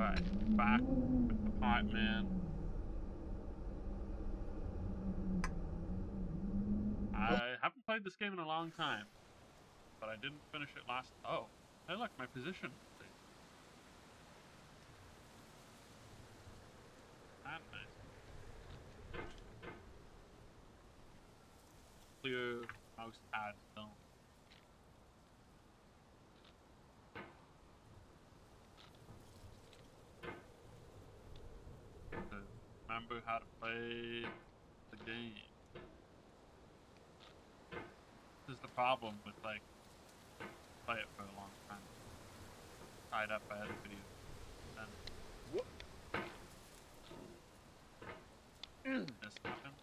Alright, back with the apartment. I haven't played this game in a long time, but I didn't finish it last. Oh, hey, look, my position. That's nice. Clear mouse pad still. To remember how to play the game. This is the problem with like play it for a long time. Tied up by other videos. Then this happens.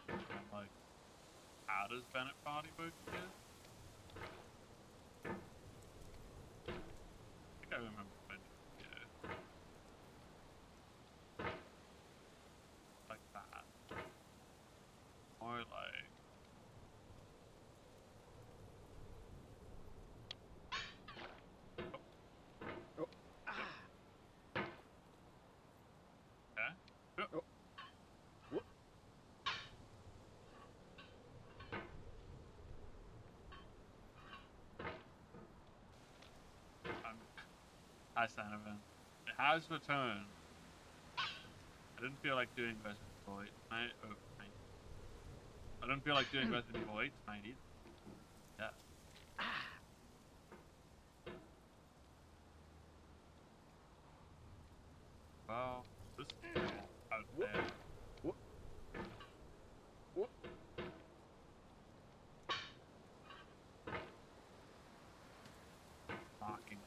I'm like, how does Bennett Foddy work again? I think I remember playing it like that. Or like Oh, okay. oh, whoop. Hi Sanavan. It has returned. I didn't feel like doing Resident Evil 8 tonight. Oh, tonight. I didn't feel like doing Resident Evil 8 tonight either. Yeah. Well, this is still out Whoop, there. whoop, whoop. Mocking.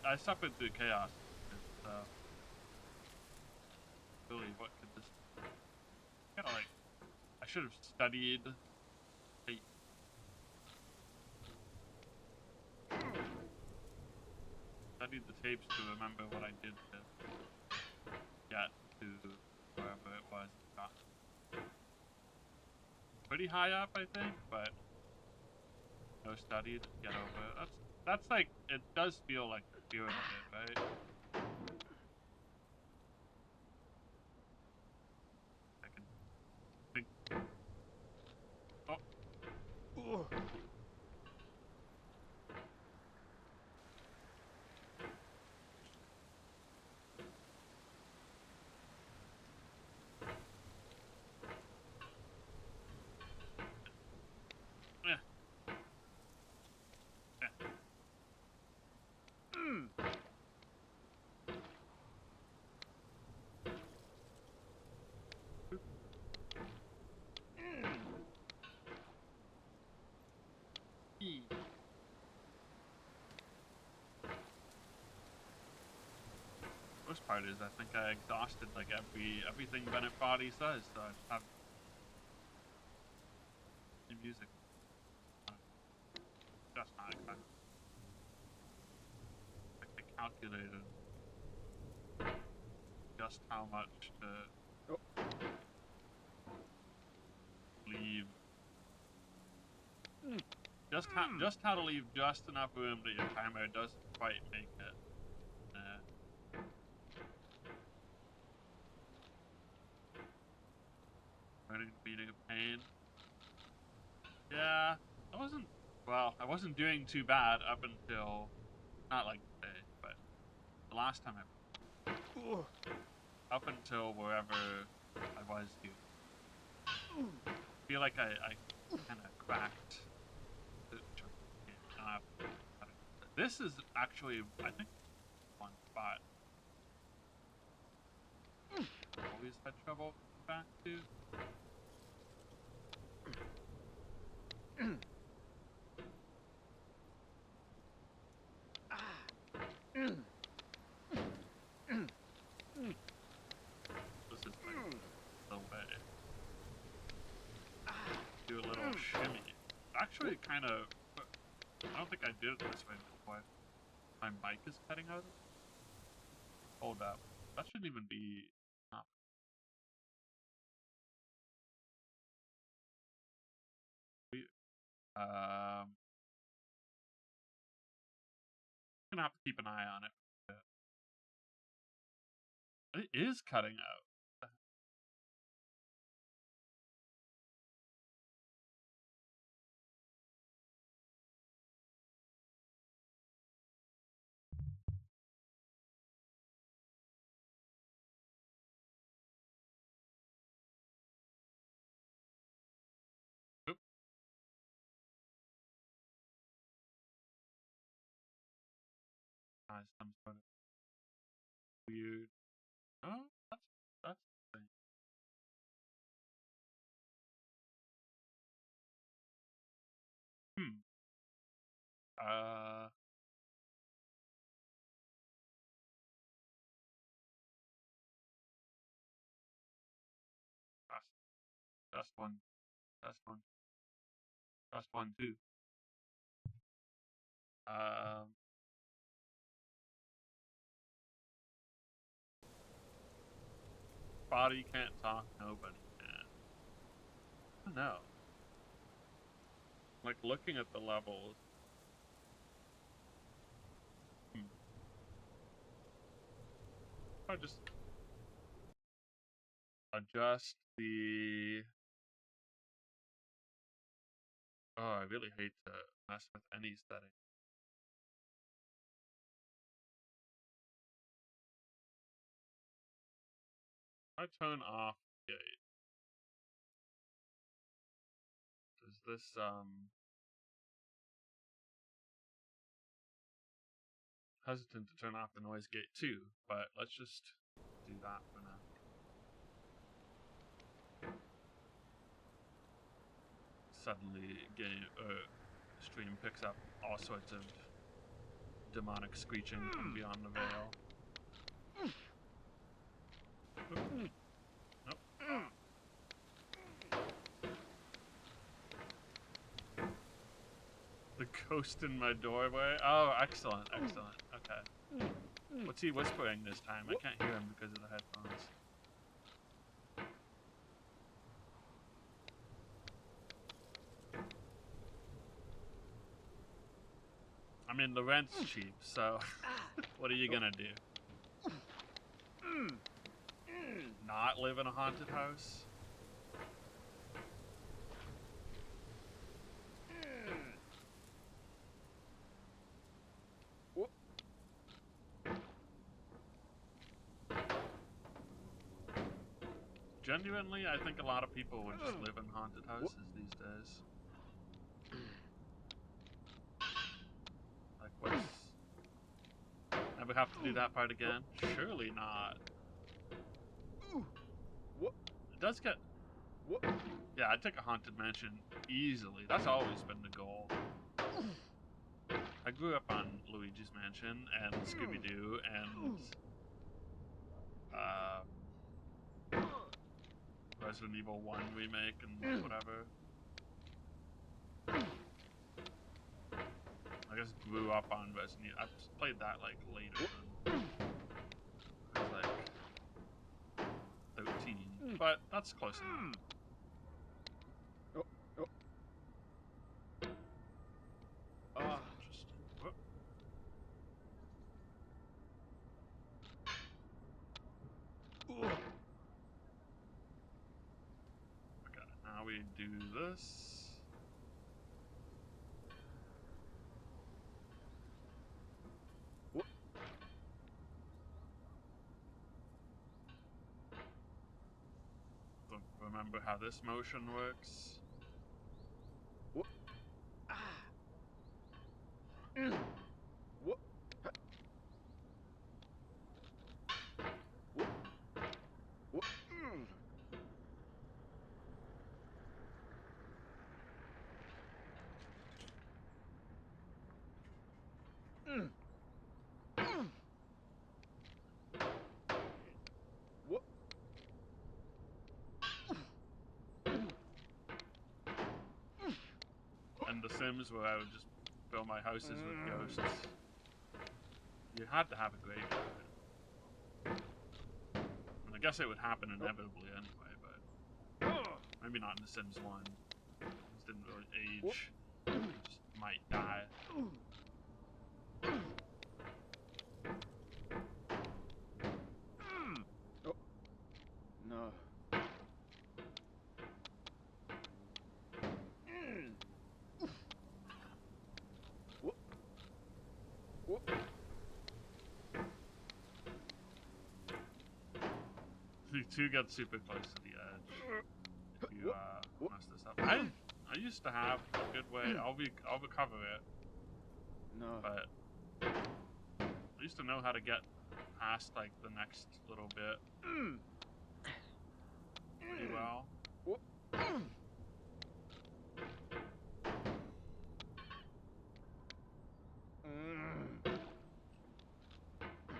I suffered through chaos. So, really, what could this. Kind of like. I should have studied. Hey, studied the tapes to remember what I did to get to wherever it was. Got pretty high up, I think, but no studied. Get over it. That's like it does feel like the spirit of it, right? I can think. Oh, Ooh. yeah, yeah. Mm. E. Worst part is I think I exhausted like everything Bennett Body says, so I just have the music. Just not exactly. Like I calculated just how much to Oh. leave. Mm. Just how to leave just enough room that your timer doesn't quite make it. Learning the beating of pain. Yeah, I wasn't doing too bad up until not like today, but the last time Ooh. up until wherever I was doing. Ooh. I feel like I kind of cracked the chunk of the game. This is actually, I think, one spot I always had trouble back to. Mm. Ah. Mm. Mm. Mm. This is like Mm. the way. Ah. Do a little Mm. shimmy. Whoop. Actually, kind of. I don't think I did it this way before. My mic is cutting out. Hold up. That shouldn't even be. Um, gonna have to keep an eye on it. It is cutting out. Oop. Some sort of weird. Oh, that's the thing. Hmm. Uh. That's that's one. That's one. That's one too. Um. Foddy can't talk. Nobody can. I don't know. Like looking at the levels. Hmm. I just adjust the. Oh, I really hate to mess with any setting. I turn off gate. Does this hesitant to turn off the noise gate too, but let's just do that for now. Suddenly stream picks up all sorts of demonic screeching from beyond the veil. Nope. The ghost in my doorway? Oh, excellent, excellent. Okay. What's he whispering this time? I can't hear him because of the headphones. I mean, the rent's cheap, so what are you gonna do? Not live in a haunted house? Genuinely, I think a lot of people would just live in haunted houses these days. Like, what's... Never have to do that part again? Surely not. It does get... Yeah, I'd take a haunted mansion easily. That's always been the goal. I grew up on Luigi's Mansion and Scooby-Doo and... Resident Evil 1 remake and whatever. I guess grew up on Resident Evil. I played that like later on. I was like 13, but that's close enough. Interesting. Whoop. Okay, now we do this. Don't remember how this motion works. And The Sims, where I would just fill my houses with ghosts. You had to have a graveyard. And I guess it would happen inevitably anyway, but maybe not in The Sims 1. Things didn't really age. You just might die. to get super close to the edge. If you mess this up. I used to have a good way. I'll recover it. No. But I used to know how to get past like the next little bit pretty well.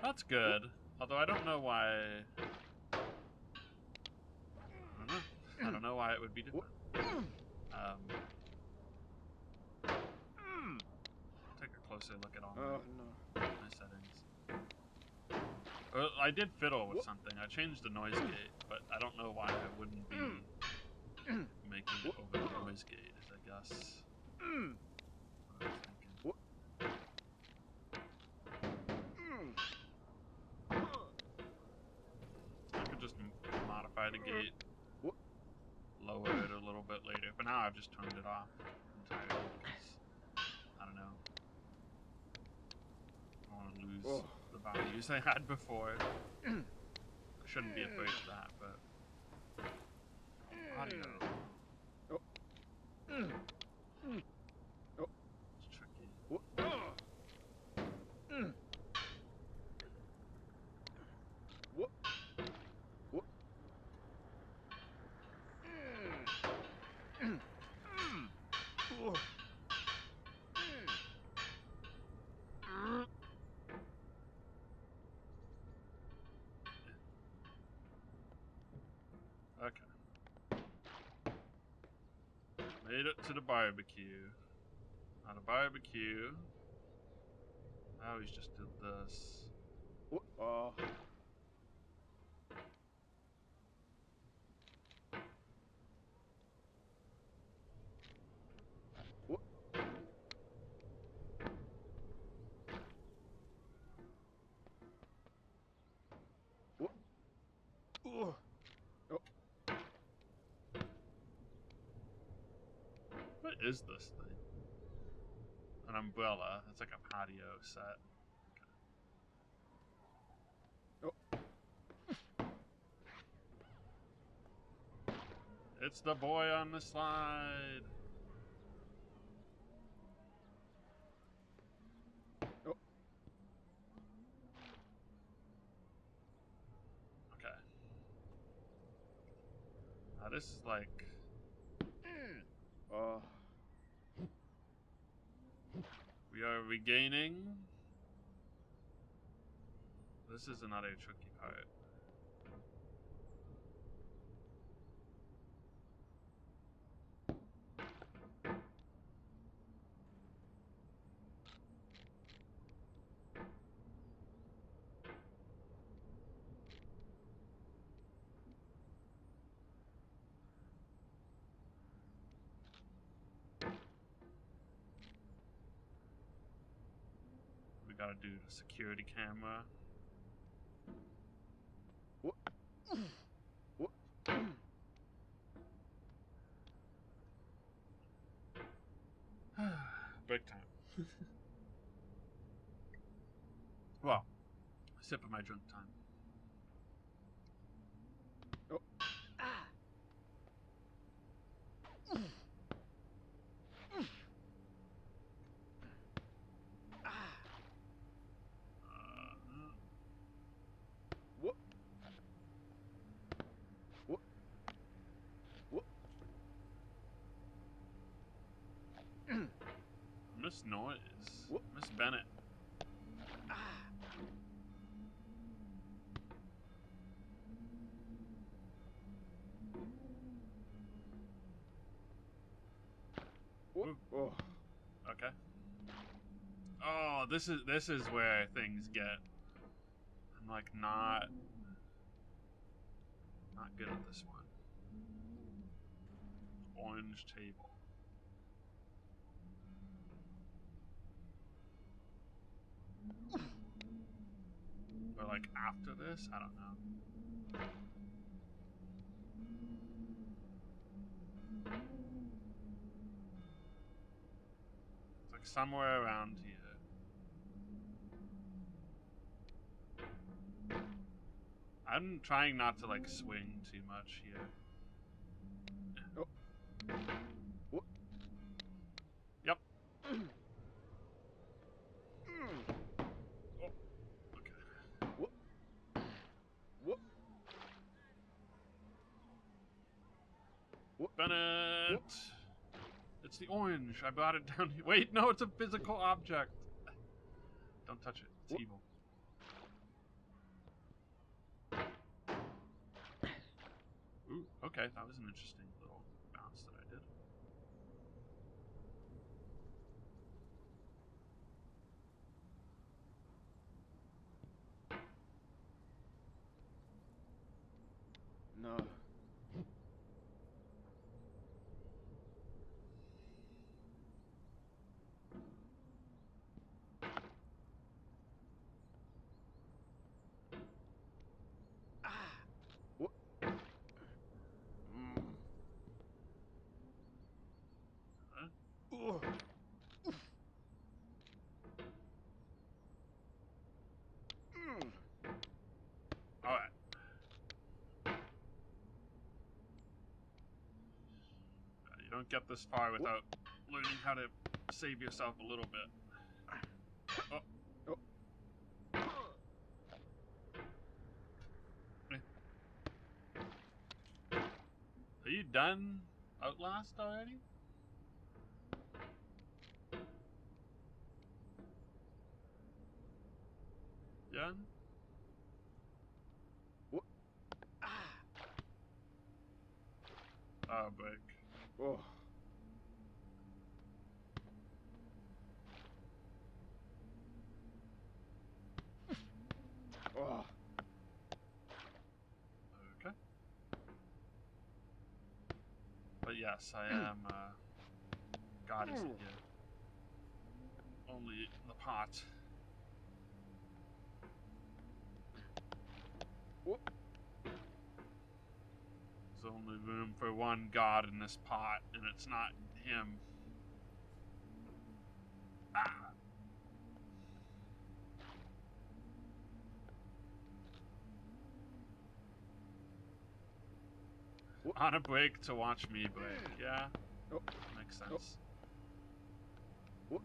That's good. Although I don't know why. I don't know why it would be different. Take a closer look at all my settings. Well, I did fiddle with something. I changed the noise gate, but I don't know why I wouldn't be making it over the noise gate, I guess. What I was thinking. I could just modify the gate, lower it a little bit later. But now I've just turned it off entirely because, I don't know. I don't want to lose the values I had before. I shouldn't be afraid of that, but audio. It's tricky. Okay. Made it to the barbecue. Not a barbecue. Oh, he's just did this. What is this thing? An umbrella. It's like a patio set. It's the boy on the slide. Okay. Now this is like. We are regaining. This is another tricky part. We gotta do the security camera. Break time. Well, sip of my drunk time. Miss Noise. Miss Bennett. Okay. Oh, this is where things get. I'm like not good at this one. Orange table. Or like after this? I don't know. It's like somewhere around here. I'm trying not to like swing too much here. Oh. What? Yep. Mm. Oh. Okay. What? What? What? Bennett! What? It's the orange. I brought it down here. Wait, no, it's a physical object. Don't touch it. It's What? evil. Ooh, okay. That was an interesting little bounce that I did. No. Ah. What? Mm. Huh? Oh. Mm. Alright. You don't get this far without learning how to save yourself a little bit. Oh. Oh. Are you done Outlast already? Done? What? Ah. Oh, break. Oh. Oh. Okay. But yes, I am, God isn't here. Only the pot. What? There's only room for one God in this pot, and it's not him. Ah! What? On a break to watch me break. Yeah, Oh. makes sense. What?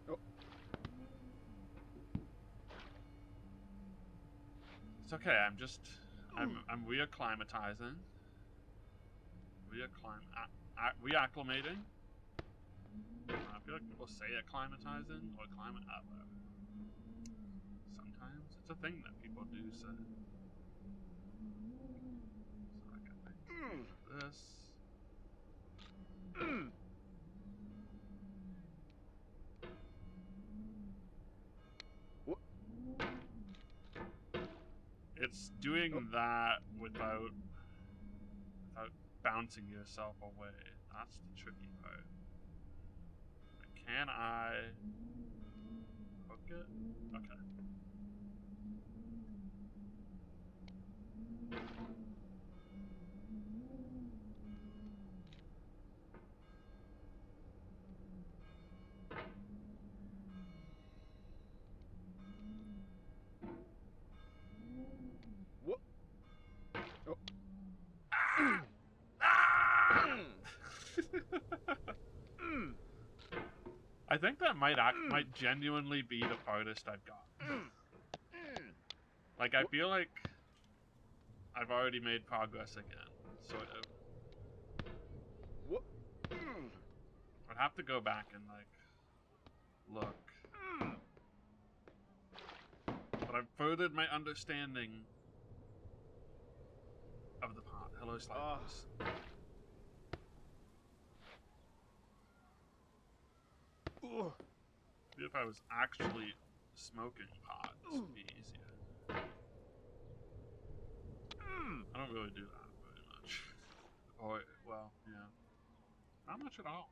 Oh. It's okay. I'm reacclimatizing. Reacclimating. I feel like people say acclimatizing or climate up. Sometimes it's a thing that people do say. So I can make this. Mm. What? It's doing that without bouncing yourself away. That's the tricky part. Can I hook it? Okay. What? Oh. Ah! Ah! Mm. I think that might genuinely be the farthest I've got. Like, I feel like I've already made progress again, sort of. What? I'd have to go back and, like, look. But I've furthered my understanding of the pot. Hello, Sliders. Oh. Maybe if I was actually smoking pot, this would be easier. I don't really do that very much. Or, well, yeah. Not much at all.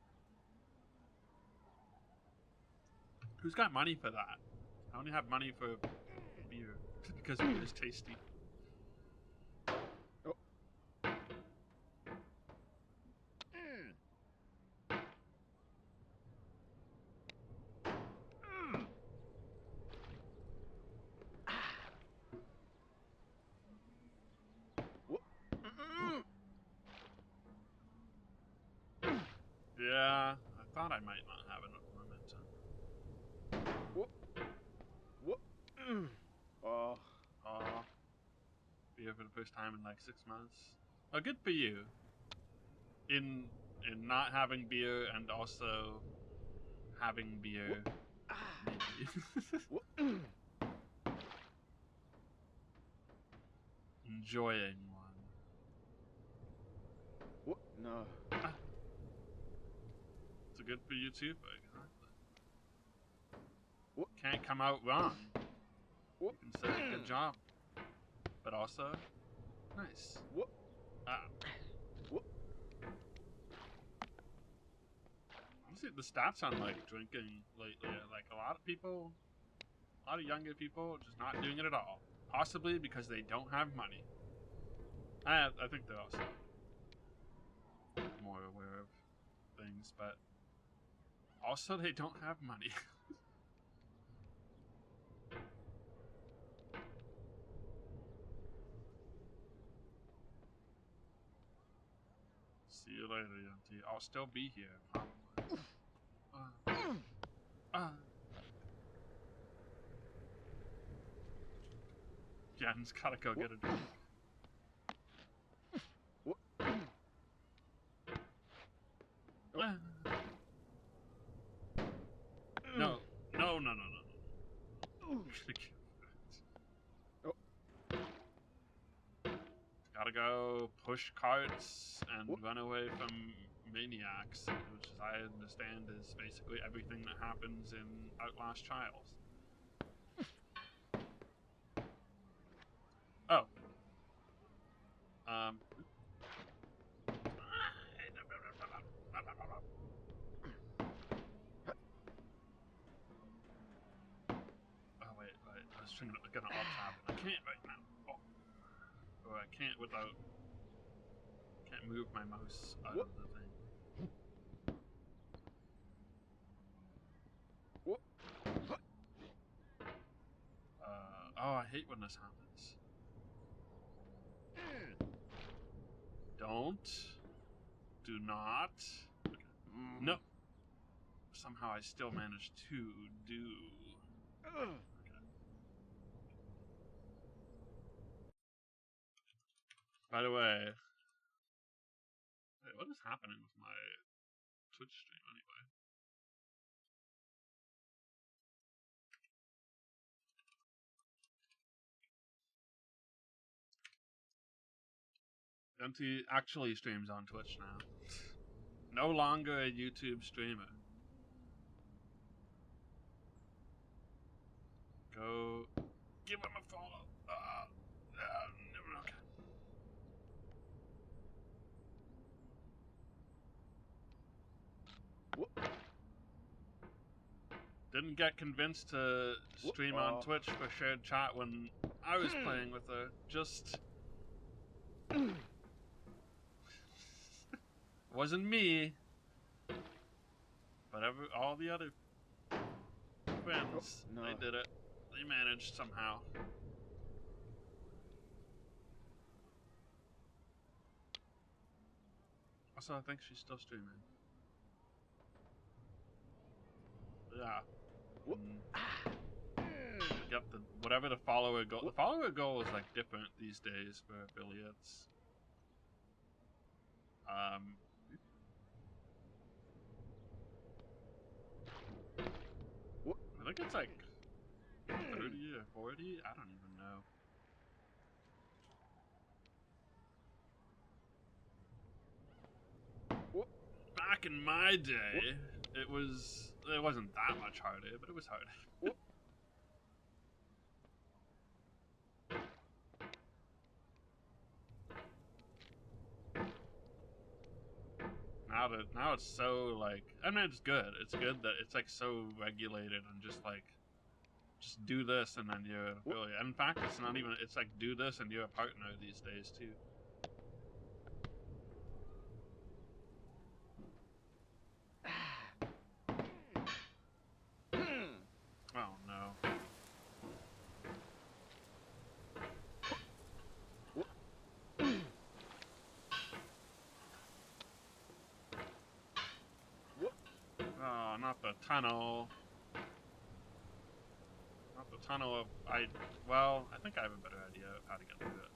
Who's got money for that? I only have money for beer. Because beer is tasty. Oh. thought I might not have enough momentum. What? What? Oh. Oh, beer for the first time in like 6 months. Oh, good for you. In not having beer and also having beer. Maybe. What? Enjoying one. What? No. It's a good for you too, but exactly. What? Can't come out wrong. What? You can say good job, but also nice. What? What? Honestly, the stats on like drinking lately, like a lot of people, a lot of younger people, just not doing it at all. Possibly because they don't have money. I think they're also more aware of things, but also they don't have money. See you later, Yunty. I'll still be here, probably. Jan's gotta go get a drink. What? No. Oh. Gotta go push carts and What? run away from maniacs, which, as I understand, is basically everything that happens in Outlast Trials. Oh. Oh wait. I was gonna alt tab. I can't right now. Oh. Or I can't without. Can't move my mouse out What? of the thing. What? Oh, I hate when this happens. Don't. Do not. Okay. No. Somehow I still managed to do. Okay. By the way, wait, what is happening with my Twitch stream anyway? Empty actually streams on Twitch now. No longer a YouTube streamer. Go give him a follow. Okay. What? Didn't get convinced to stream on Twitch for shared chat when I was playing with her. Just wasn't me, but all the other friends, No. they did it. They managed somehow. Also, I think she's still streaming. Yeah. What? Yep, whatever the follower goal. The follower goal is like different these days for affiliates. What? I think it's like 30 or 40. I don't even know. What? Back in my day, it wasn't that much harder, but it was hard. What? Now it's so like, I mean, it's good. It's good that it's like so regulated and just like, just do this and then you're an affiliate. And in fact, it's not even. It's like do this and you're a partner these days too. Oh no. Oh, not the tunnel. Not the tunnel of... Well, I think I have a better idea of how to get through it.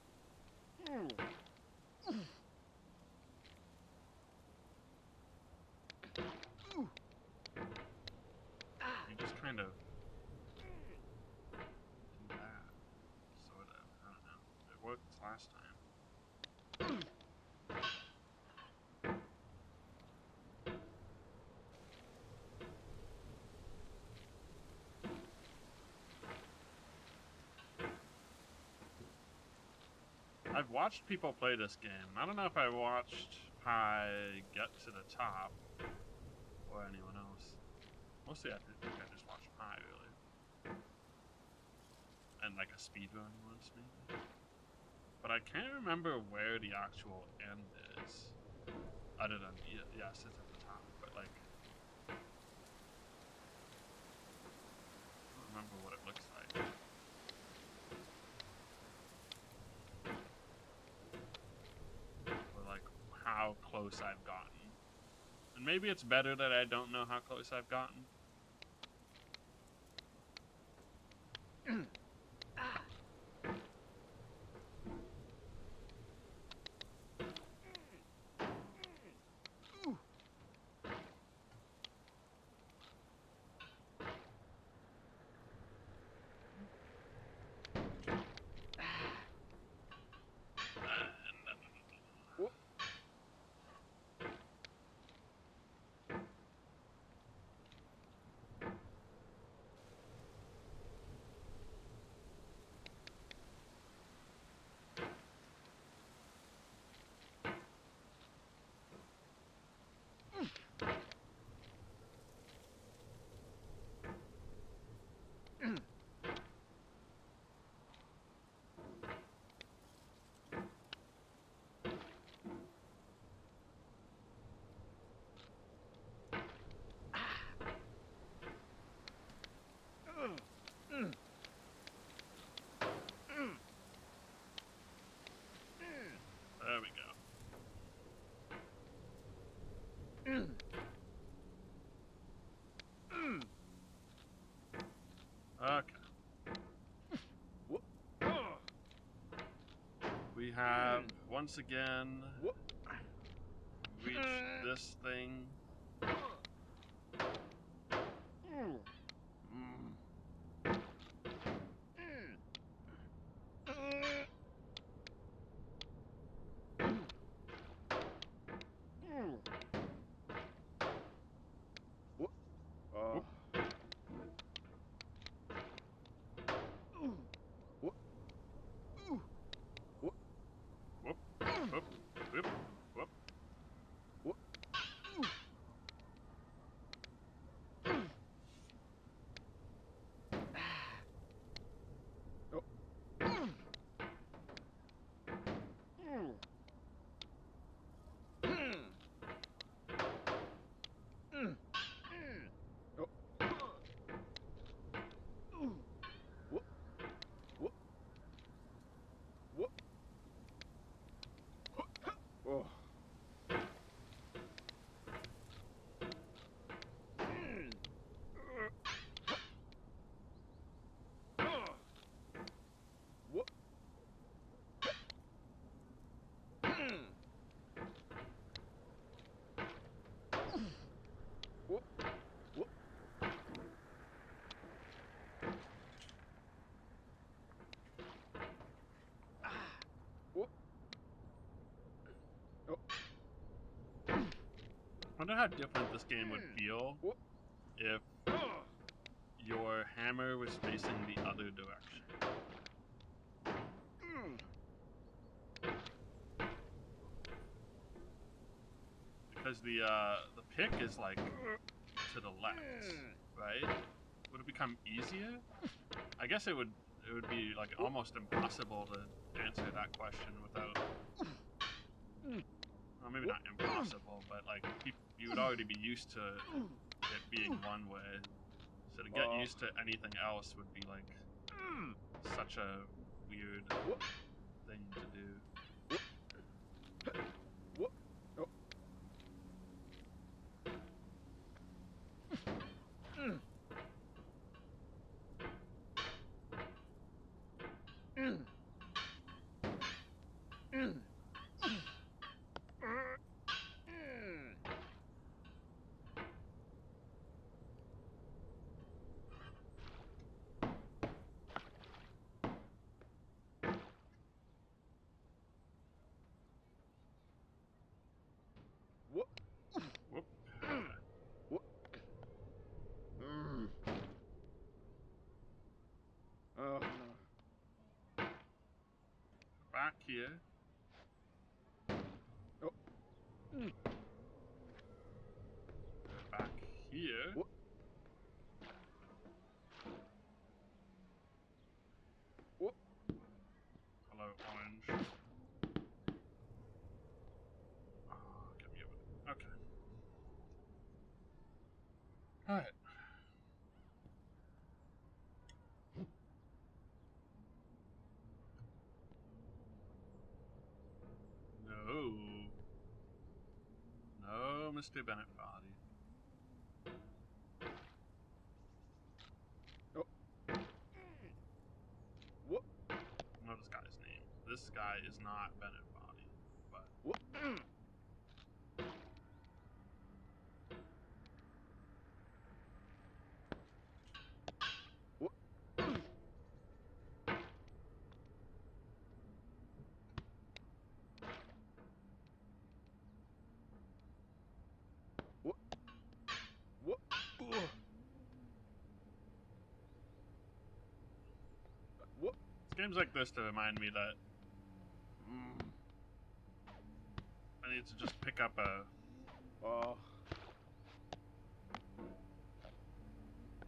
You just kind of... do that. Sort of. I don't know. It worked last time. I've watched people play this game. I don't know if I watched Pi get to the top or anyone else. Mostly I think I just watched Pi, really. And like a speedrun once, maybe. But I can't remember where the actual end is. Other than, yes, it's at the top. But like, I don't remember what it looks like. Or like, how close I've gotten. And maybe it's better that I don't know how close I've gotten. There we go. Okay. We have, once again, reached this thing. Whoop, whoop, whoop, whoop. I wonder how different this game would feel if your hammer was facing the other direction. Because the pick is like to the left, right? Would it become easier? I guess it would be like almost impossible to answer that question without... Well, maybe not impossible, but like you would already be used to it being one way. So to get used to anything else would be like such a weird thing to do. back here. Oh. Go back here. What? What? Hello, orange. Oh, get me over there. Okay. Alright. No. No, Mr. Bennett Foddy. Oh. What? I know this guy's name. This guy is not Bennett Foddy, but What? What? What? What? Ugh. What? it's games like this to remind me that I need to just pick up a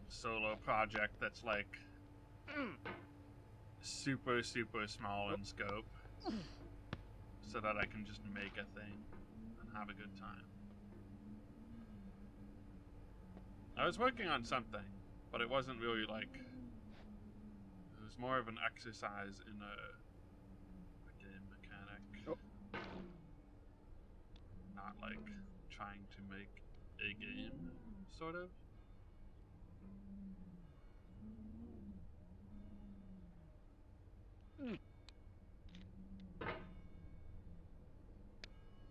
solo project that's like super, super small in scope so that I can just make a thing and have a good time. I was working on something, but it wasn't really like, it was more of an exercise in a game mechanic. Oh. Not like trying to make a game, sort of.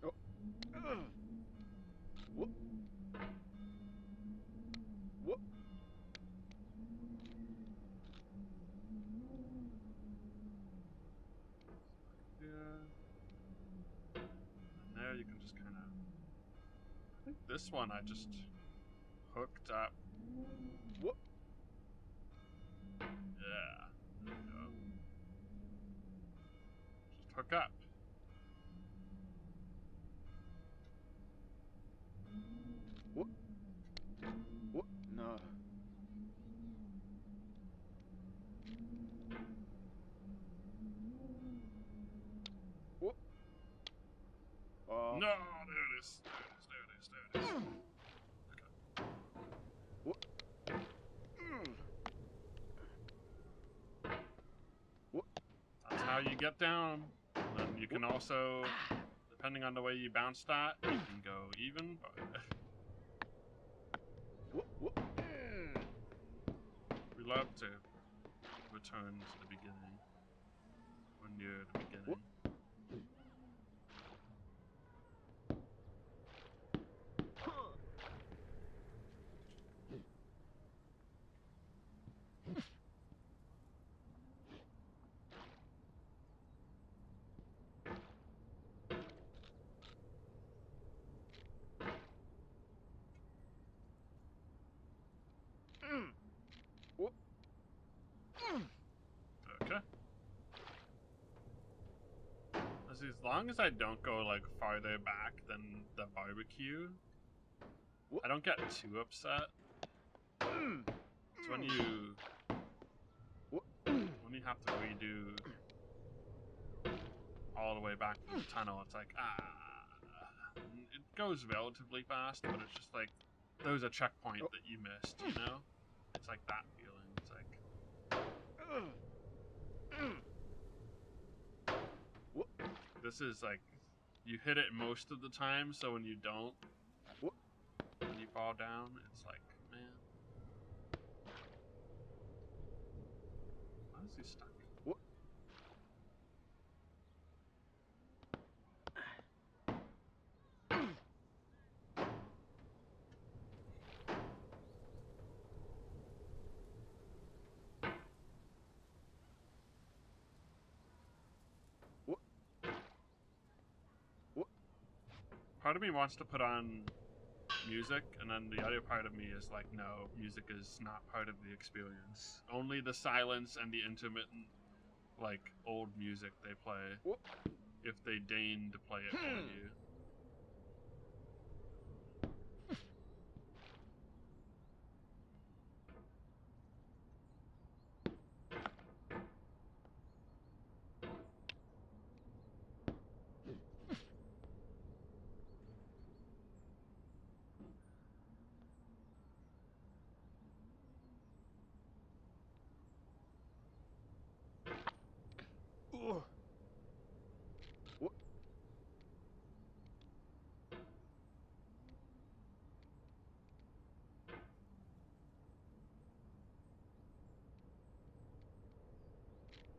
Oh. What? What? Yeah. And there you can just kind of... I think this one I just hooked up. What? Yeah. There we go. Just hook up. What? What? No. What? No, there it is. There it is. There it is. There it is. Okay. What? What? That's how you get down. And then you can also, depending on the way you bounce that, you can go even. But What? What? we love to return to the beginning when you're at the beginning. What? What? Okay. As long as I don't go like farther back than the barbecue, What? I don't get too upset. It's when you What? have to redo all the way back to the tunnel. It's like it goes relatively fast, but it's just like there's a checkpoint that you missed. You know, it's like that feeling. It's like What? this is like you hit it most of the time, so when you don't, What? when you fall down, it's like, man, why is he stuck? What? What? What? Part of me wants to put on music, and then the other part of me is like, no, music is not part of the experience. Only the silence and the intermittent like old music they play Whoop. if they deign to play it for you. Whoop. Whoop.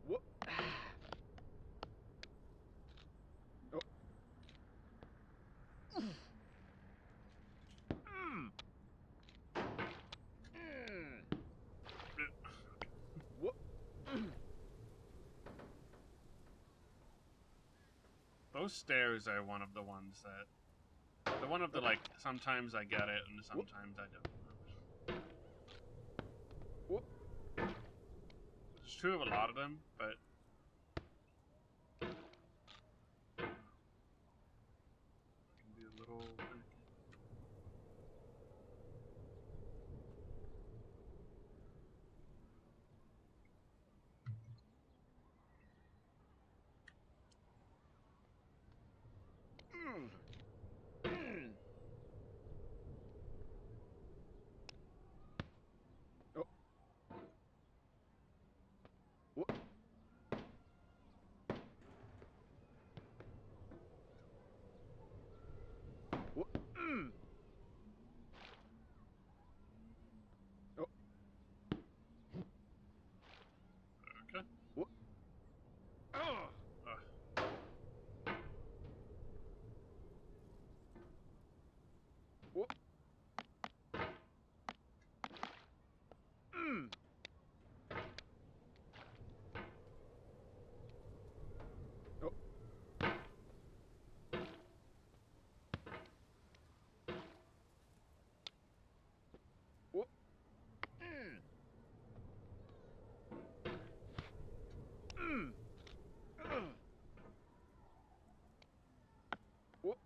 Whoop. Oh. Whoop. Those stairs are one of the ones that... They're one of the, like, sometimes I get it and sometimes I don't. Whoop. It's true of a lot of them, but... Can be a little finicky. Oh. Whoop. Whoop. Oh. Okay. Whoop. Whoop. Oh. Whoop. Whoop.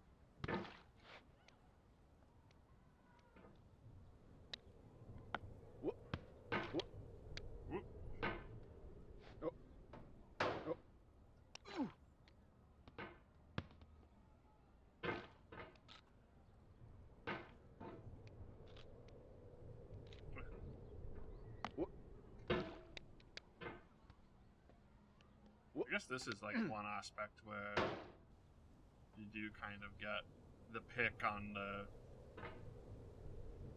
Whoop. Whoop. Whoop. Oh. Oh. Whoop. I guess this is like one aspect where you do kind of get the pick on the...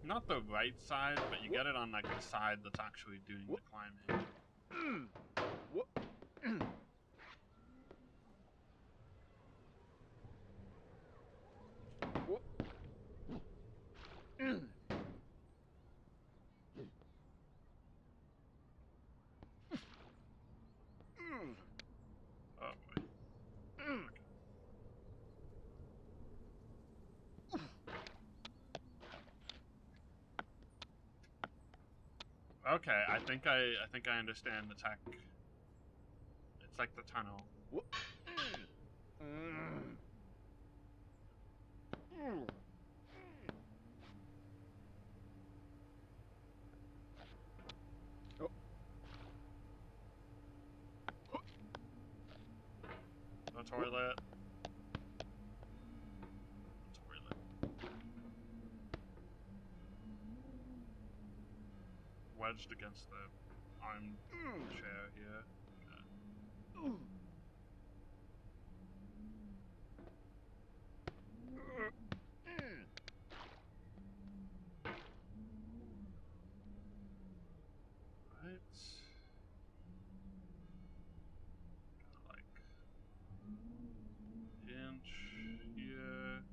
Not the right side, but you get it on like the side that's actually doing the climbing. Whoop. Whoop. Oh boy. Okay, I think I understand the tech. It's like the tunnel. Whoop. Oh. The toilet. Toilet. Wedged against the armchair here. Okay. Right. Kinda like inch here.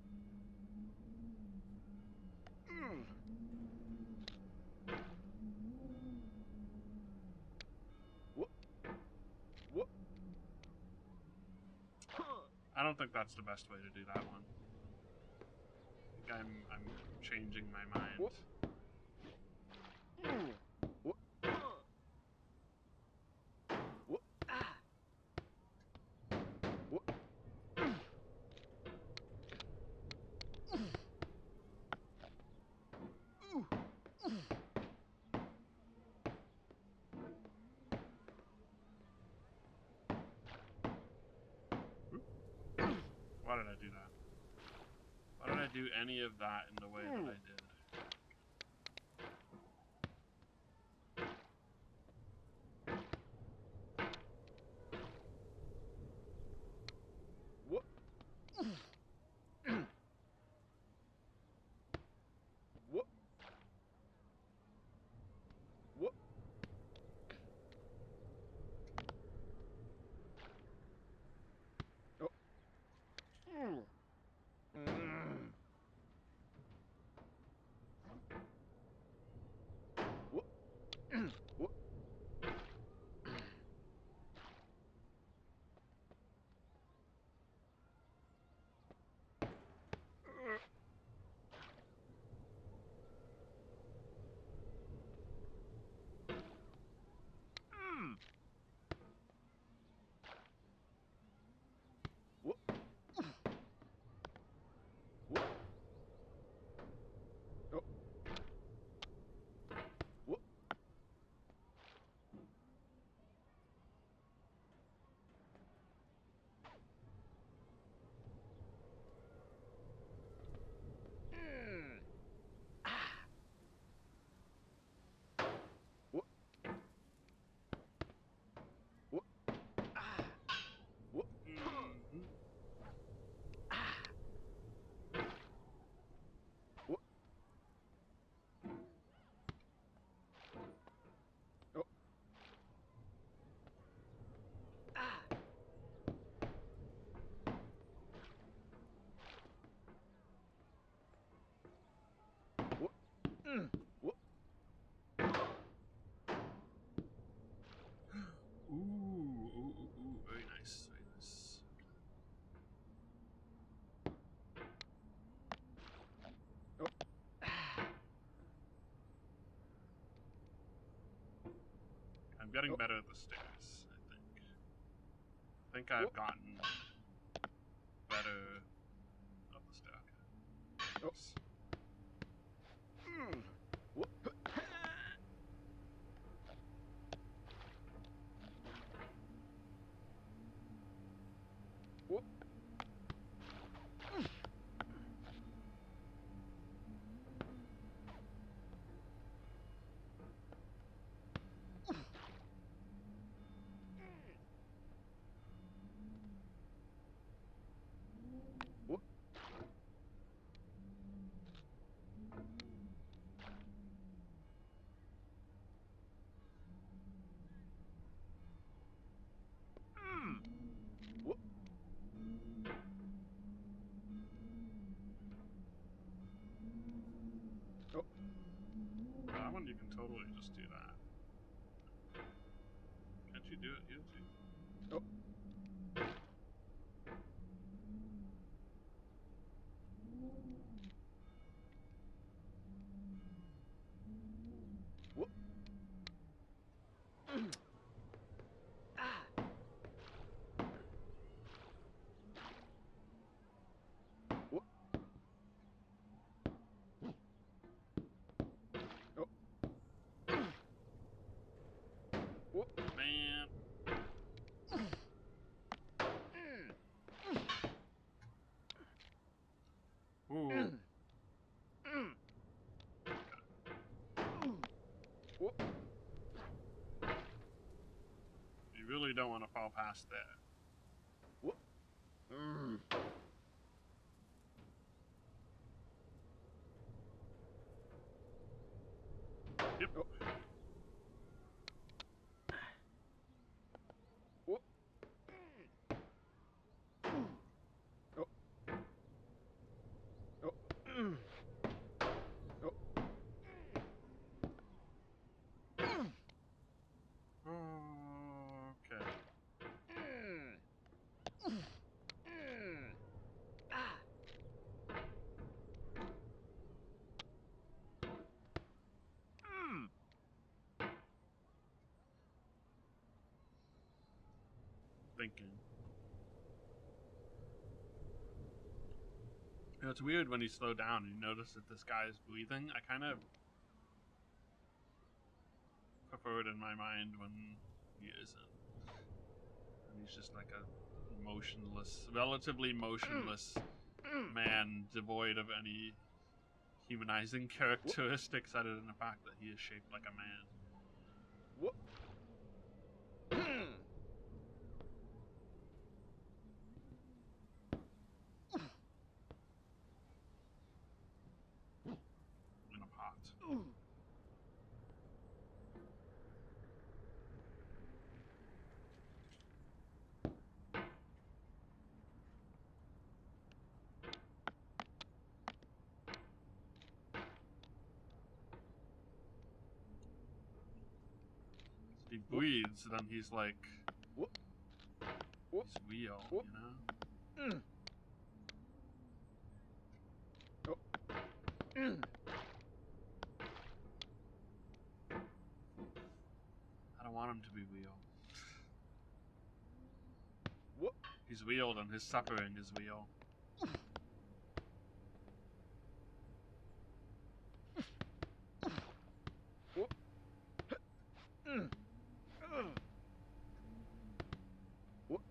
Whoop. Whoop. I don't think that's the best way to do that one. I think I'm changing my mind. Whoop. Whoop. Whoop. Why did I do that? Why did I do any of that in the way that I did? What? What? What? Oh. What? What? What? What? Oh. What? What? What? What? Mm-hmm. What? Oh. What? What? Ooh, very nice, very nice. Oh. I'm getting Oh. better at the stairs, I think. I think I've What? gotten better up the stair. Oh. What? What? What? What? Oh. That one you can totally just do that. Can't you do it, you too? Oh. What? What? Oh. What? Man. Ooh. What? You really don't want to fall past there. What? Yep. Oh. What? Oh. Oh. Oh. Okay. Thinking. You know, it's weird when you slow down and you notice that this guy is breathing. I kind of prefer it in my mind when he isn't. And he's just like a motionless, relatively motionless man devoid of any humanizing characteristics other than the fact that he is shaped like a man. Whoop. In a pot. He breathes, then he's like, Whoop. Whoop. he's real, Whoop. you know? Oh. I don't want him to be real. Whoop. He's real, and his suffering is real. Whoop. Whoop. Whoop.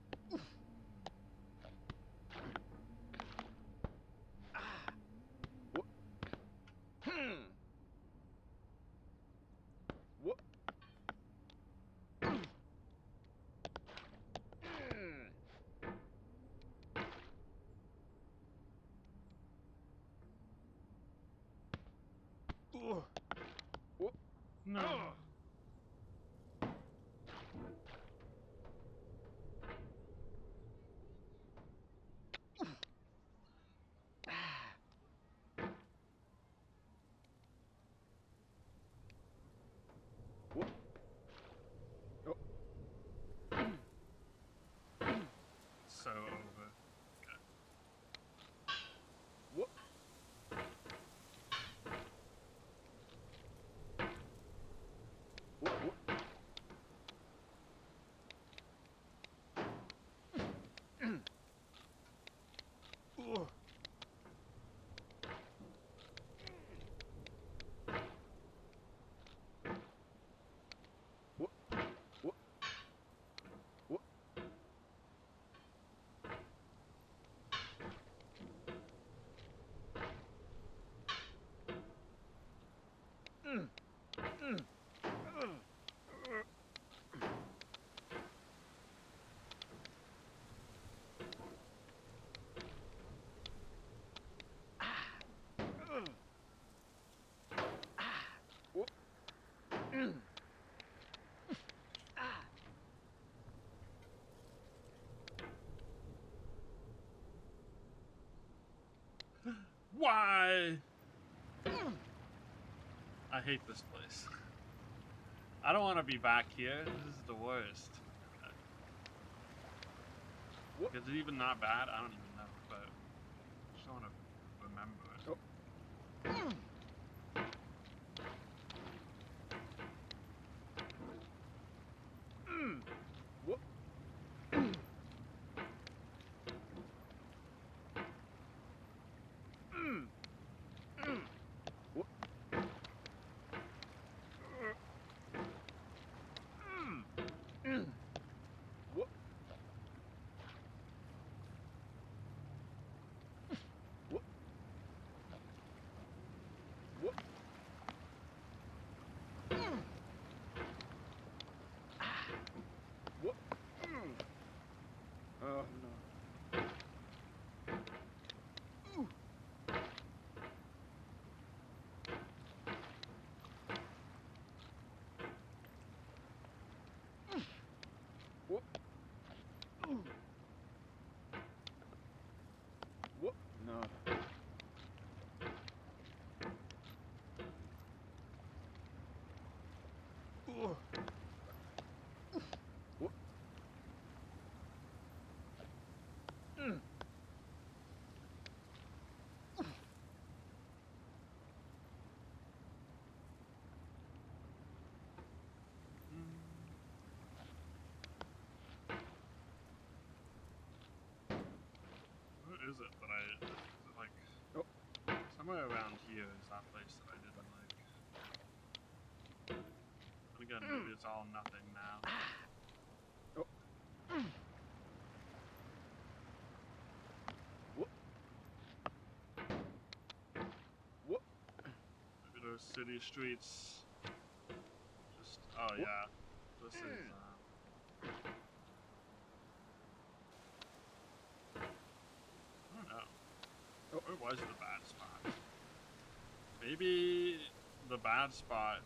Whoop. Whoop. No. Whoop. Oh. So over. Okay. Whoop. Whoop. Whoop. Why? I hate this place. I don't want to be back here. This is the worst. Whoop. Is it even not bad? I don't even know, but I just want to remember it. Oh. Whoop. Whoop. Whoop. Whoop. Whoop. Whoop. Oh no. Whoop. Whoop. No. Whoop. What is it that I like? Oh. Somewhere around here is that place that I didn't like. And again, maybe it's all nothing now. Oh. city streets. Just, oh yeah. This is, I don't know. Where was the bad spot? Maybe the bad spot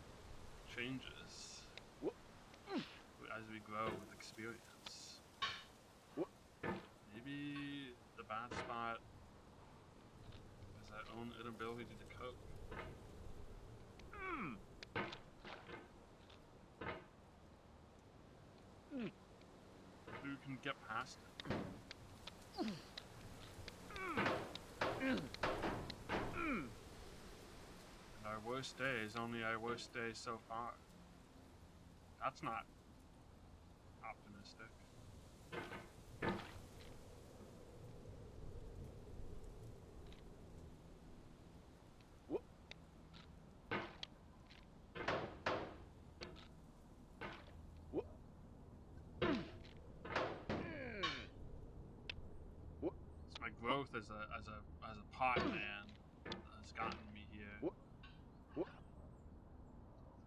changes as we grow with experience. Maybe the bad spot is our own inability to cope. We can get past it. And our worst day is only our worst day so far. That's not optimistic. It's my growth as a pot man has gotten me here.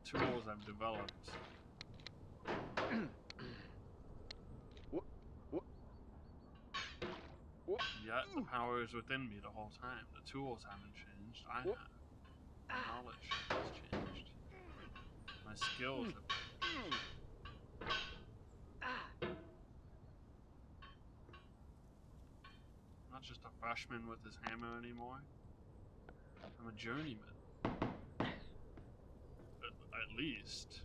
Tools I've developed. Yet the power is within me the whole time. The tools haven't changed. I have. My knowledge has changed. My skills have changed. I'm not just a freshman with his hammer anymore. I'm a journeyman. At least.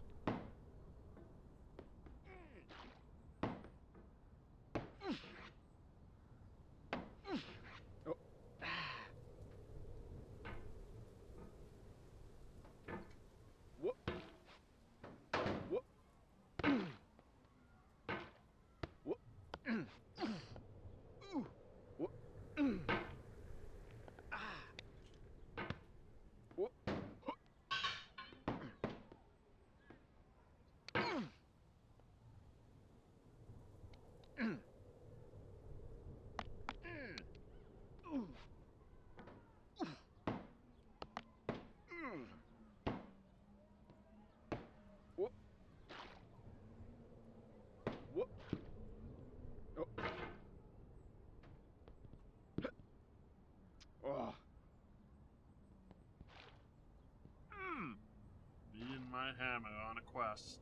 Me and my hammer on a quest.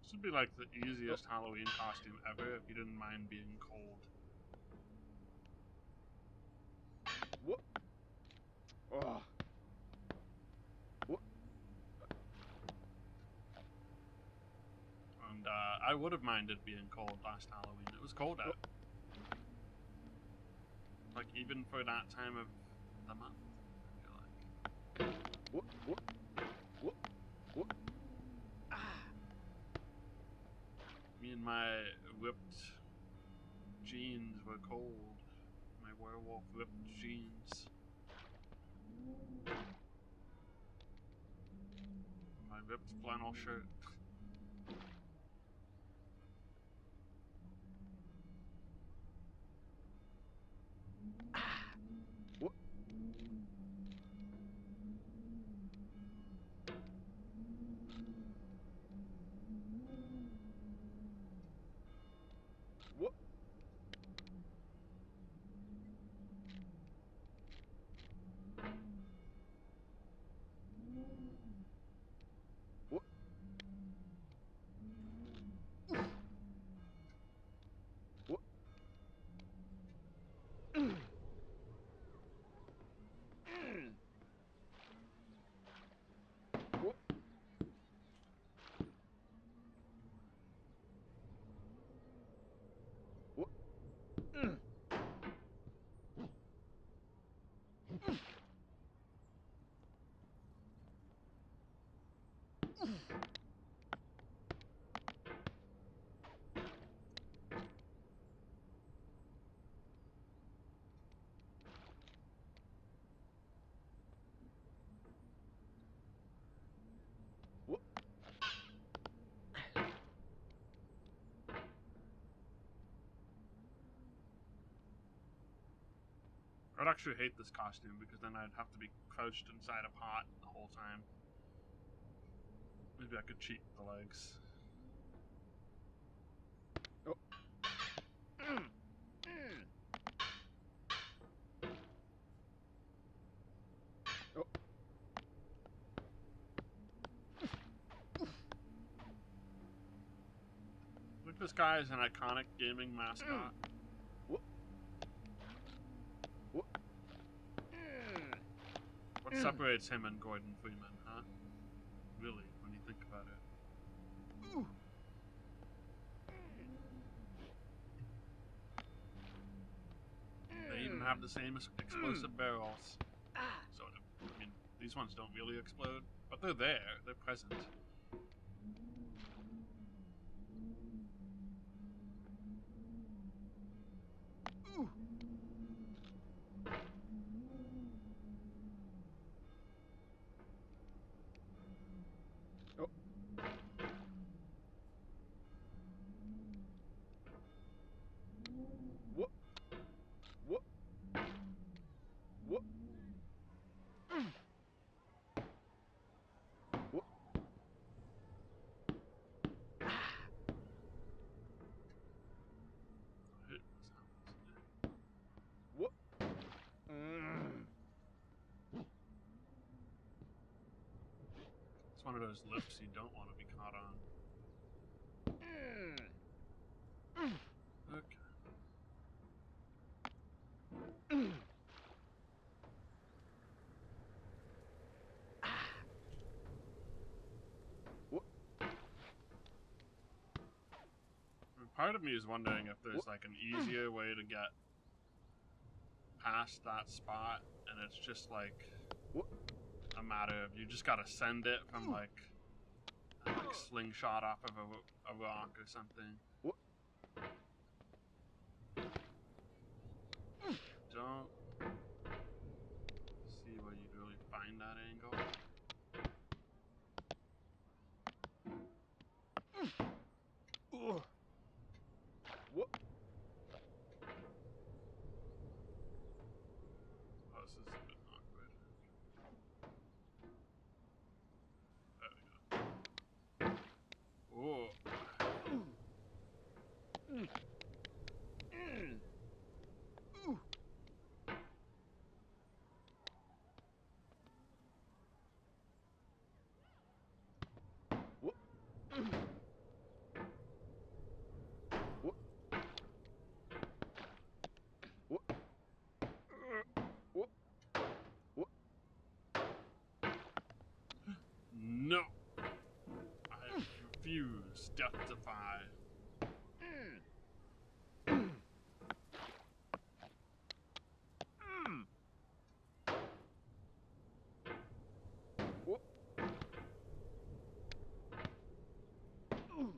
This would be like the easiest Halloween costume ever if you didn't mind being cold. And I would have minded being cold last Halloween. It was cold out. Like, even for that time of the month, I feel like. Me and my ripped jeans were cold. My werewolf ripped jeans. My ripped flannel shirt. I would actually hate this costume because then I'd have to be crouched inside a pot the whole time. Maybe I could cheat with the legs. Oh. Oh. I think this guy is an iconic gaming mascot. What separates him and Gordon Freeman, huh? Really, when you think about it. They even have the same explosive barrels. Sort of. I mean, these ones don't really explode, but they're there. They're present. Oh. What? What? What? What? What? It's one of those lifts you don't want to be caught on. Okay. What? Part of me is wondering if there's like an easier way to get past that spot, and it's just like a matter of you just gotta send it from like slingshot off of a rock or something. What? Don't see where you'd really find that angle. What? Oh, this is a bit awkward. There we go. Oh. What? What? What? What? What? No! I refuse. Death defy. What? Oh.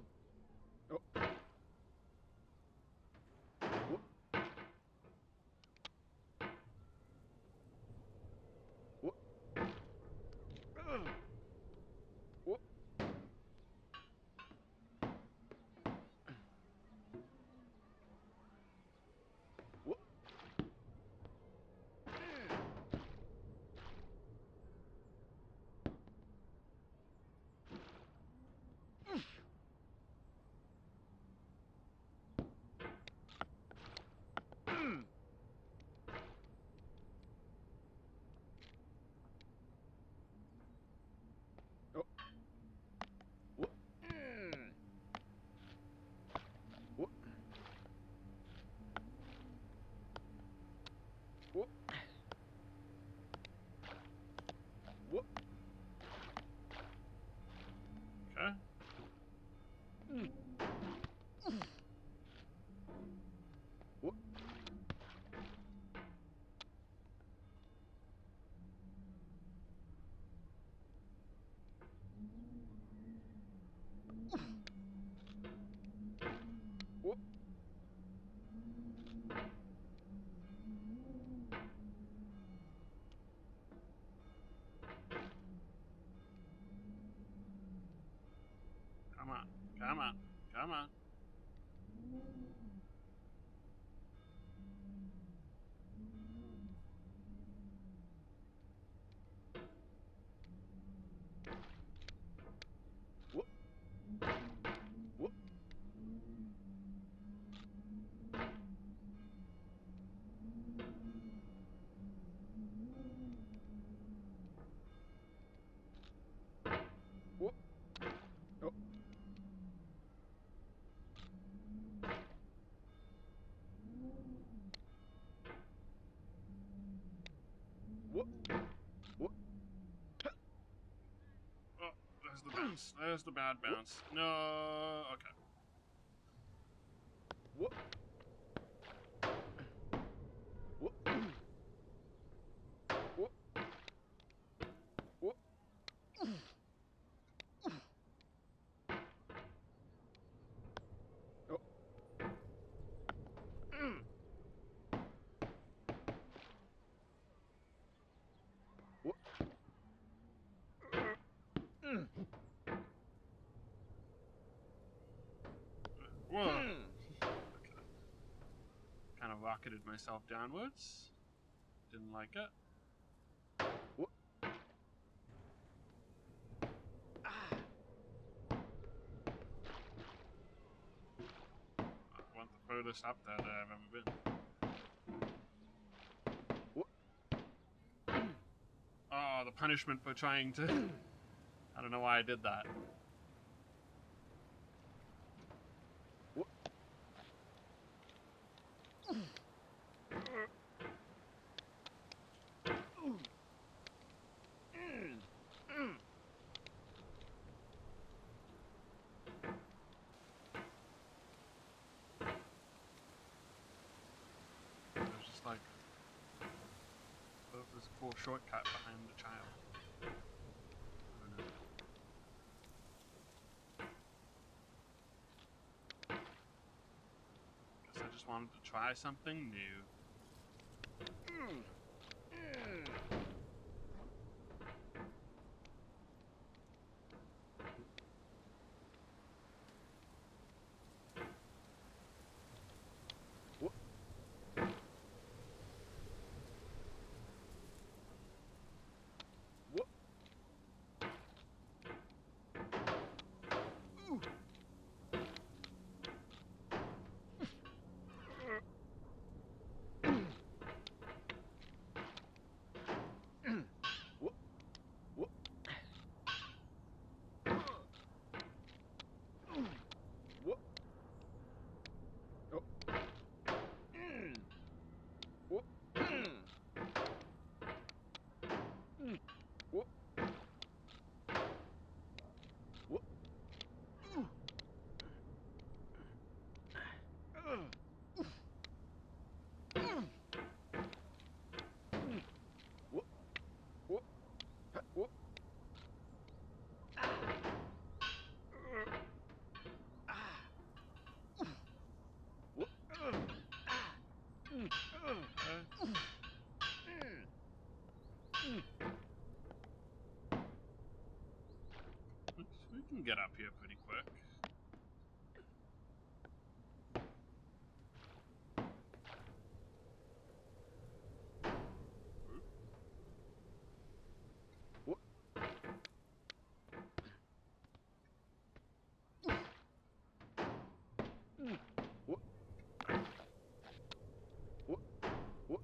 What? What? What? bounce. There's the bad bounce. No. Okay. Whoop. Whoop. Whoop. Whoop. Oh. Whoop. Whoa. Okay. Kind of rocketed myself downwards. Didn't like it. Whoop. I want the furthest up there that I've ever been. Whoop. Oh, the punishment for trying to... I don't know why I did that. Whoop. There's just like... There's a cool shortcut behind the child. I don't know. Guess I just wanted to try something new. Whoop. Whoop. Whoop. Whoop. Whoop. Oh. Whoop. Whoop. Whoop. Whoop. Whoop. Whoop. Whoop. We can get up here pretty quick. Whoop. Whoop. Whoop. Whoop. Whoop. Whoop.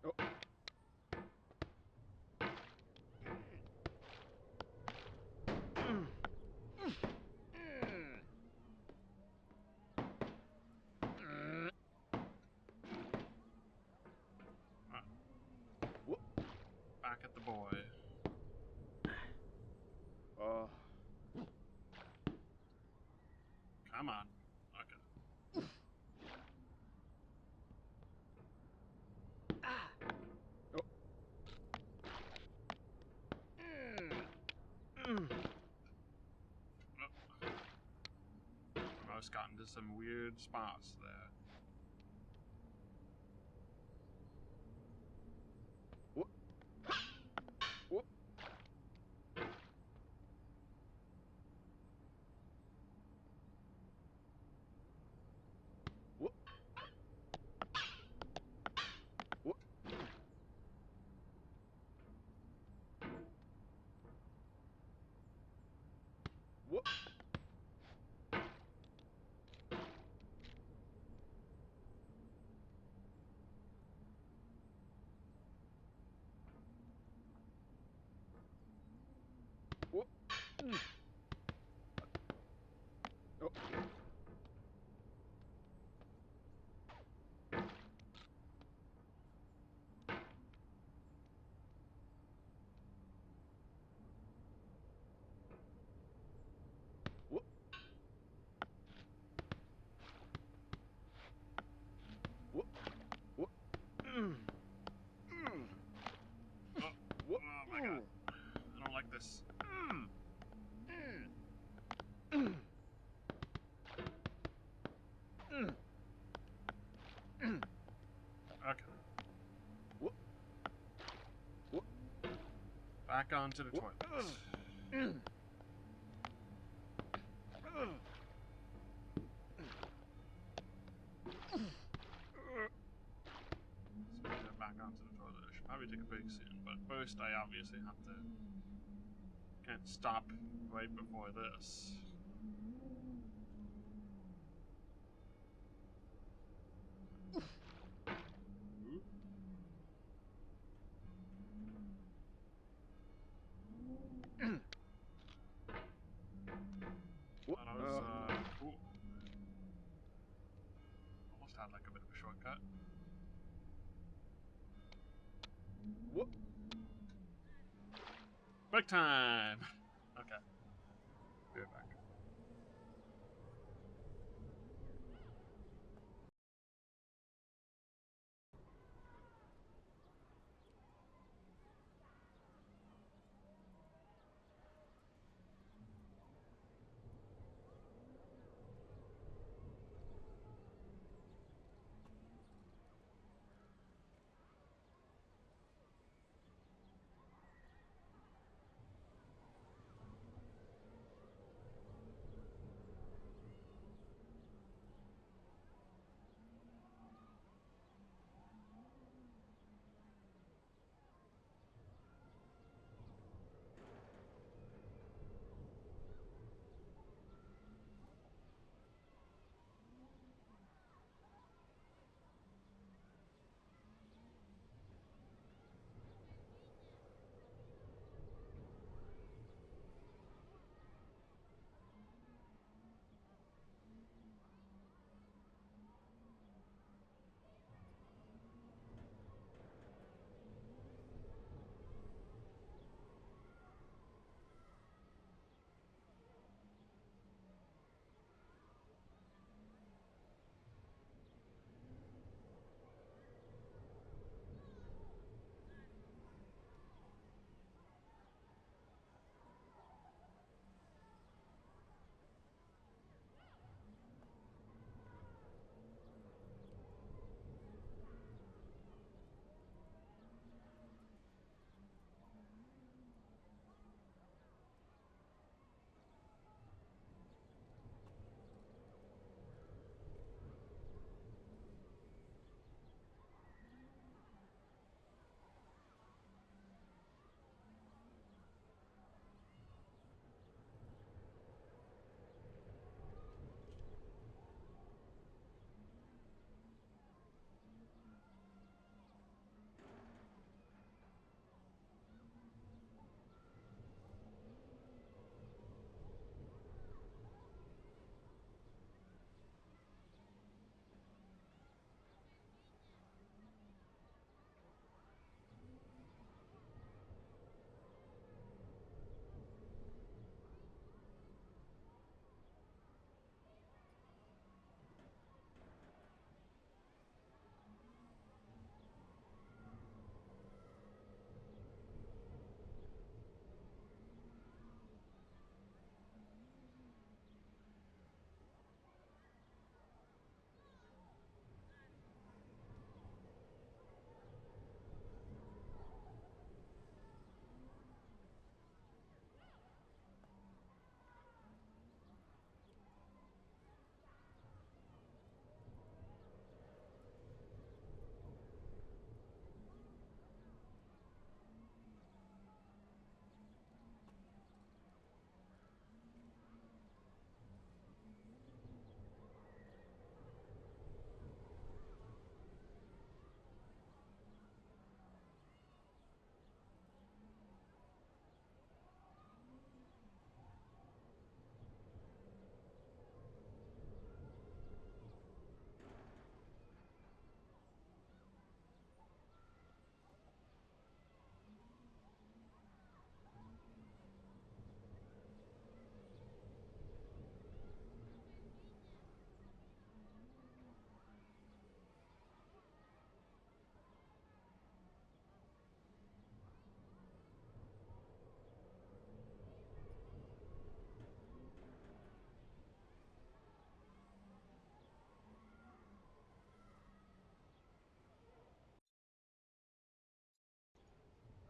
Oh. Whoop. Back at the boy. Come on. Okay. Oh. Almost got into some weird spots there. Whoop. Whoop. Whoop. Whoop. Whoop. Oh. What? What? What? Oh, What? oh my god. I don't like this. Okay. What? What? Back onto the What? toilet. So we get back onto the toilet. I should probably take a break soon, but first I obviously have to... Can't stop right before this. Ooh. What? That was, ooh. Almost had like a bit of a shortcut. What? Break time! Okay. Be right back.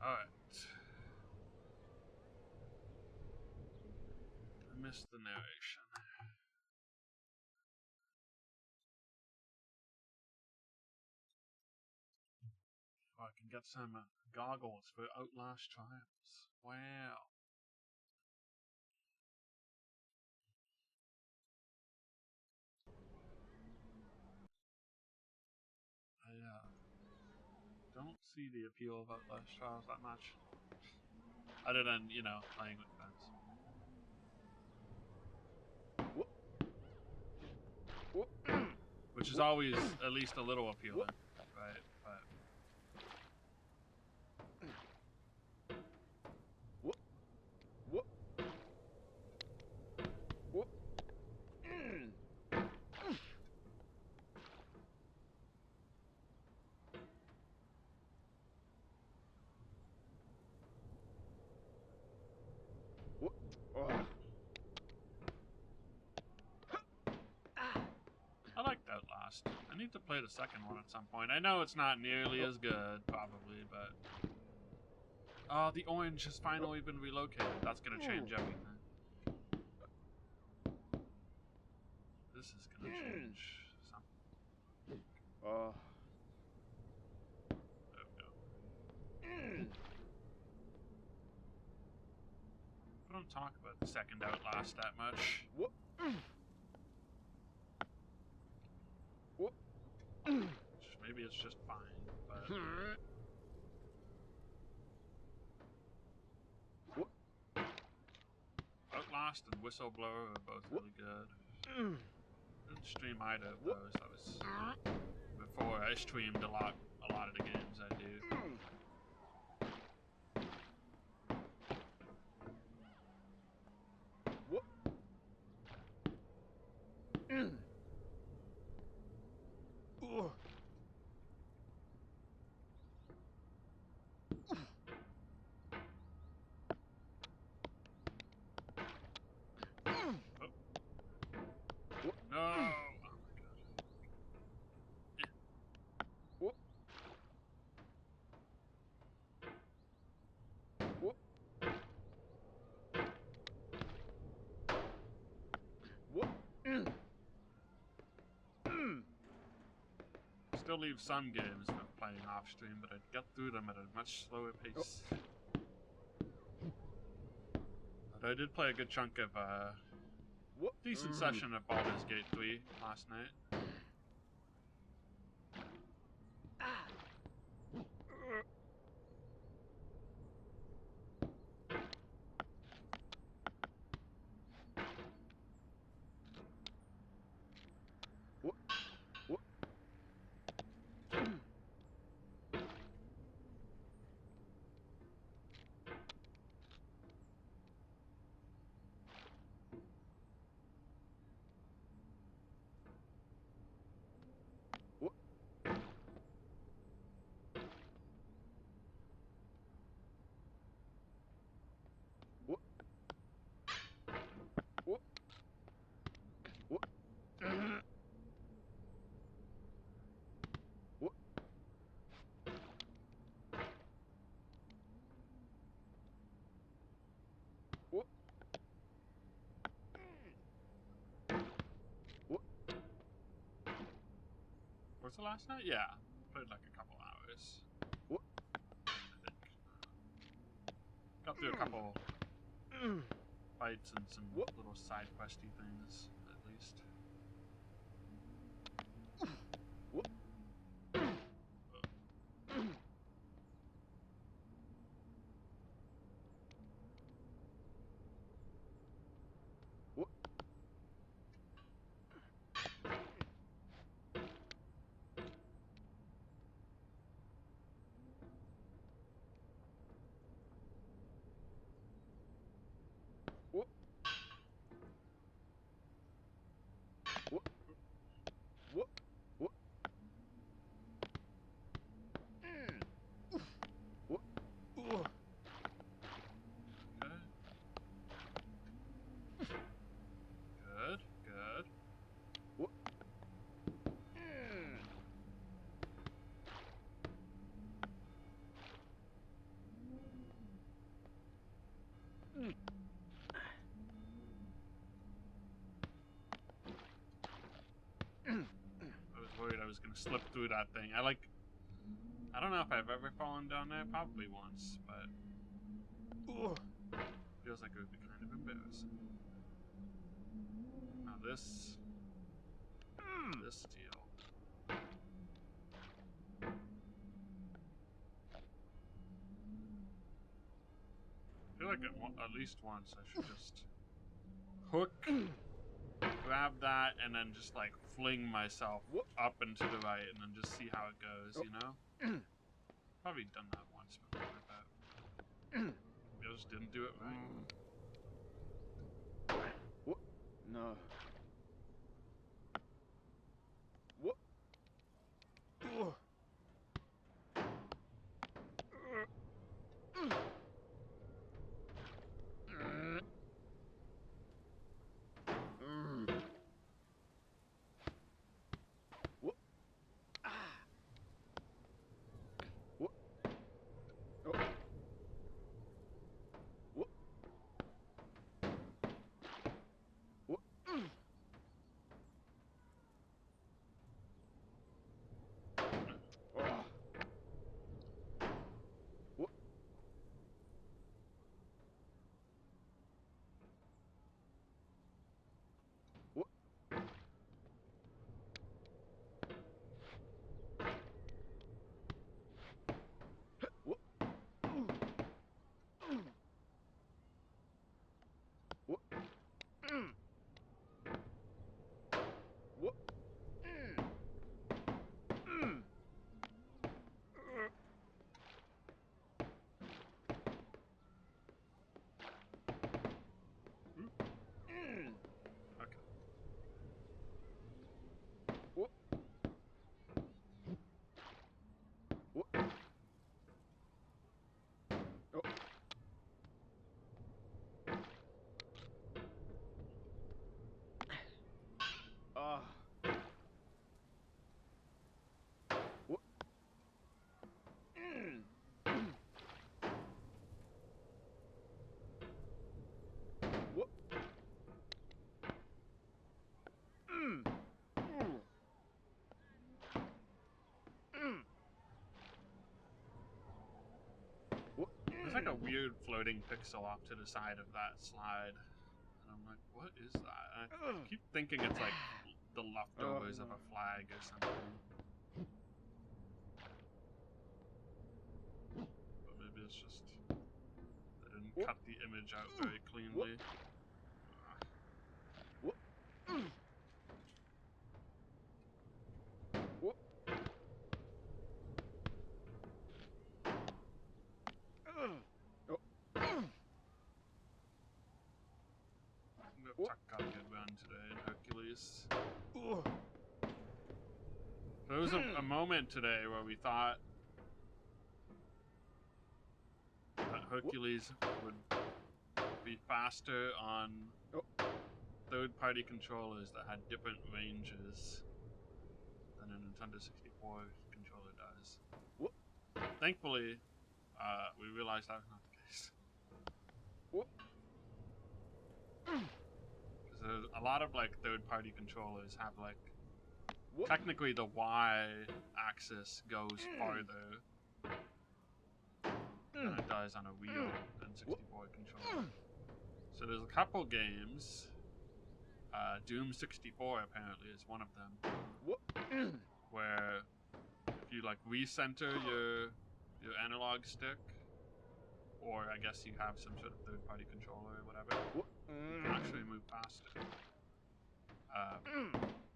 Alright. I missed the narration. Oh, I can get some goggles for Outlast trials. Wow. I don't see the appeal of Outlast trials that much. Other than, you know, playing with friends. Which is always at least a little appealing, right? But I liked Outlast. I need to play the second one at some point. I know it's not nearly as good, probably, but... Oh, the orange has finally been relocated. That's gonna change everything. This is gonna change something. There we go. I don't talk about the second Outlast that much. Maybe it's just fine, but... Outlast and Whistleblower are both really good. I didn't stream either of those. That was before I streamed a lot of the games I do. No! Oh my god. Still leave some games for playing off stream, but I'd get through them at a much slower pace. But I did play a good chunk of decent session of Baldur's Gate 3 last night. Was it last night? Yeah. Played like a couple hours. I think. Got through a couple fights and some little side questy things, at least. was gonna slip through that thing. I don't know if I've ever fallen down there. Probably once, but feels like it would be kind of embarrassing. Now this deal. I feel like at least once I should just hook, grab that, and then just like fling myself up and to the right, and then just see how it goes. You know? Probably done that once before, but maybe I just didn't do it right. What? No. What? There's like a weird floating pixel off to the side of that slide. And I'm like, what is that? And I keep thinking it's like the leftovers of a flag or something. But maybe it's just they didn't cut the image out very cleanly. Tuck got a good run today in Hercules. There was a moment today where we thought that Hercules would be faster on third-party controllers that had different ranges than a Nintendo 64 controller does. Thankfully, we realized that was not the case. Because a lot of like third-party controllers have like technically the Y axis goes farther than it does on a wheel than 64 controller. So there's a couple games. Doom 64 apparently is one of them, where if you like recenter your analog stick, or I guess you have some sort of third-party controller or whatever, you can actually move faster.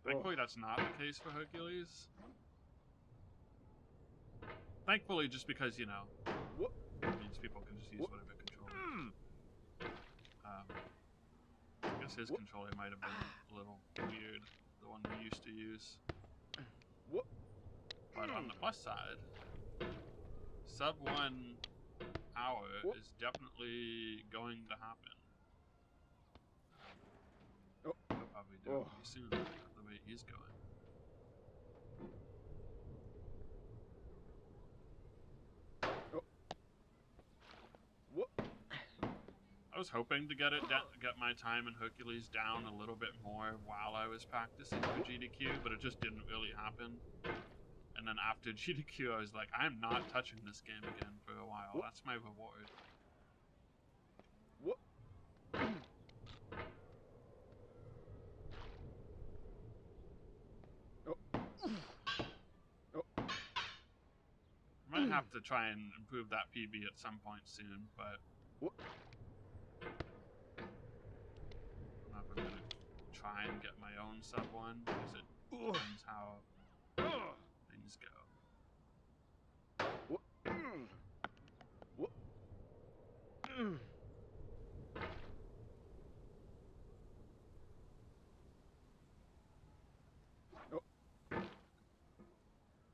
Thankfully, that's not the case for Hercules. Thankfully, just because, you know, it means people can just use whatever controller. I guess his controller might have been a little weird, the one he used to use. But on the plus side, sub 1 hour is definitely going to happen. We'll probably do it pretty soon at the rate he's going. was hoping to get my time in Hercules down a little bit more while I was practicing for GDQ, but it just didn't really happen. And then after GDQ, I was like, I'm not touching this game again for a while. That's my reward. What? I might have to try and improve that PB at some point soon, but I'm not gonna try and get my own sub one because it depends how things go.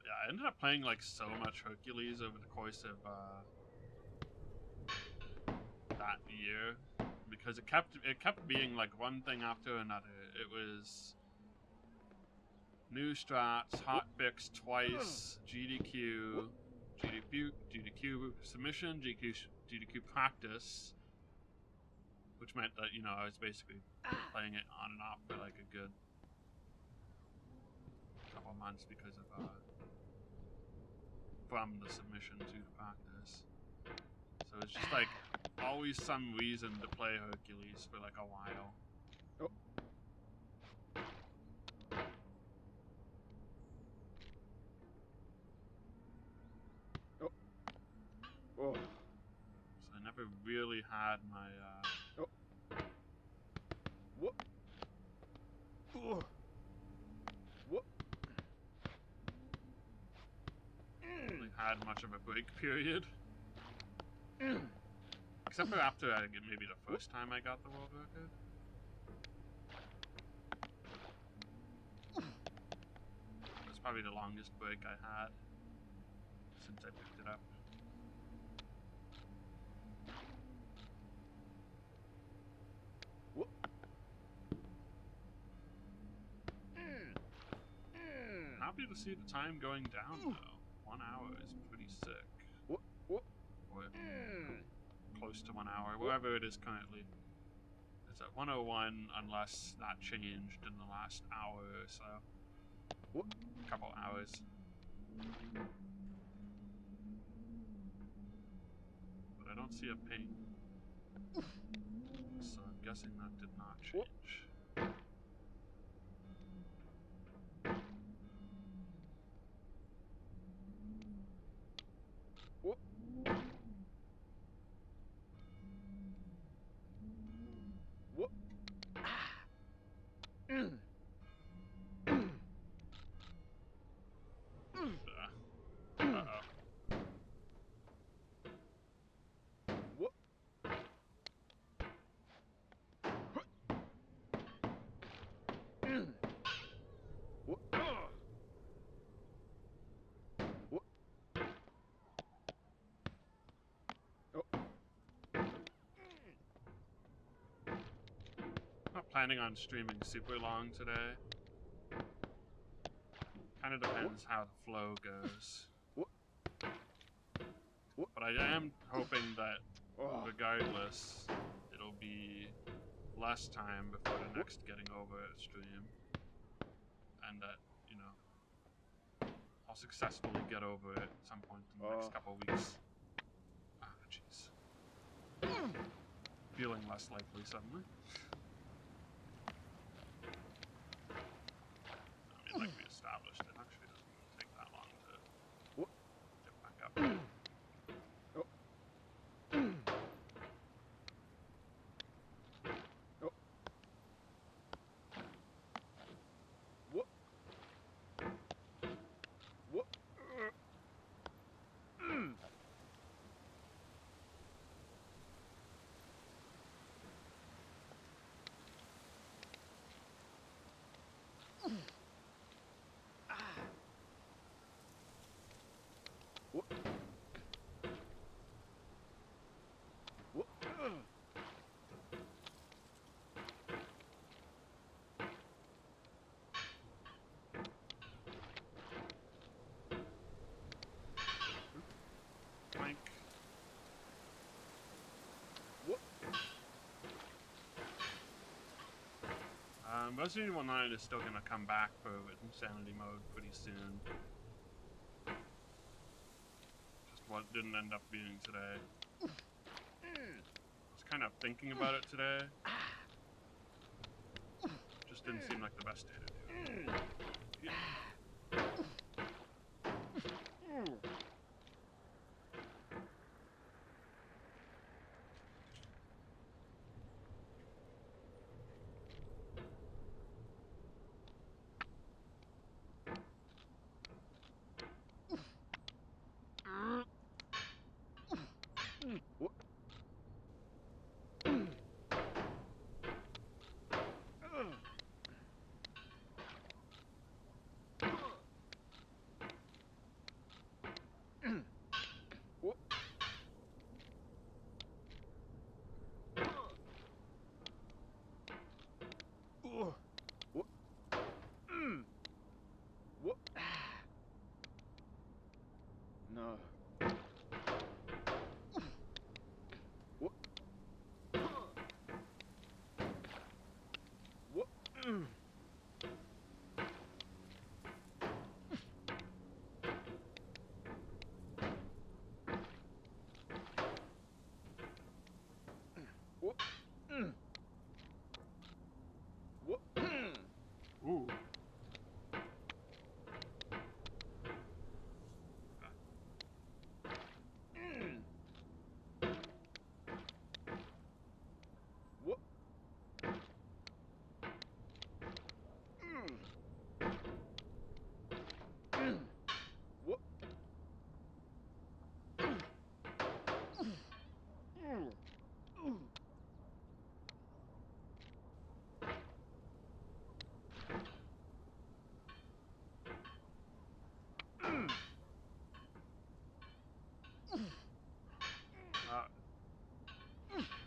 I ended up playing like so much Hercules over the course of that year because it kept being like one thing after another. It was new strats, hot fix twice, GDQ submission, GDQ practice, which meant that, you know, I was basically playing it on and off for like a good couple of months because of from the submission to the practice. So it's just like always some reason to play Hercules for like a while. So I never really had my really had much of a break period. Except for after maybe the first time I got the world record. That's probably the longest break I had since I picked it up. Happy to see the time going down though. 1 hour is pretty sick. Or close to 1 hour, wherever it is currently. It's at 1:01 unless that changed in the last hour or so. A couple hours. But I don't see a ping. So I'm guessing that did not change. Not planning on streaming super long today. Kind of depends how the flow goes. But I am hoping that regardless, it'll be less time before the next getting over it stream. And that, you know, I'll successfully get over it at some point in the next couple of weeks. Ah, jeez. Feeling less likely suddenly. I mean, like we established, it actually doesn't take that long to get back up. Resident Evil 9 is still gonna come back for insanity mode pretty soon. Just what didn't end up being today. I was kind of thinking about it today. Just didn't seem like the best day to do it. Yeah. What? What? What? What? No. What? What? What? What? Ooh. What? What?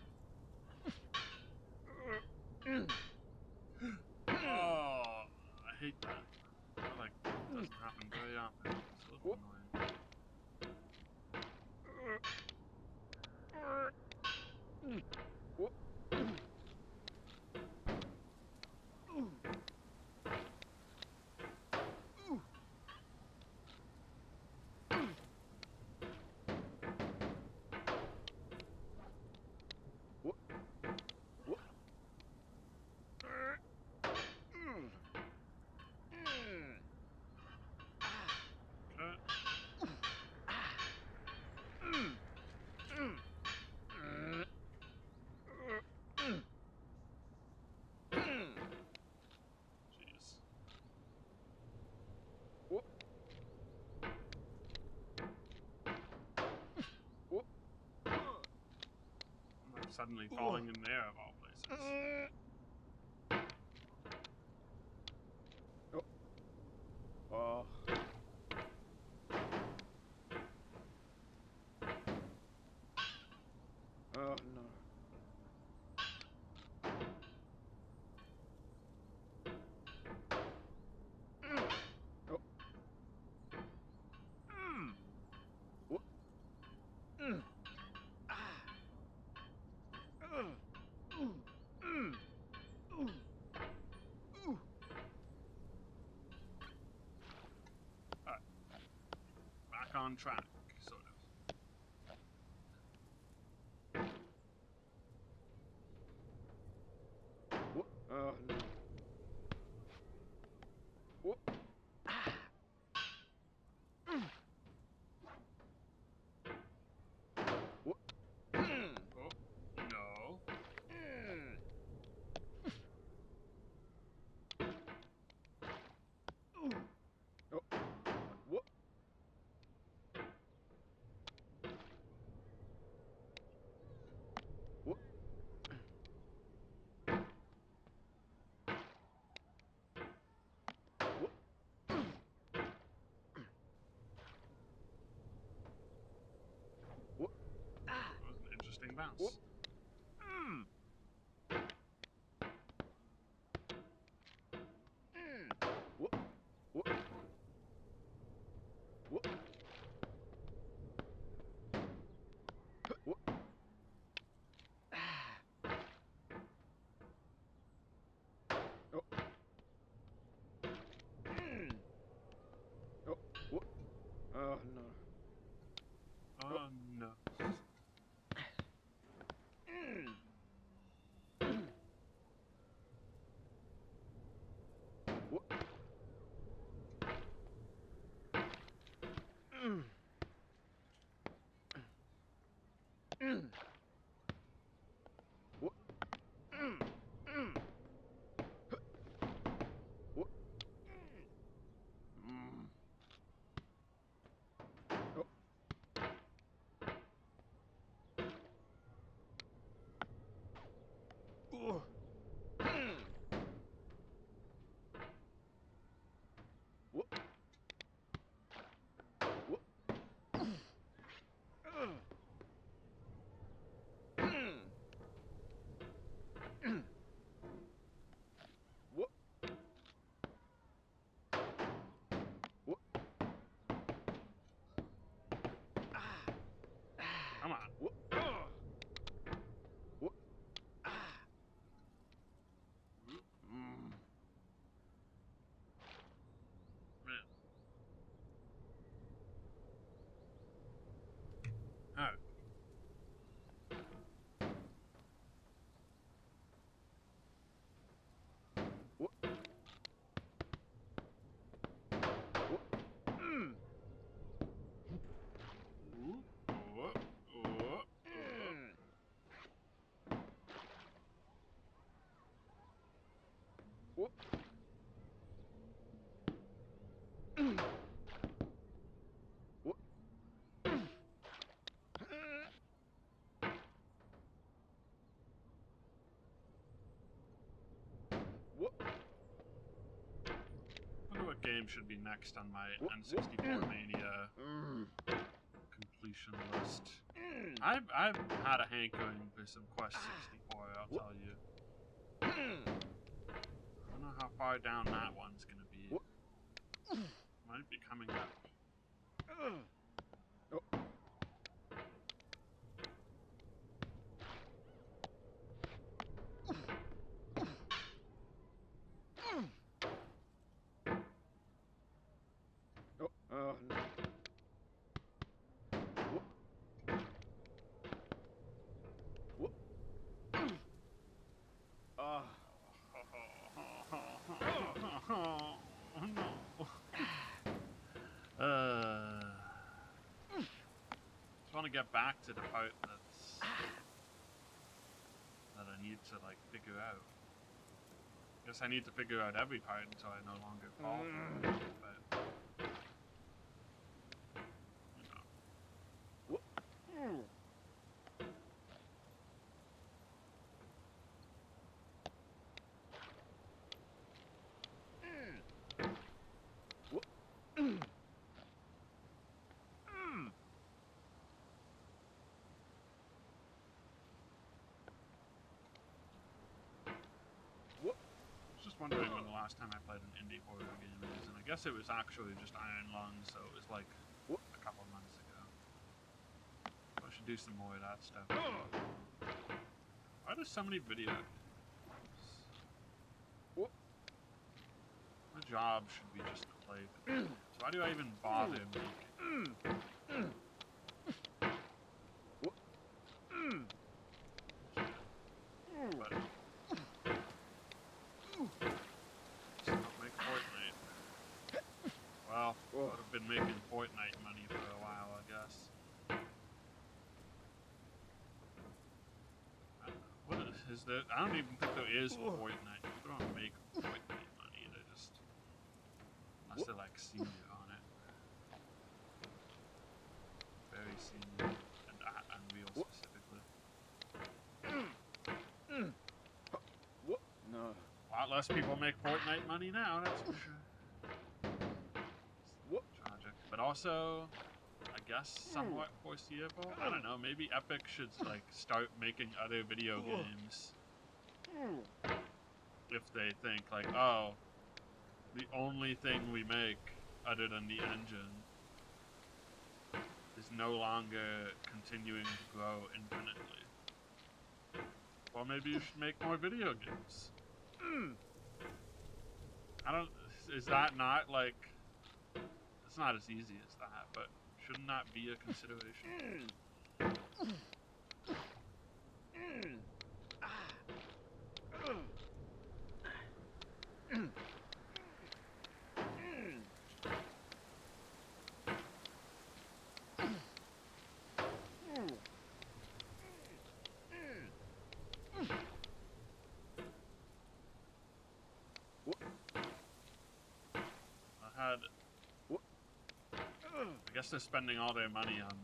Oh, I hate that. I feel like it doesn't happen very often. It's a little annoying. What? What? What? Jeez. What? What? I'm like suddenly falling in the air of all places. Oh. Oh no. Oh. What? Alright. Back on track, sort of. What? Oh no. What? What? Oh, no. Oh. What? What? What? What? That was an interesting bounce. What? What? What? What? What? Oh. Come on. Man. Alright. I wonder what game should be next on my N64 Mania completion list. I've had a hankering for some Quest 64, I'll tell you. I don't know how far down that one's gonna be. Might be coming up. Oh no. Just want to get back to the part that I need to like figure out. Guess I need to figure out every part until I no longer fall for it. But you know. Wondering when the last time I played an indie horror game is, and I guess it was actually just Iron Lung, so it was like a couple of months ago. I should do some more of that stuff. Why are there so many video games? My job should be just to play video games. Why do I even bother making? But well, would have been making Fortnite money for a while, I guess. What is there? I don't even think there is Fortnite. People don't make Fortnite money. They just, unless they're like senior on it, very senior, and Unreal specifically. No. A lot less people make Fortnite money now. That's for sure. Tragic, but also, I guess somewhat foreseeable. I don't know. Maybe Epic should like start making other video games if they think like, oh, the only thing we make other than the engine is no longer continuing to grow infinitely. Well, maybe you should make more video games. I don't. Is that not like? It's not as easy as that, but shouldn't that be a consideration? I guess they're spending all their money on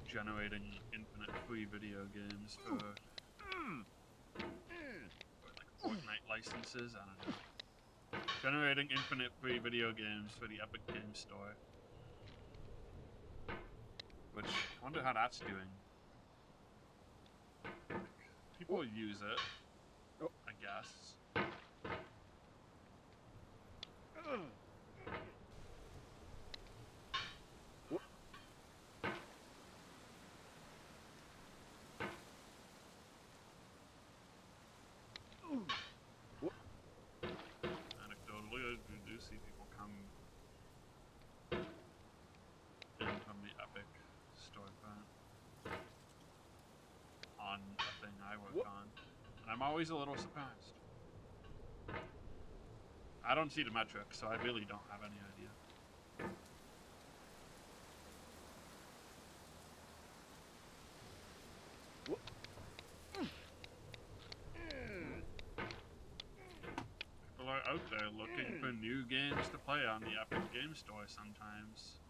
generating infinite free video games for like Fortnite licenses. I don't know. Generating infinite free video games for the Epic Games Store. Which, I wonder how that's doing. People use it, I guess. Anecdotally, I do see people come in from the Epic storefront on a thing I work on, and I'm always a little surprised. I don't see the metrics, so I really don't have any idea. People are out there looking for new games to play on the Epic Game Store sometimes.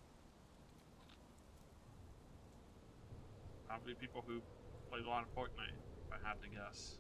Probably people who play a lot of Fortnite, if I had to guess.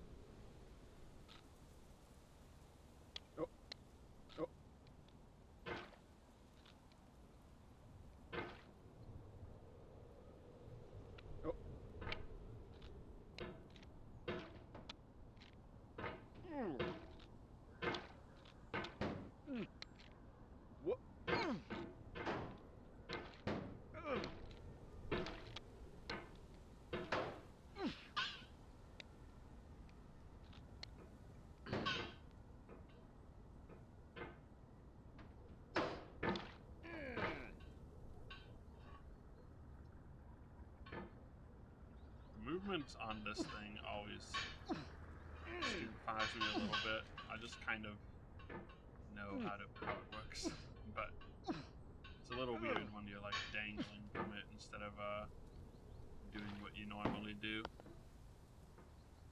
Movement on this thing always stupefies me a little bit. I just kind of know how it works, but it's a little weird when you're like dangling from it instead of doing what you normally do.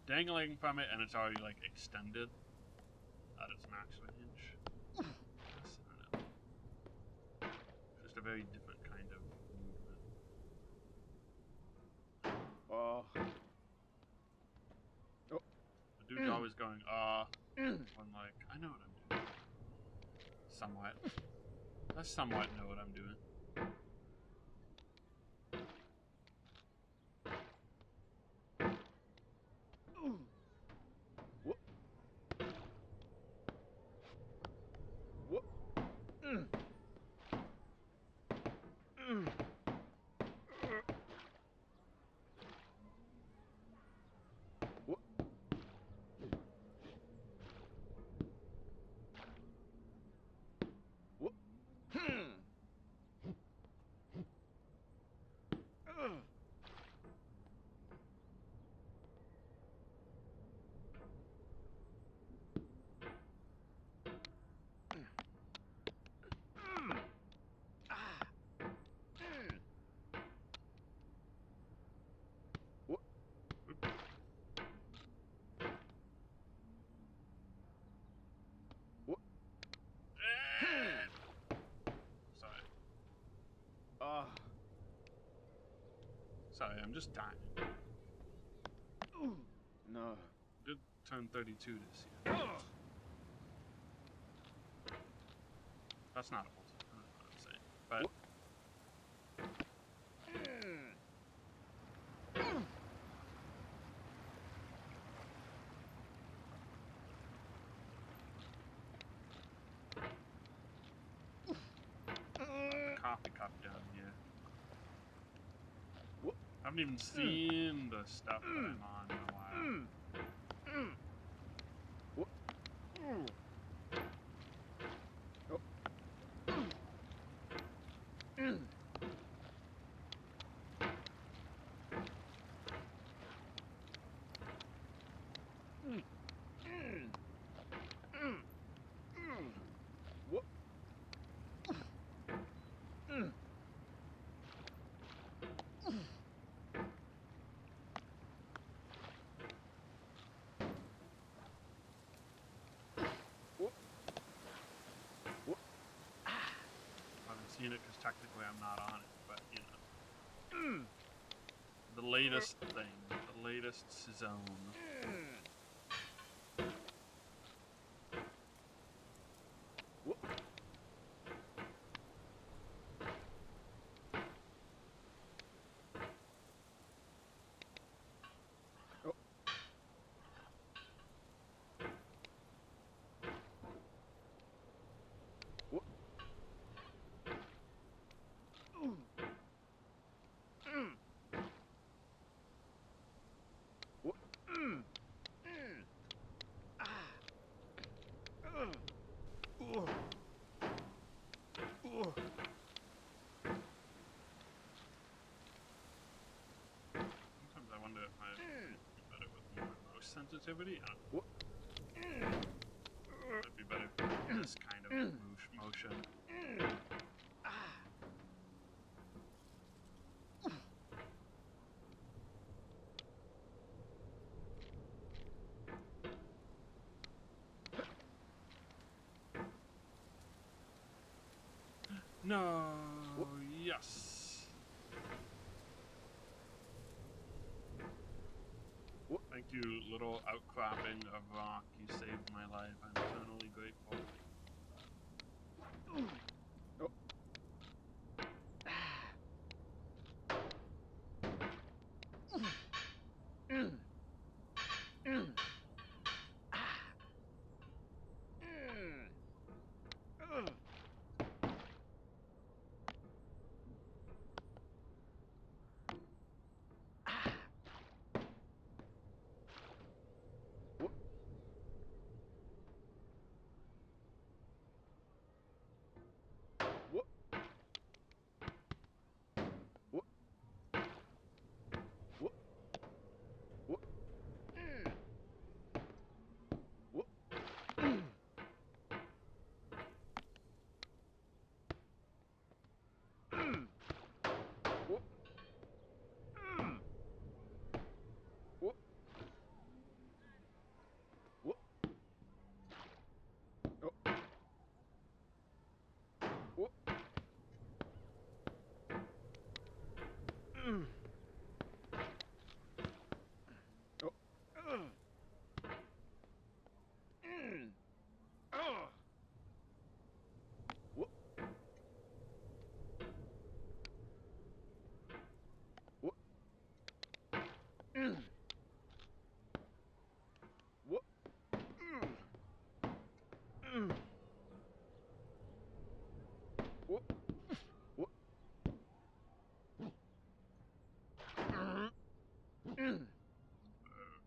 Dangling from it and it's already like extended at its max range. Yes, I don't know. Just a very different kind of movement. The dude's always going, when like, I know what I'm doing. Somewhat. I somewhat know what I'm doing. Sorry, I'm just dying. No. Did turn 32 this year. That's not a whole thing. I don't know what I'm saying. But coffee cup down here. I haven't even seen the stuff that I'm on in a while. seen it because technically I'm not on it, but you know. The latest thing, the latest zone. Sometimes I wonder if I would be better with more mouse sensitivity. It'd be better for this kind of motion. No, yes. Thank you, little outcropping of rock. You saved my life. I'm eternally grateful.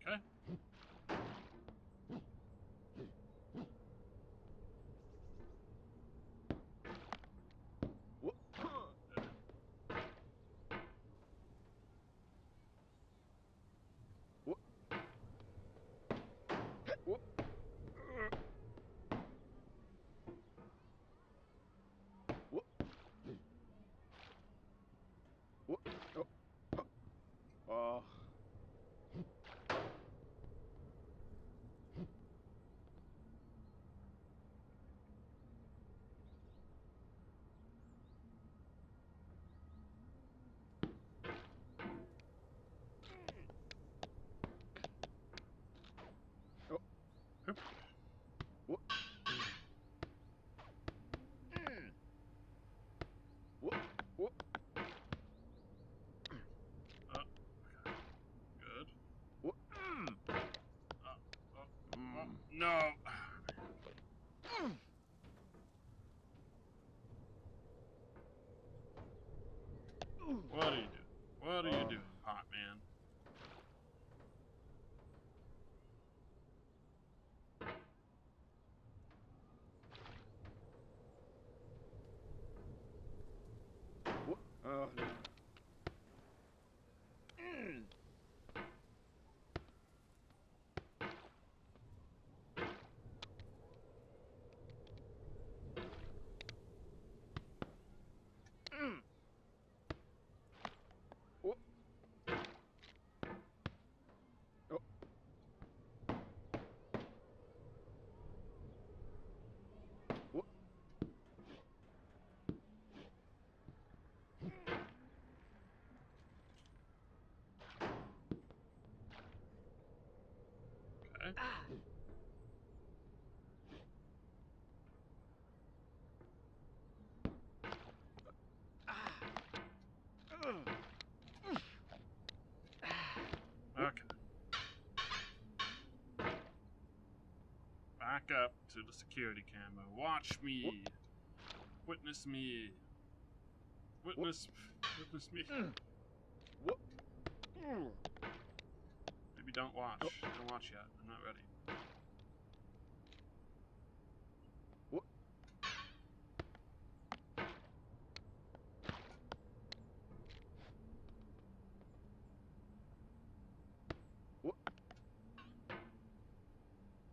Okay. Good. No. What are you doing? What are you doing, Hot Man? Oh, no. back up to the security camera. Watch me. Witness me. Witness me. What? Maybe don't watch. Don't watch yet. I'm not ready. What? What?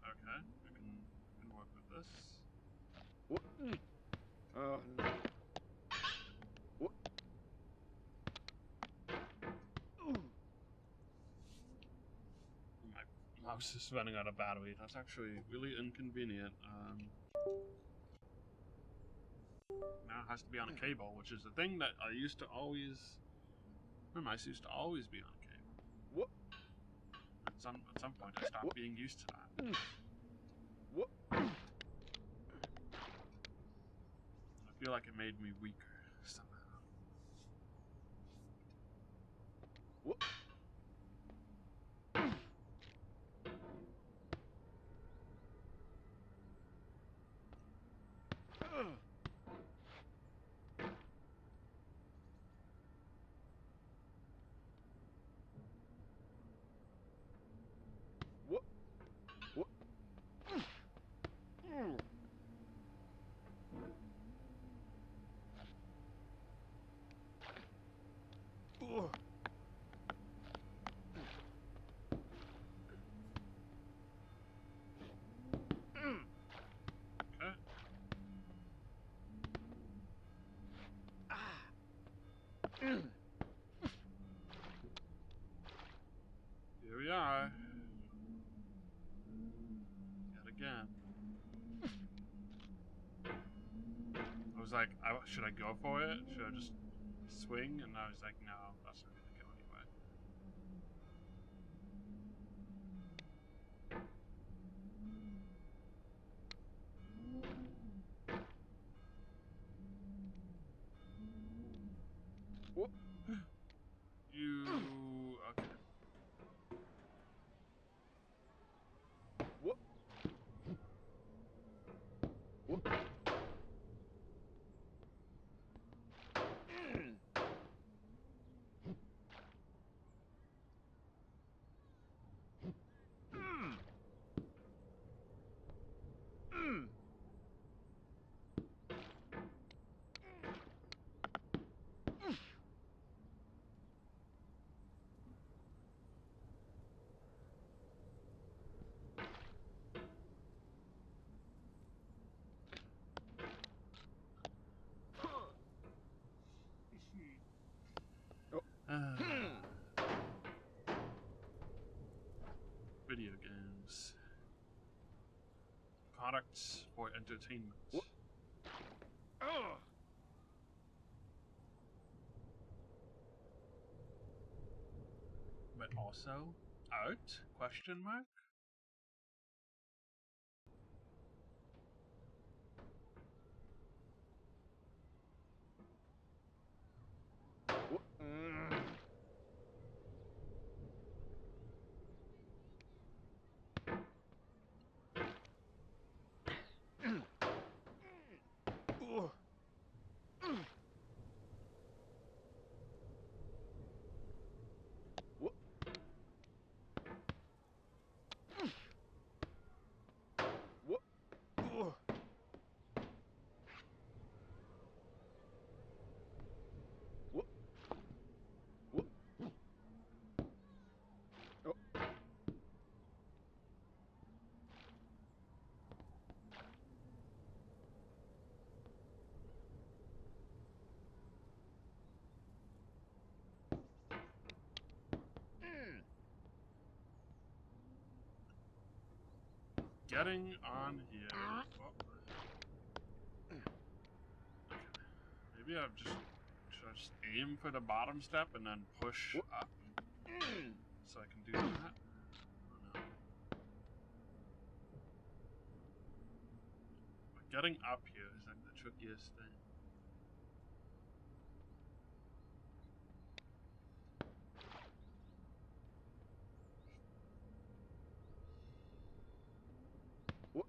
Okay, we can work with this. What? Oh no. What? My mouse is running out of battery. That's actually really inconvenient. Now it has to be on a cable, which is a thing that I used to always. My mouse used to always be on a cable. What? At some point, I stopped being used to that. What? I feel like it made me weaker somehow. What? What? What? Okay. Here we are. Yet again. I was like, should I go for it? Should I just swing? And I was like, no, that's not gonna go anywhere. What? Okay. What? What? Video games. Products for entertainment. What? But also art? Question mark? What? What? What? What? What? Oh. Getting on here. Oh. Okay. Maybe should I just aim for the bottom step and then push What? up so I can do that? I don't know. But getting up here is like the trickiest thing. What?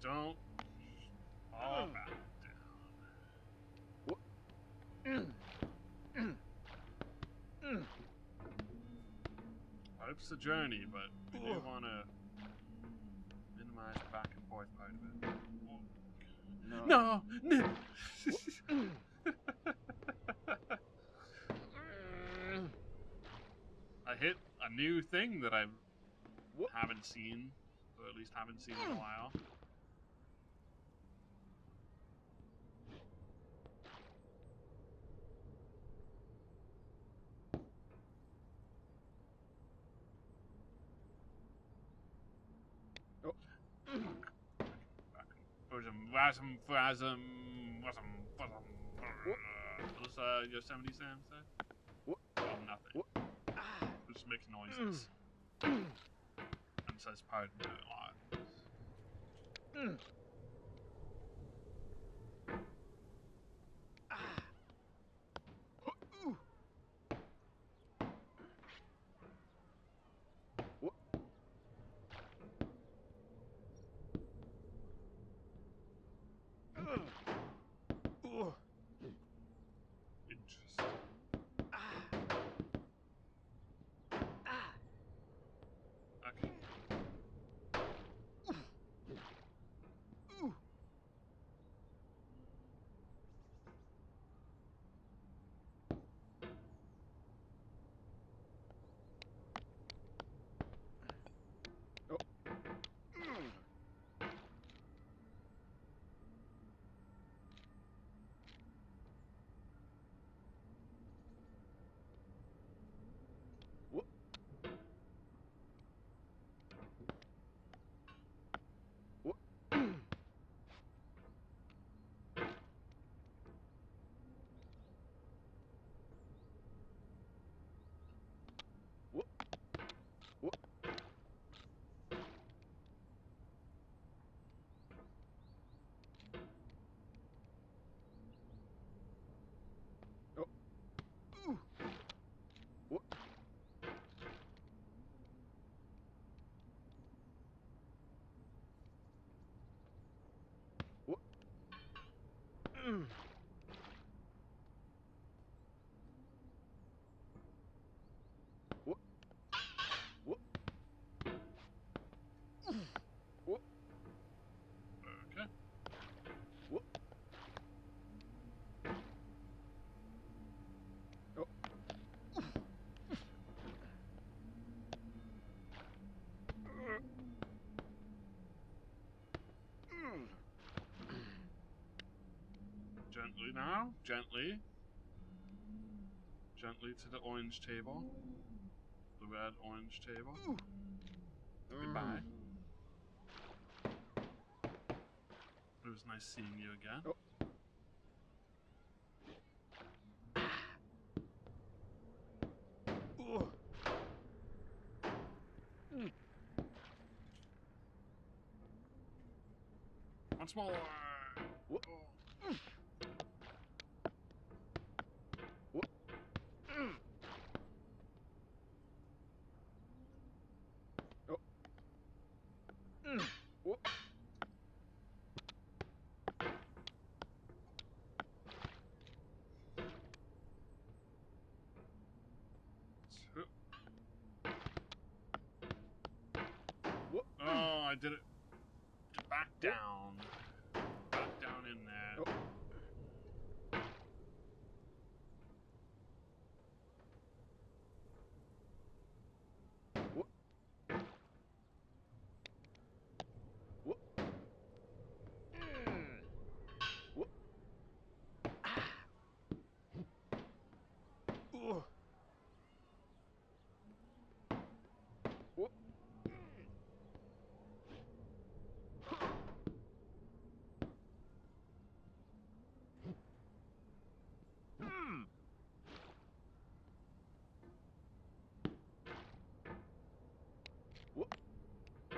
Just don't fall back down. Life's a journey, but we do want to minimize the back and forth part of it. No! No! I hit a new thing that I haven't seen, or at least haven't seen in a while. What does Yosemite Sam say? Oh, nothing. It just makes noises. And says pardon me a lot. Interesting. Okay. Okay. Gently now, gently. Gently to the orange table. The red orange table. Goodbye. It was nice seeing you again. Once more. Oh, I did it. Back down. Back down in there.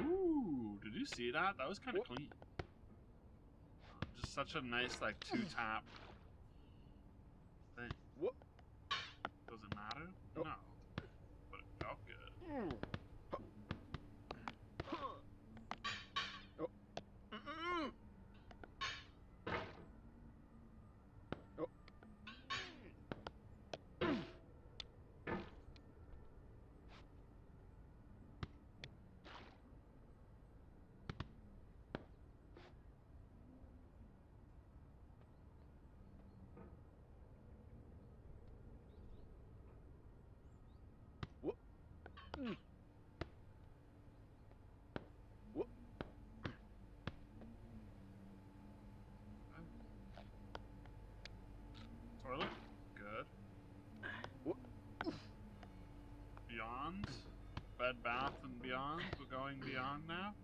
Ooh, did you see that? That was kind of clean. Just such a nice, like, two-tap thing. Does it matter? No. But it felt good. Bed Bath and Beyond. We're going beyond now.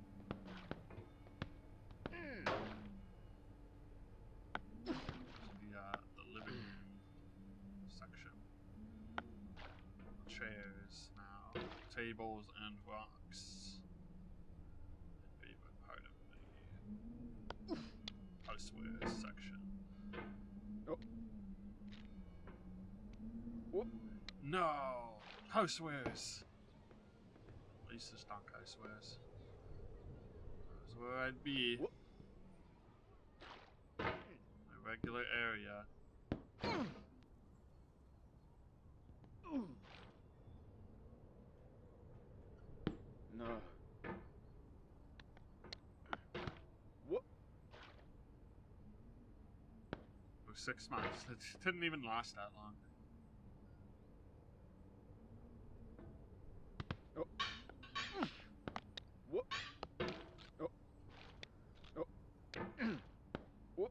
To the living room section. Chairs now. Tables and rocks. My favorite part of the housewares section. Oh. Whoop. No! Housewares! At least it's not housewares. That's where I'd be. Whoop. My regular area. No. What? For 6 months. It didn't even last that long. Oh. What? Oh. Oh. What? What?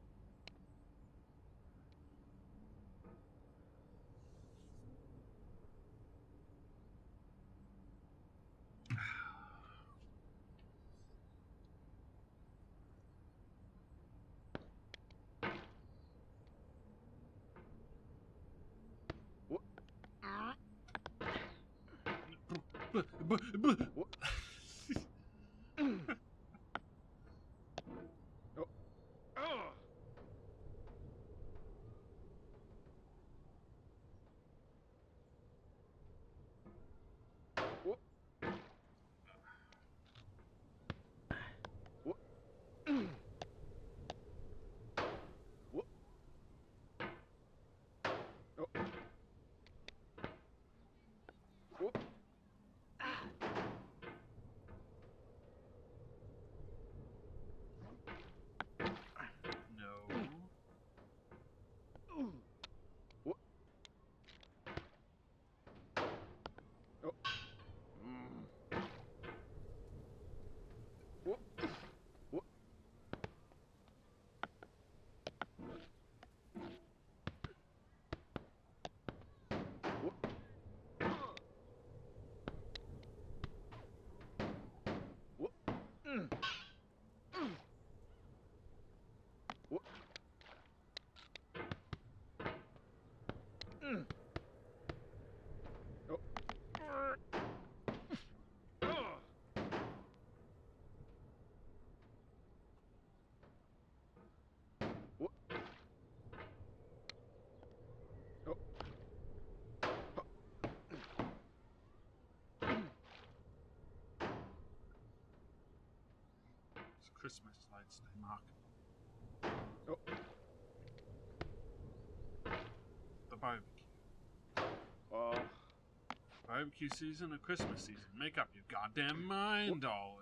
Oh. Oh. What? What? What? Oh. What? No. What? Oh. What? What? What? What? What? Oh. What? Oh. It's Christmas lights day, Mark. Oh. The barbecue. Barbecue season or Christmas season. Make up your goddamn mind all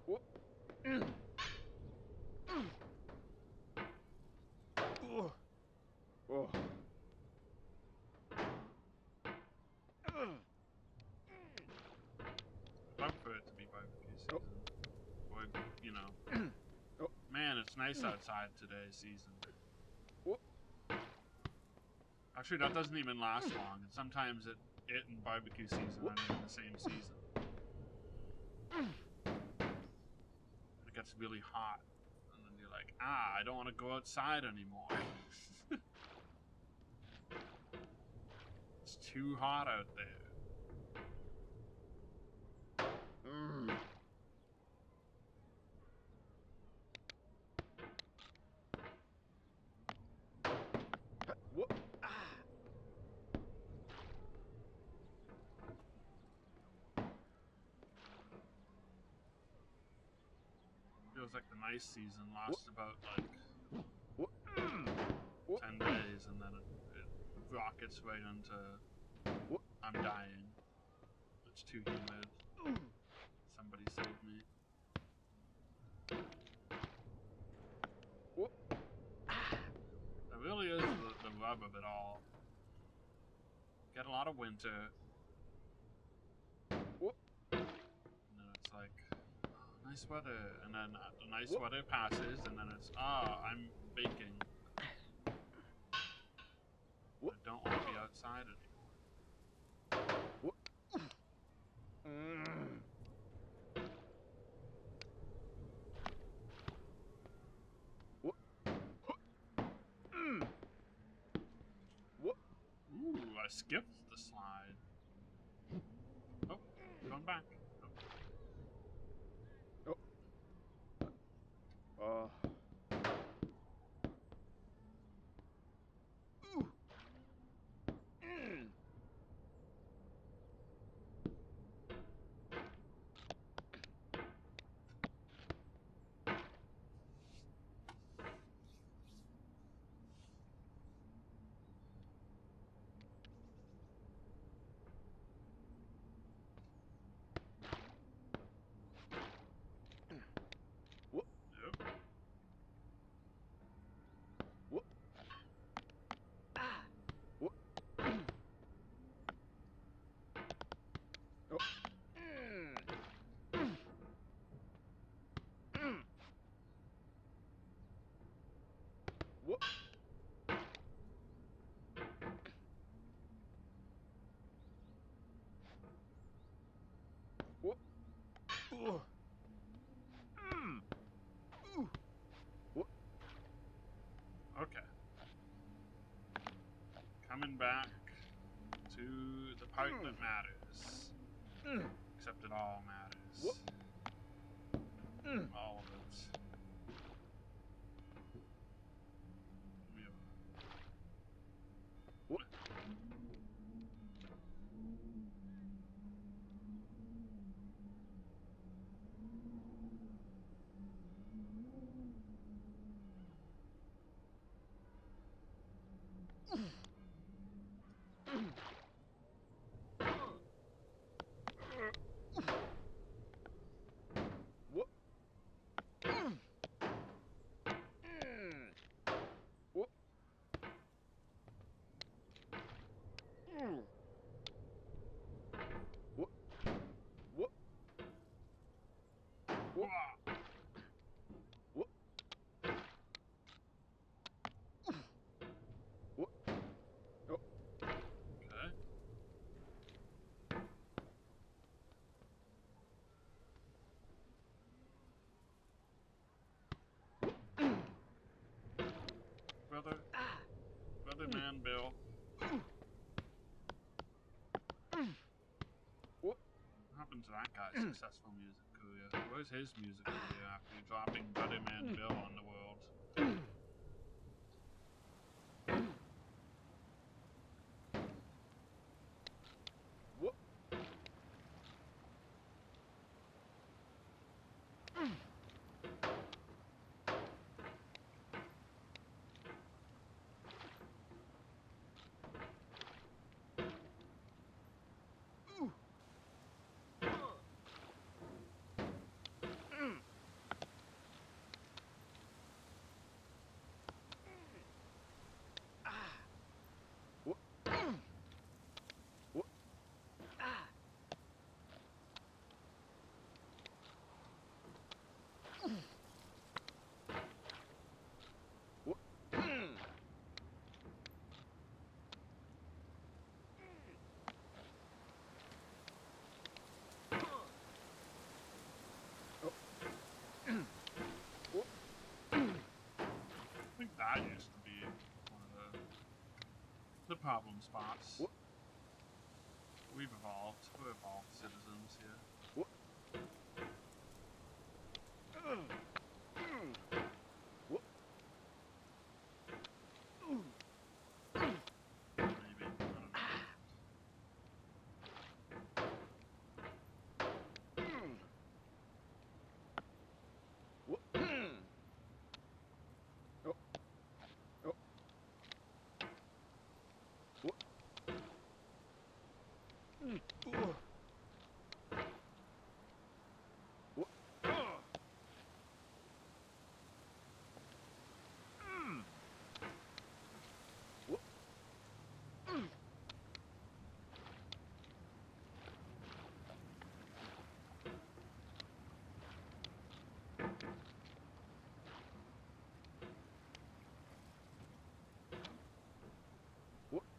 What? Oh. Oh. Love for it to be barbecue season. Or, you know. Oh. Man, it's nice outside today season. What? Actually, that doesn't even last long. And sometimes it and barbecue season aren't even the same season. It gets really hot. And then you're like, I don't want to go outside anymore. It's too hot out there. What? Feels like the nice season lasts about like What? 10 days and then it rockets right into What? I'm dying. It's too humid. Somebody save me. What? That really is the rub of it all. Get a lot of winter. What? And then it's like, oh, nice weather. And then the nice What? weather passes and then it's, I'm baking. What? I don't want to be outside anymore. What? skipped the slide. Oh, going back. Oh. Ooh. Yep. Whoop. Whoop. Oh. Whoop. Whoop. Ooh. Ooh. Whoop. Okay. Coming back to the part that matters. Except it all matters. Whoop. All of it. We have Whoop. Whoop. Whoop. Whoop. Whoop. Whoop. Whoop. Whoop. Oh. okay. Brother man Bill. Whoop. What happened to that guy's successful music career? Where's his music career after dropping Brother man Bill on the world? Whoop. Ooh. Whoop. Whoop. Whoop. Oh. Whoop. I think that used to be one of the problem spots. Whoop. We've evolved. We're evolved citizens here. Whoop. Whoop. Maybe. I don't know. Whoop. Oh. Oh. Whoop. Ooh. Whoop. Whoop. Whoop.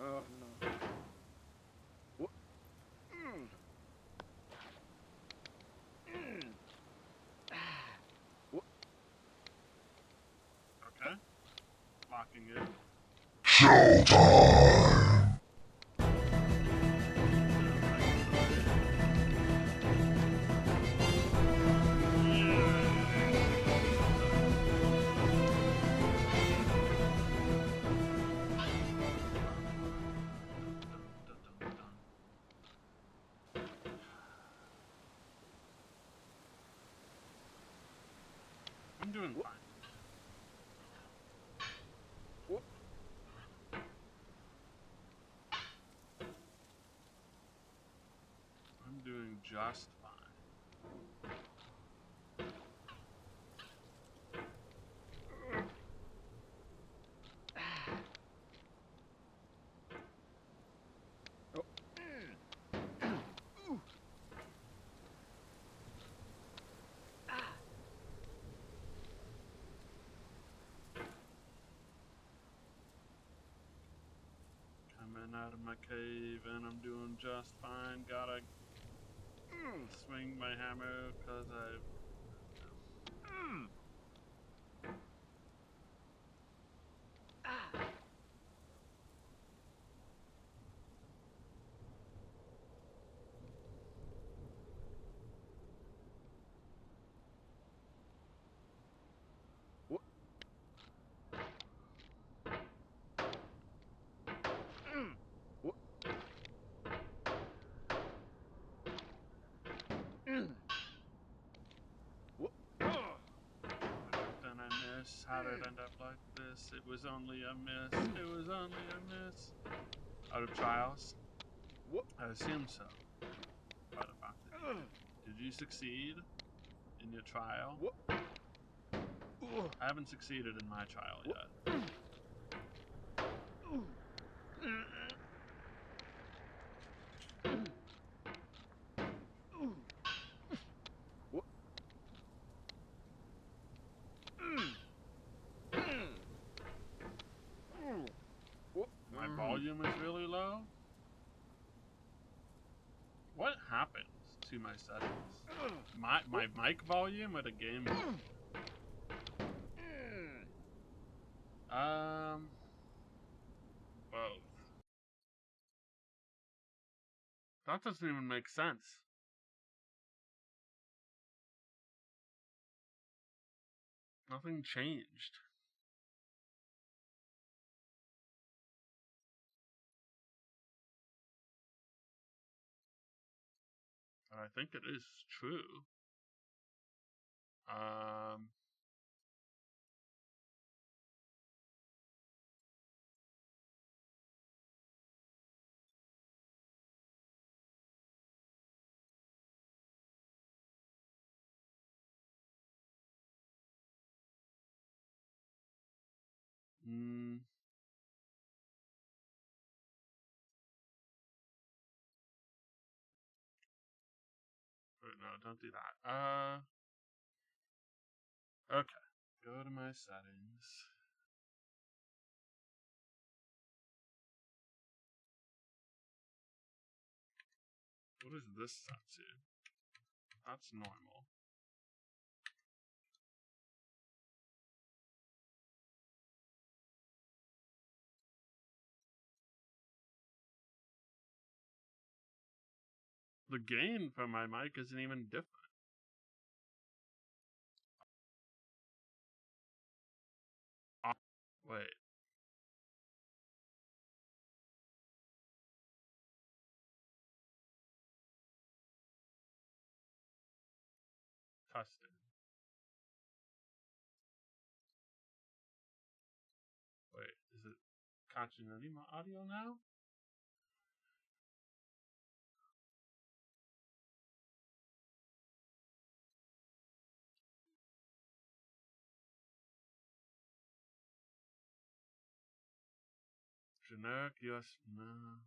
Oh no. What? Mm. Mm. What? Okay. Locking in. I'm doing What? fine. What? I'm doing just fine. Oh. Mm. Ooh. Ah. Coming out of my cave and I'm doing just fine. Gotta Mm. swing my hammer because I. Mm. Ah. What? Mm. What? Mm. What? Oh. Then I miss. How did it end up like this? It was only a miss. It was only a miss. Out of trials? What? I assume so. But about Ugh. did you succeed in your trial? What? Ooh. I haven't succeeded in my trial What? yet. Ooh. Mm. Mm. Ooh. What? Mm. Mm. Mm. What? My Mm. volume is really low? What happened to my settings? Ugh. My What? mic volume or the game volume? Mm. Both. That doesn't even make sense. Nothing changed. But I think it is true. Um, mm, wait, no, don't do that. Okay. Go to my settings. What is this set to? That's normal. The gain for my mic isn't even different. Wait. Testing. Wait, is it catching any my audio now? Generic US. No.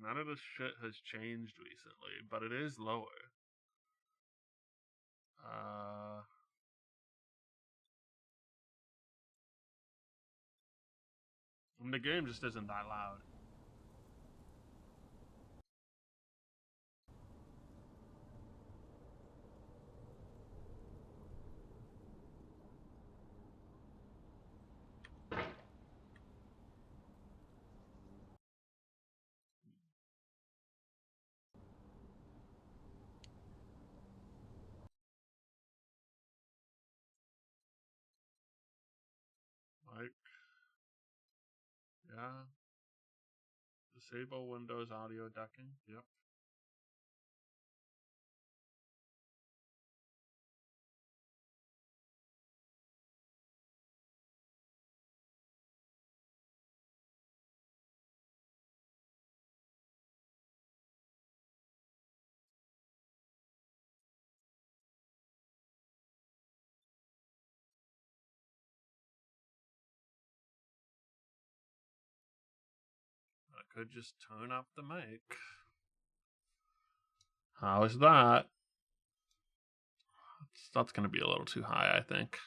None of this shit has changed recently, but it is lower. And the game just isn't that loud. Like, yeah. Disable Windows audio ducking. Yep. I could just turn up the mic. How's that? That's going to be a little too high, I think.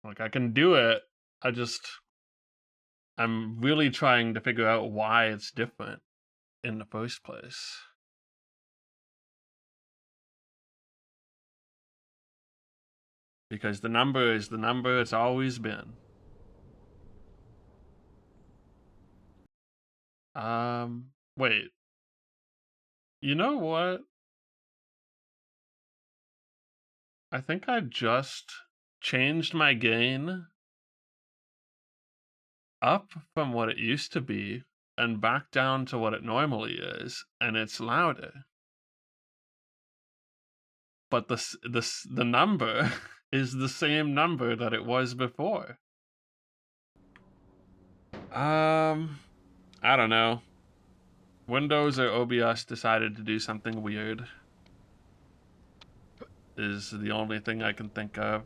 Like, I can do it. I'm really trying to figure out why it's different in the first place. Because the number is the number it's always been. Wait. You know what? I think I just changed my gain up from what it used to be and back down to what it normally is, and it's louder. But the number is the same number that it was before. I don't know. Windows or OBS decided to do something weird. Is the only thing I can think of.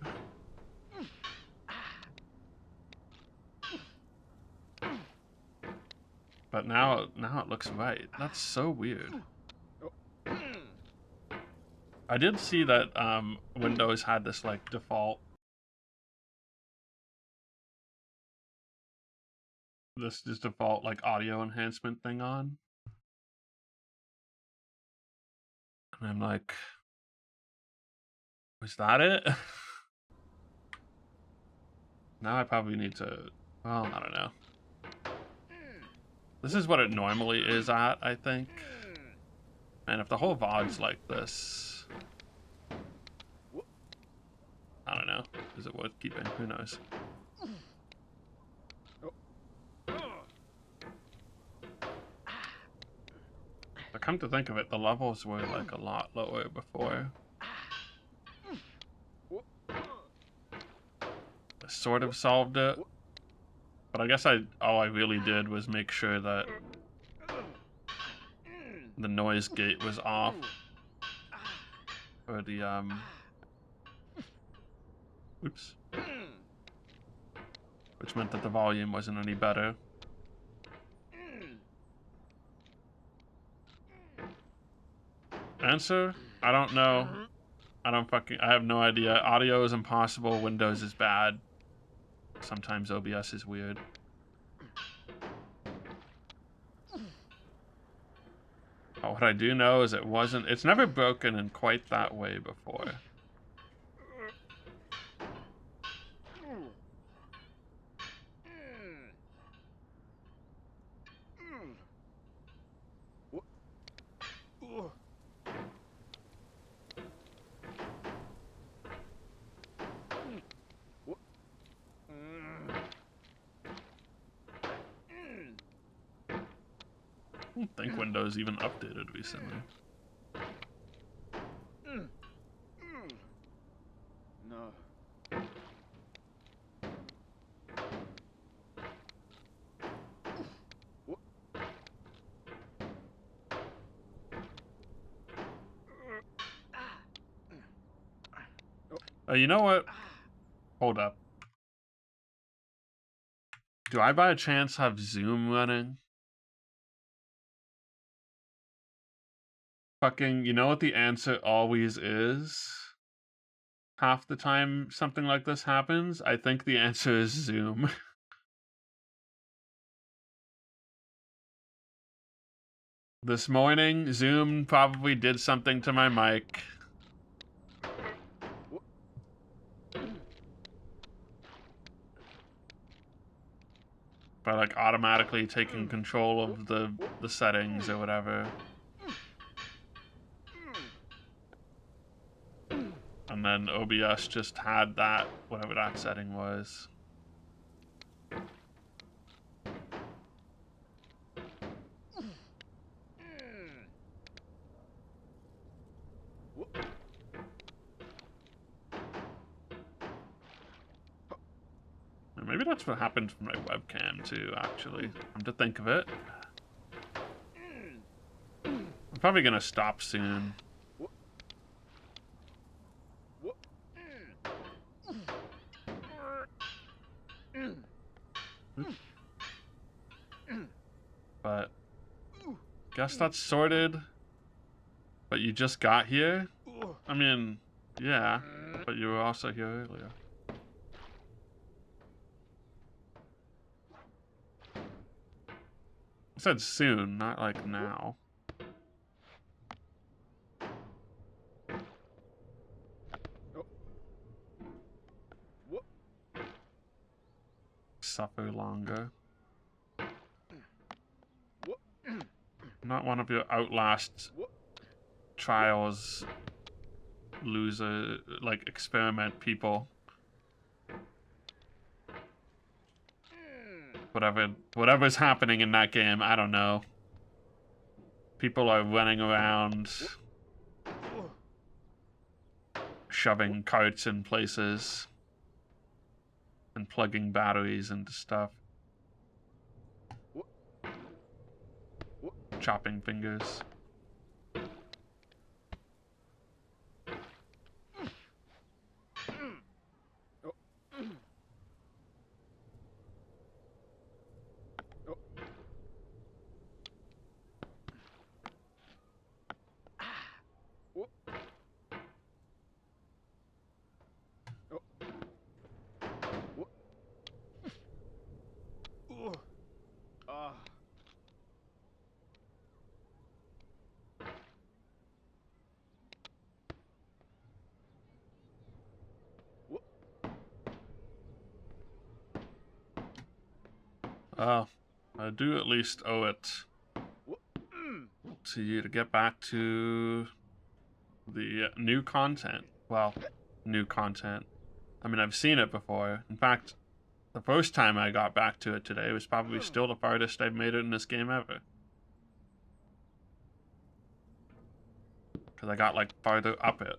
But now it looks right. That's so weird. I did see that Windows had this like default like audio enhancement thing on. And I'm like, was that it? Now I probably need to, well, I don't know. This is what it normally is at, I think. And if the whole VOD's like this, I don't know. Is it worth keeping? Who knows? But come to think of it, the levels were like a lot lower before. I sort of solved it. But I guess all I really did was make sure that the noise gate was off for the oops, which meant that the volume wasn't any better. Answer? I don't know. I have no idea. Audio is impossible. Windows is bad. Sometimes OBS is weird. But what I do know is it's never broken in quite that way before. I don't think Windows even updated recently. No. You know what? Hold up. Do I by chance have Zoom running? Fucking, you know what the answer always is? Half the time something like this happens, I think the answer is Zoom. This morning, Zoom probably did something to my mic. By like automatically taking control of the settings or whatever. And then OBS just had that, whatever that setting was. Maybe that's what happened to my webcam too, actually. Come to think of it. I'm probably gonna stop soon. But guess that's sorted. But you just got here? I mean, yeah, but you were also here earlier. I said soon, not like now. Suffer longer. Not one of your Outlast trials loser, like, experiment people. Whatever's happening in that game, I don't know. People are running around shoving carts in places and plugging batteries into stuff. Chopping fingers. Oh, I do at least owe it to you to get back to the new content. Well, new content. I mean, I've seen it before. In fact, the first time I got back to it today was probably still the farthest I've made it in this game ever. Because I got, like, farther up it.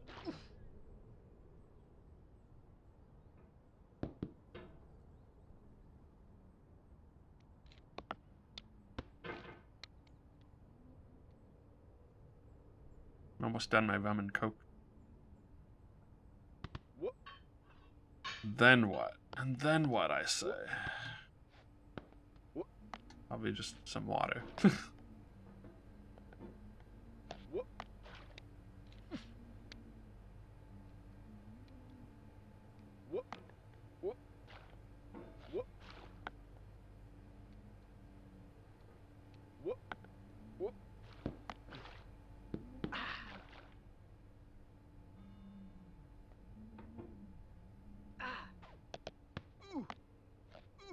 I'm almost done my rum and coke. Then what? And then what, I say? Probably just some water.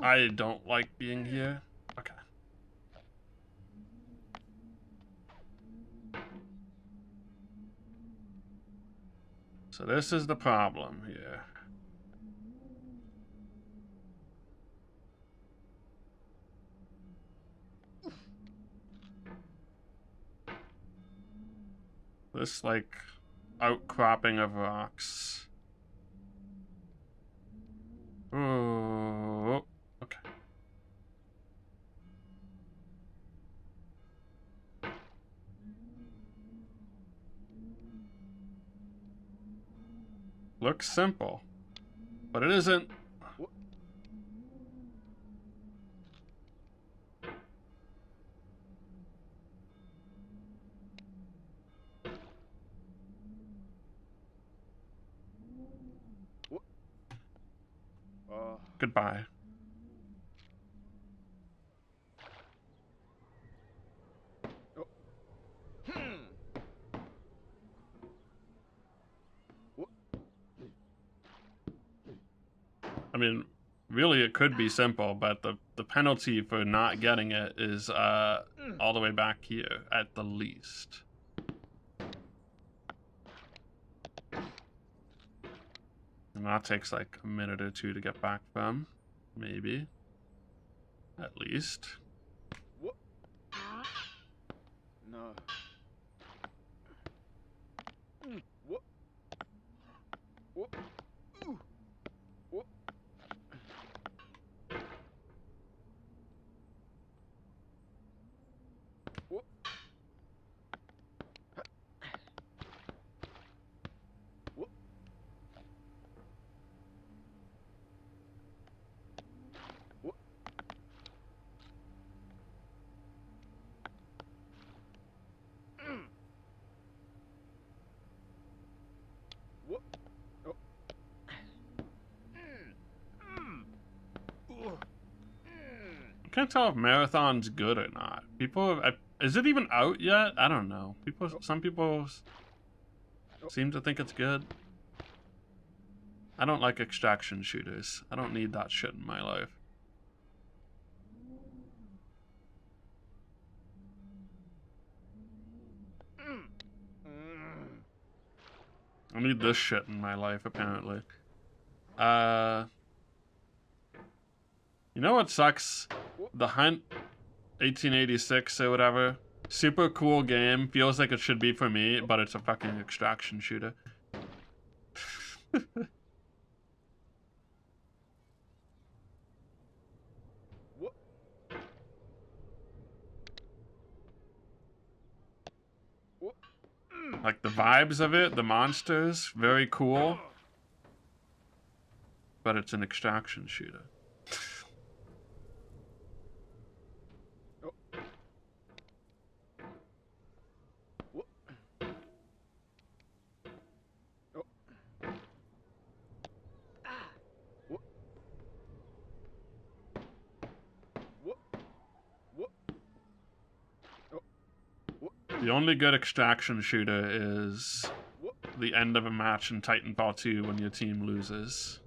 I don't like being here. Okay. So this is the problem here. This, like, outcropping of rocks. Oh, okay. Looks simple, but it isn't. Goodbye. I mean, really, it could be simple, but the penalty for not getting it is all the way back here at the least. And that takes like a minute or two to get back from, maybe, at least. No. I can't tell if Marathon's good or not. People, is it even out yet? I don't know. Some people seem to think it's good. I don't like extraction shooters. I don't need that shit in my life. I need this shit in my life, apparently. You know what sucks? The Hunt 1886 or whatever. Super cool game. Feels like it should be for me, but it's a fucking extraction shooter. Like the vibes of it, the monsters, very cool. But it's an extraction shooter. The only good extraction shooter is the end of a match in Titanfall 2 when your team loses.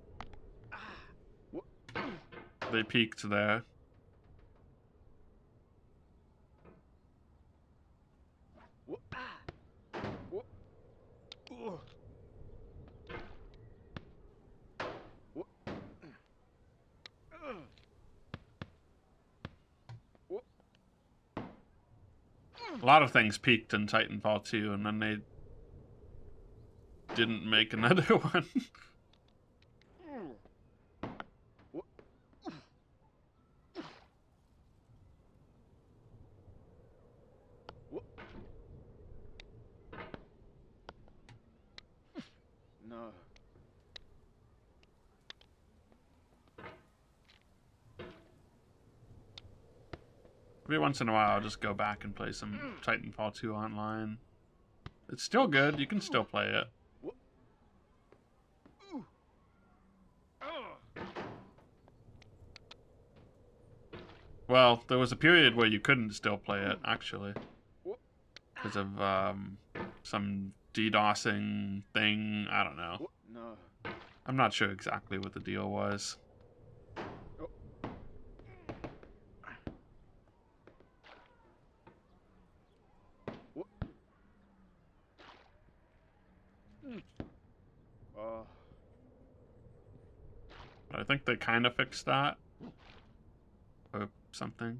They peaked there. A lot of things peaked in Titanfall 2, and then they didn't make another one. No. Every once in a while, I'll just go back and play some Titanfall 2 online. It's still good. You can still play it. Well, there was a period where you couldn't still play it, actually. Because of some DDoSing thing. I don't know. No. I'm not sure exactly what the deal was. But I think they kind of fixed that. Or something.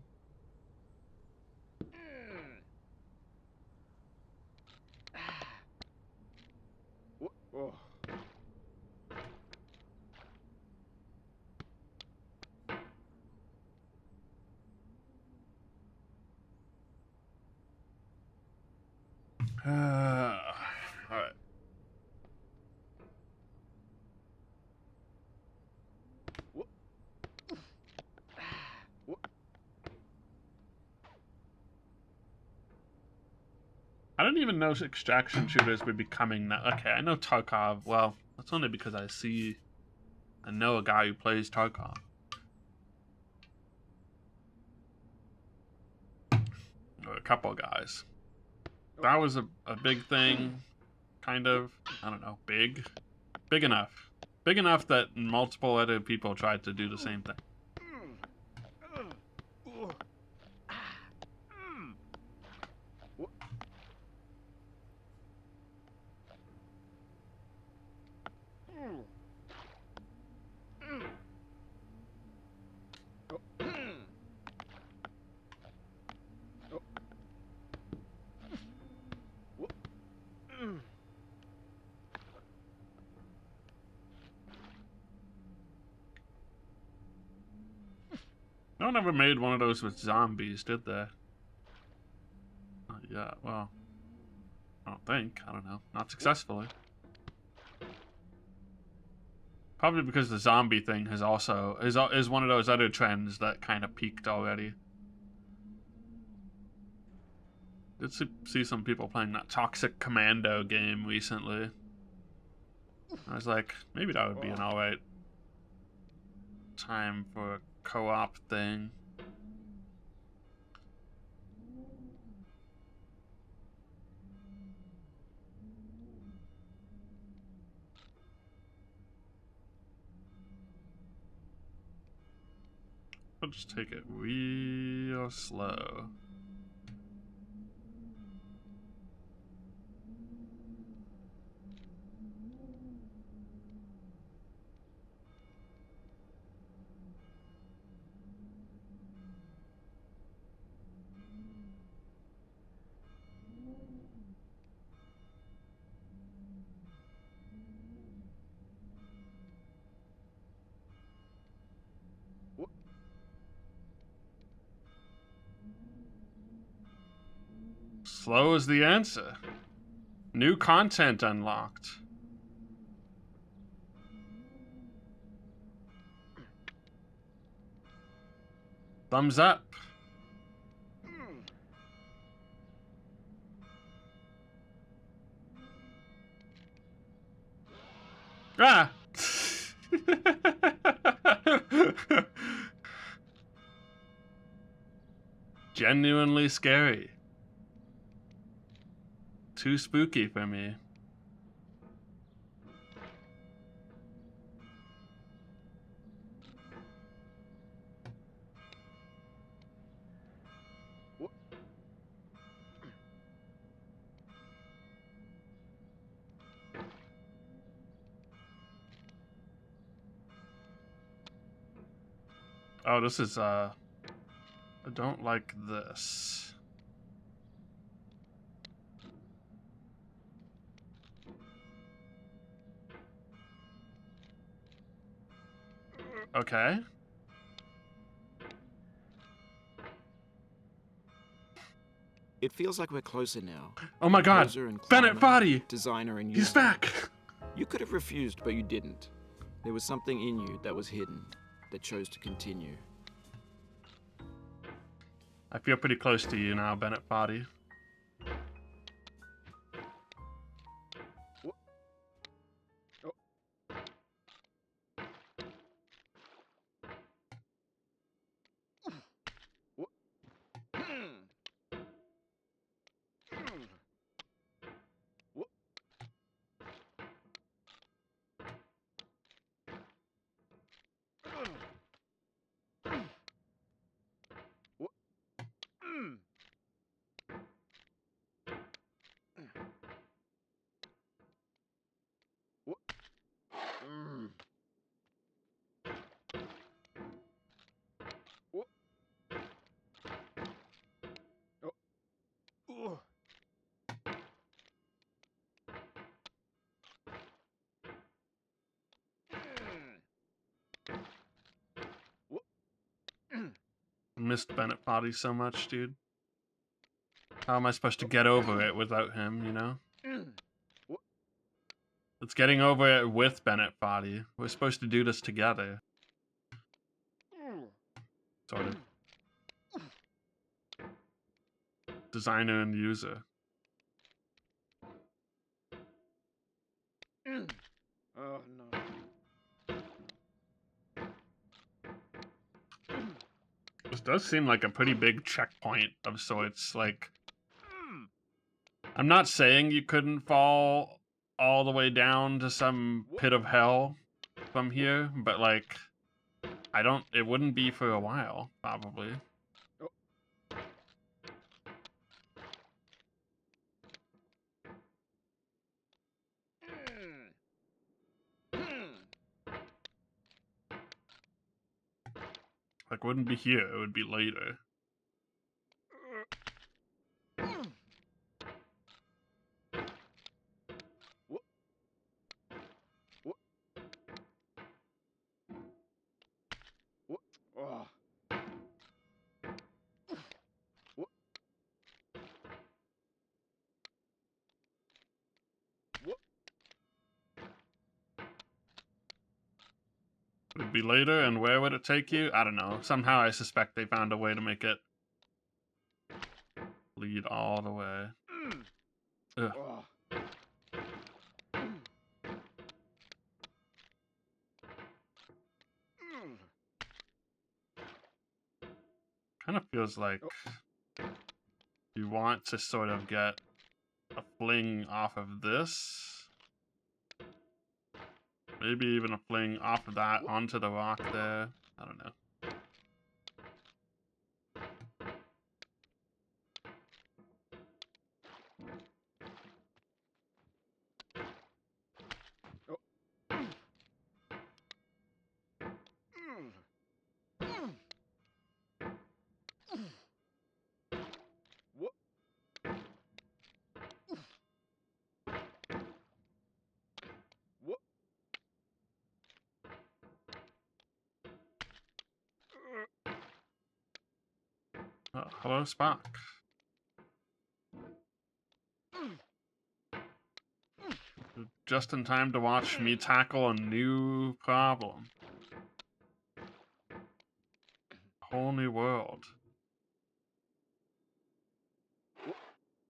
Alright. I didn't even know extraction shooters were becoming that. Okay, I know Tarkov. Well, that's only because I know a guy who plays Tarkov. Or a couple of guys. That was a big thing. Kind of. I don't know. Big. Big enough. Big enough that multiple other people tried to do the same thing. No one ever made one of those with zombies, did they? Yeah, well, I don't think. I don't know. Not successfully. Probably because the zombie thing has also is one of those other trends that kind of peaked already. Did see some people playing that Toxic Commando game recently. I was like, maybe that would be an alright time for a co-op thing. I'll just take it real slow. Slow is the answer. New content unlocked. Thumbs up. Ah! Genuinely scary. Too spooky for me. Oh, this is, I don't like this. Okay. It feels like we're closer now. Oh my god. Composer and Bennett climber, Foddy! designer and He's user. back! You could have refused, but you didn't. There was something in you that was hidden, that chose to continue. I feel pretty close to you now, Bennett Foddy. I missed Bennett Foddy so much, dude. How am I supposed to get over it without him, you know? It's getting over it with Bennett Foddy. We're supposed to do this together. Sort of. Designer and user. Oh no. This does seem like a pretty big checkpoint of sorts. Like, I'm not saying you couldn't fall all the way down to some pit of hell from here, but like, it wouldn't be for a while, probably. Like, wouldn't be here, it would be later. Oh. Would it be later, and where would it take you? I don't know. Somehow I suspect they found a way to make it lead all the way. Ugh. Oh. Kind of feels like you want to sort of get a fling off of this. Maybe even a fling off of that onto the rock there. I don't know. Oh, hello, Spock. Just in time to watch me tackle a new problem. Whole new world.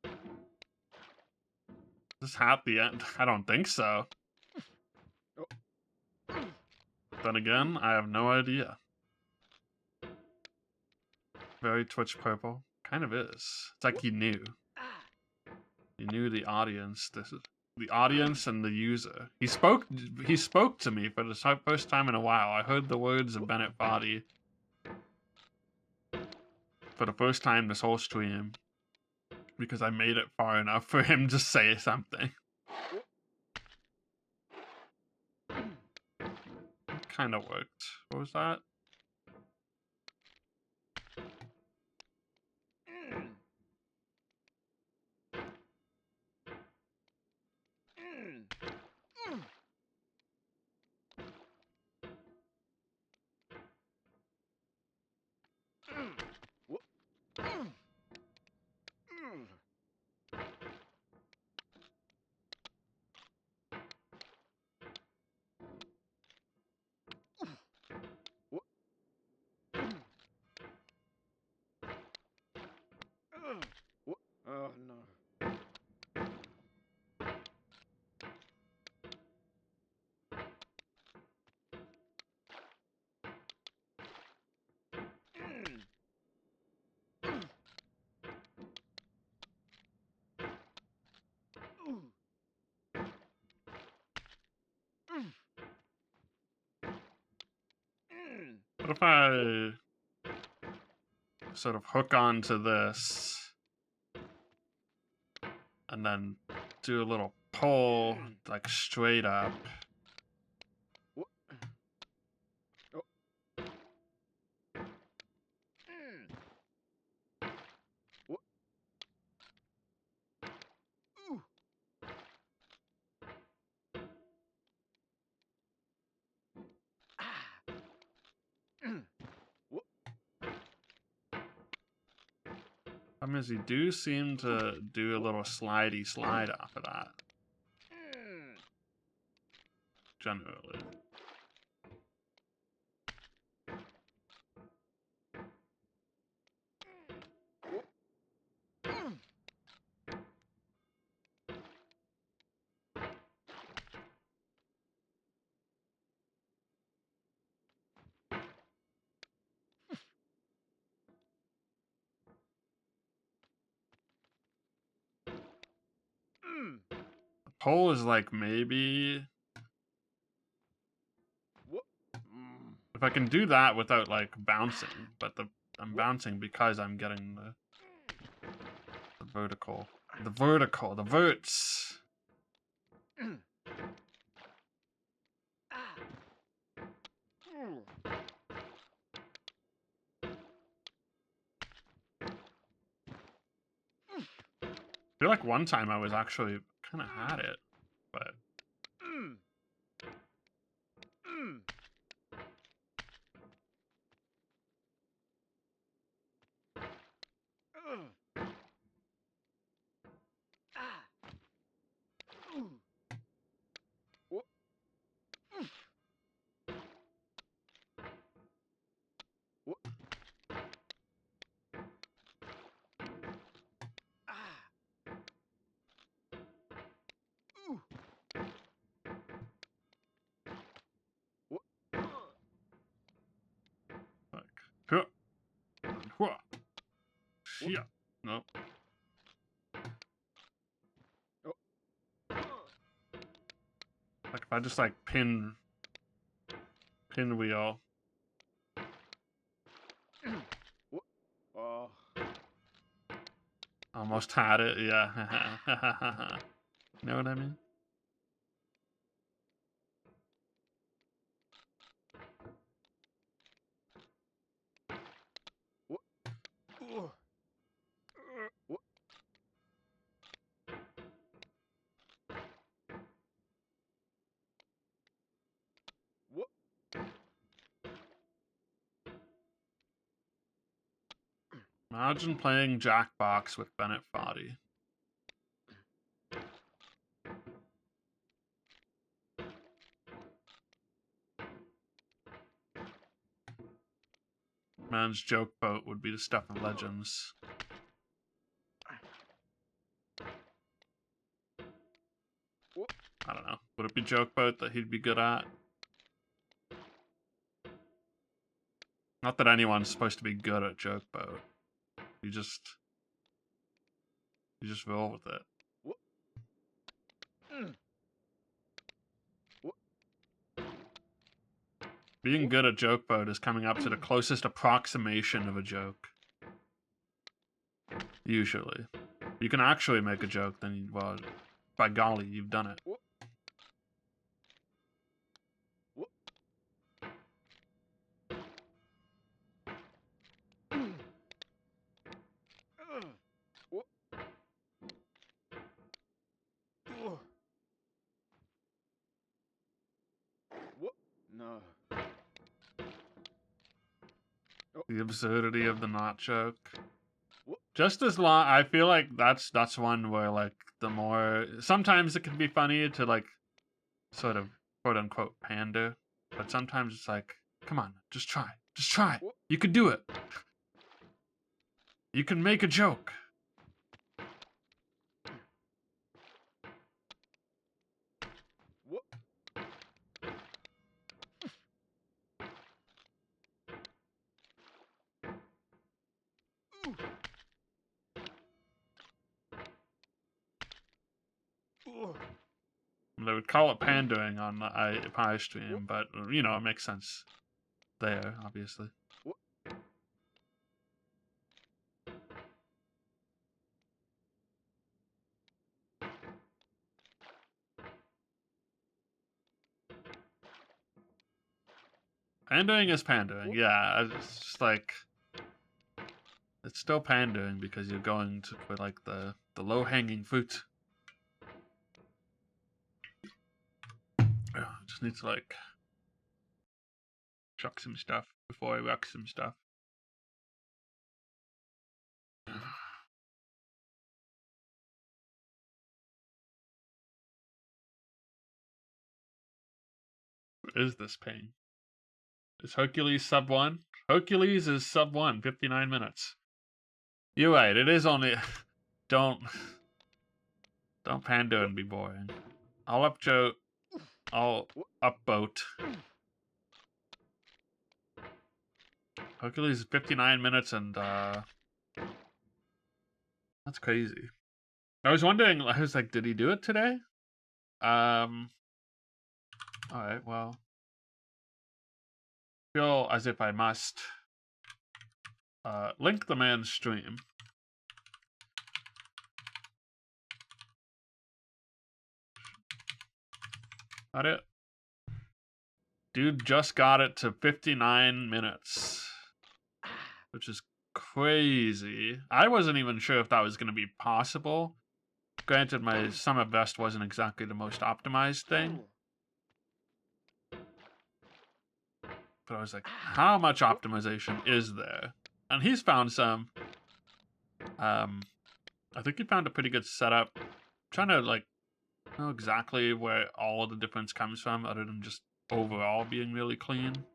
Is this hat the end? I don't think so. Then again, I have no idea. Very Twitch purple. Kind of is. It's like he knew. He knew the audience. The audience and the user. He spoke to me for the first time in a while. I heard the words of Bennett Foddy for the first time this whole stream. Because I made it far enough for him to say something. It kind of worked. What was that? Oh no. What if I sort of hook onto this and then do a little pull, like straight up? As you do seem to do a little slidey slide off of that. Generally. Pole is like maybe What? if I can do that without like bouncing, but I'm bouncing because I'm getting the vertical. The verts. I feel like one time I was actually kind of had it, but like, huh, huh, yeah, no. Like if I just like pinwheel, Oh. almost had it. Yeah, you know what I mean? Imagine playing Jackbox with Bennett Foddy. Man's joke boat would be the stuff of legends. I don't know. Would it be joke boat that he'd be good at? Not that anyone's supposed to be good at joke boat. You just roll with it. Being good at joke boat is coming up to the closest approximation of a joke. Usually. You can actually make a joke, then well, by golly, you've done it. No. The absurdity of the not joke. Just as long, I feel like that's one where like the more sometimes it can be funny to like sort of quote unquote pander, but sometimes it's like, come on, just try, you can do it, you can make a joke. They would call it pandering on the pie stream, but you know, it makes sense there, obviously. Pandering is pandering, yeah. It's just like it's still pandering because you're going to for like the low-hanging fruit. I just need to like chuck some stuff before I wreck some stuff. What is this pain? Is Hercules sub 1? Hercules is sub 1, 59 minutes. You're right, it is only... Don't pander and be boring. I'll upvote. I'll upvote. Hercules is 59 minutes and that's crazy. I was wondering, I was like, did he do it today? Alright, well. Feel as if I must link the man's stream. Got it? Dude just got it to 59 minutes. Which is crazy. I wasn't even sure if that was going to be possible. Granted, my Summer Best wasn't exactly the most optimized thing. But I was like, how much optimization is there? And he's found some. I think he found a pretty good setup. I'm trying to, like, know exactly where all the difference comes from, other than just overall being really clean.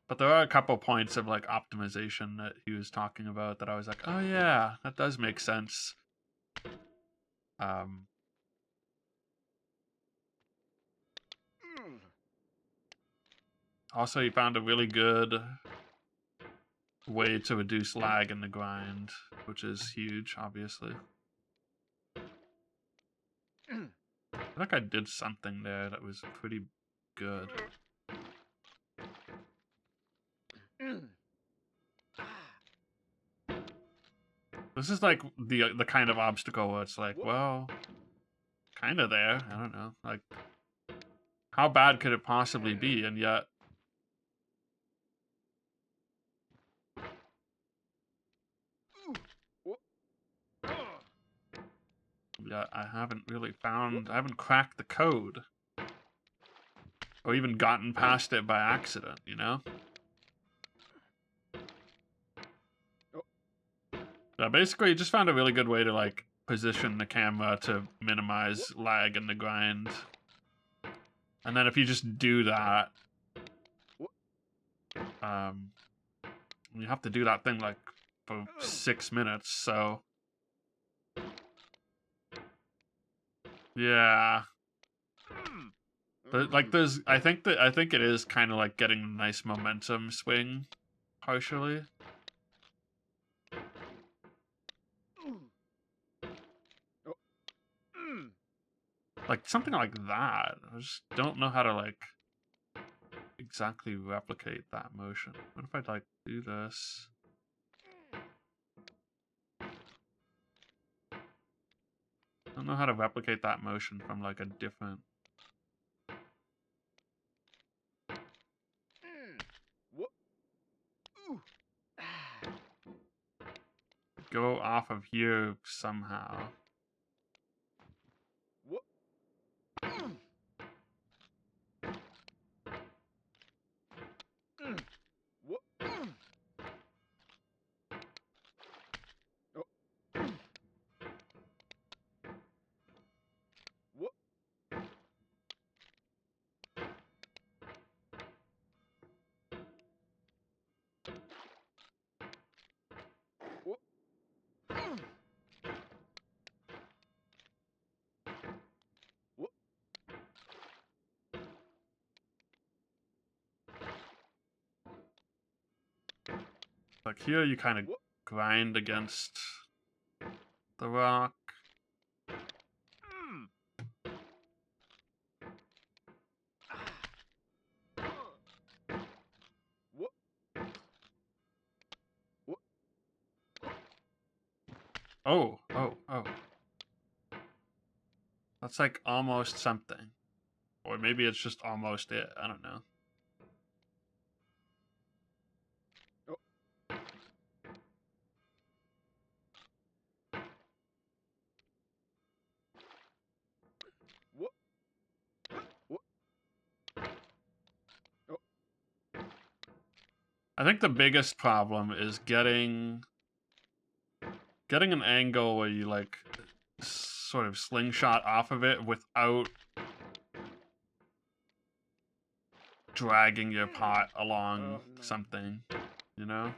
But there are a couple points of, like, optimization that he was talking about that I was like, oh yeah, that does make sense. Also, he found a really good way to reduce lag in the grind, which is huge, obviously. I feel like I did something there that was pretty good. This is like the kind of obstacle where it's like, well, kind of there. I don't know. Like, how bad could it possibly be? And yet, I haven't really found, I haven't cracked the code. Or even gotten past it by accident, you know? So basically, you just found a really good way to, like, position the camera to minimize lag in the grind. And then if you just do that, you have to do that thing, like, for 6 minutes, so... Yeah. But, like, there's... I think it is kind of, like, getting a nice momentum swing, partially. Like, something like that. I just don't know how to, like, exactly replicate that motion. What if I'd, like, do this? I don't know how to replicate that motion from, like, a different... Go off of here somehow. Like here you kind of grind against the rock. Oh. That's like almost something. Or maybe it's just almost it. I don't know. I think the biggest problem is getting an angle where you like sort of slingshot off of it without dragging your pot along something, you know?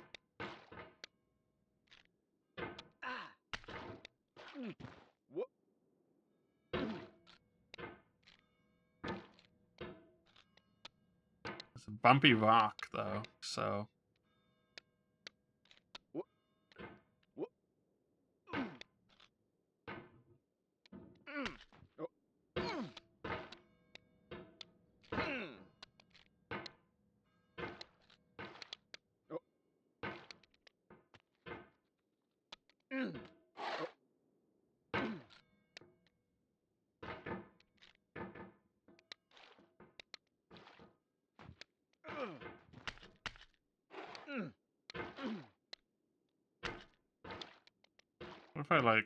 It's a bumpy rock though, so... What if I like...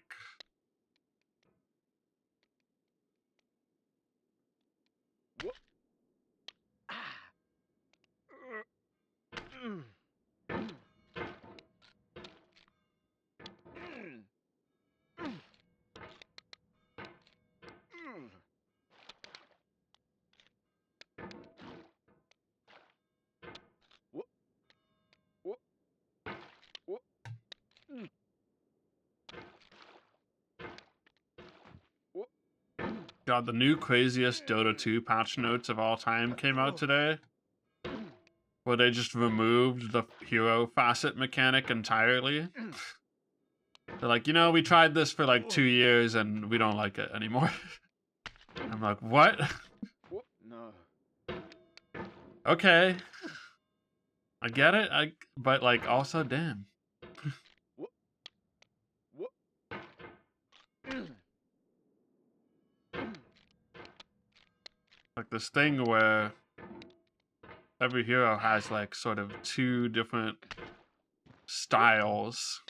God, the new craziest Dota 2 patch notes of all time came out today. Where they just removed the hero facet mechanic entirely. They're like, you know, we tried this for like 2 years and we don't like it anymore. I'm like, what? No. Okay. I get it, but like also damn. Like this thing where every hero has like sort of 2 different styles.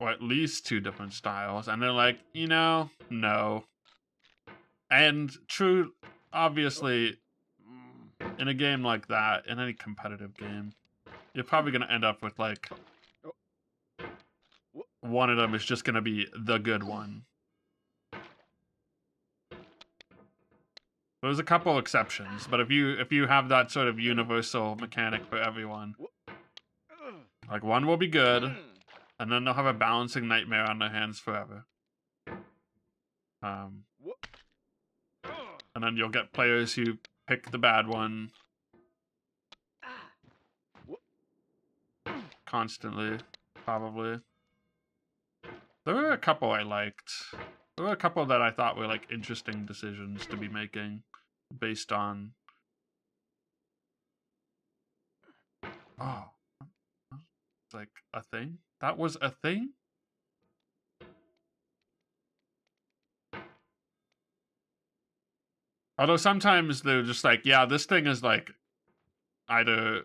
Or at least 2 different styles. And they're like, you know, no. And true, obviously, in a game like that, in any competitive game, you're probably going to end up with like one of them is just going to be the good one. There's a couple exceptions, but if you have that sort of universal mechanic for everyone, like one will be good, and then they'll have a balancing nightmare on their hands forever. And then you'll get players who pick the bad one constantly, probably. There were a couple I liked. There were a couple that I thought were like interesting decisions to be making based on... Oh. It's like a thing? That was a thing? Although sometimes they're just like, yeah, this thing is like either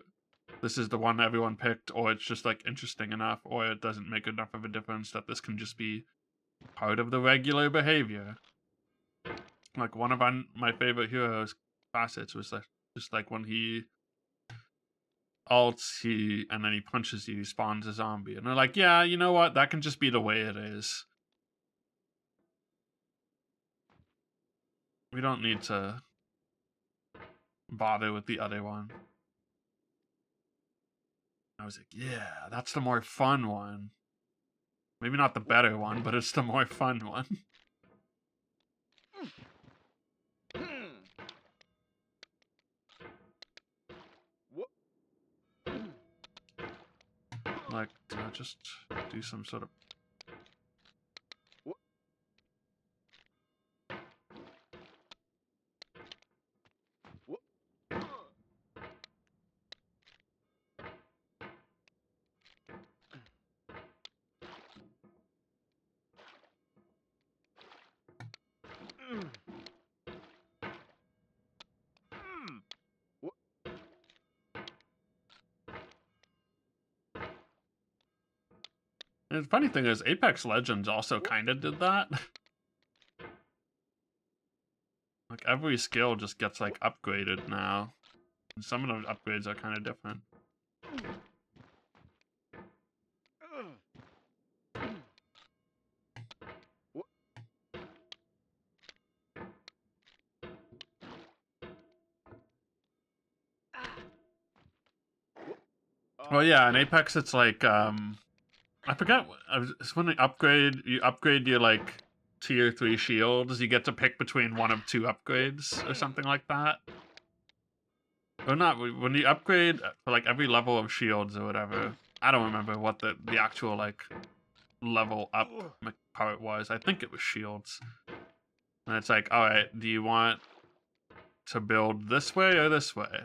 this is the one everyone picked, or it's just like interesting enough, or it doesn't make enough of a difference that this can just be part of the regular behavior. Like one of my favorite heroes facets was like just like when he ults and then he punches you, he spawns a zombie. And they're like, yeah, you know what? That can just be the way it is. We don't need to bother with the other one. I was like, yeah, that's the more fun one. Maybe not the better one, but it's the more fun one. Like, just do some sort of... And the funny thing is, Apex Legends also kind of did that. Like, every skill just gets, like, upgraded now. And some of the upgrades are kind of different. Well, yeah, in Apex, it's like, I forget, it's when you upgrade your, like, tier 3 shields, you get to pick between one of 2 upgrades, or something like that. Or not, when you upgrade for, like, every level of shields or whatever, I don't remember what the actual, like, level up part was. I think it was shields. And it's like, alright, do you want to build this way or this way?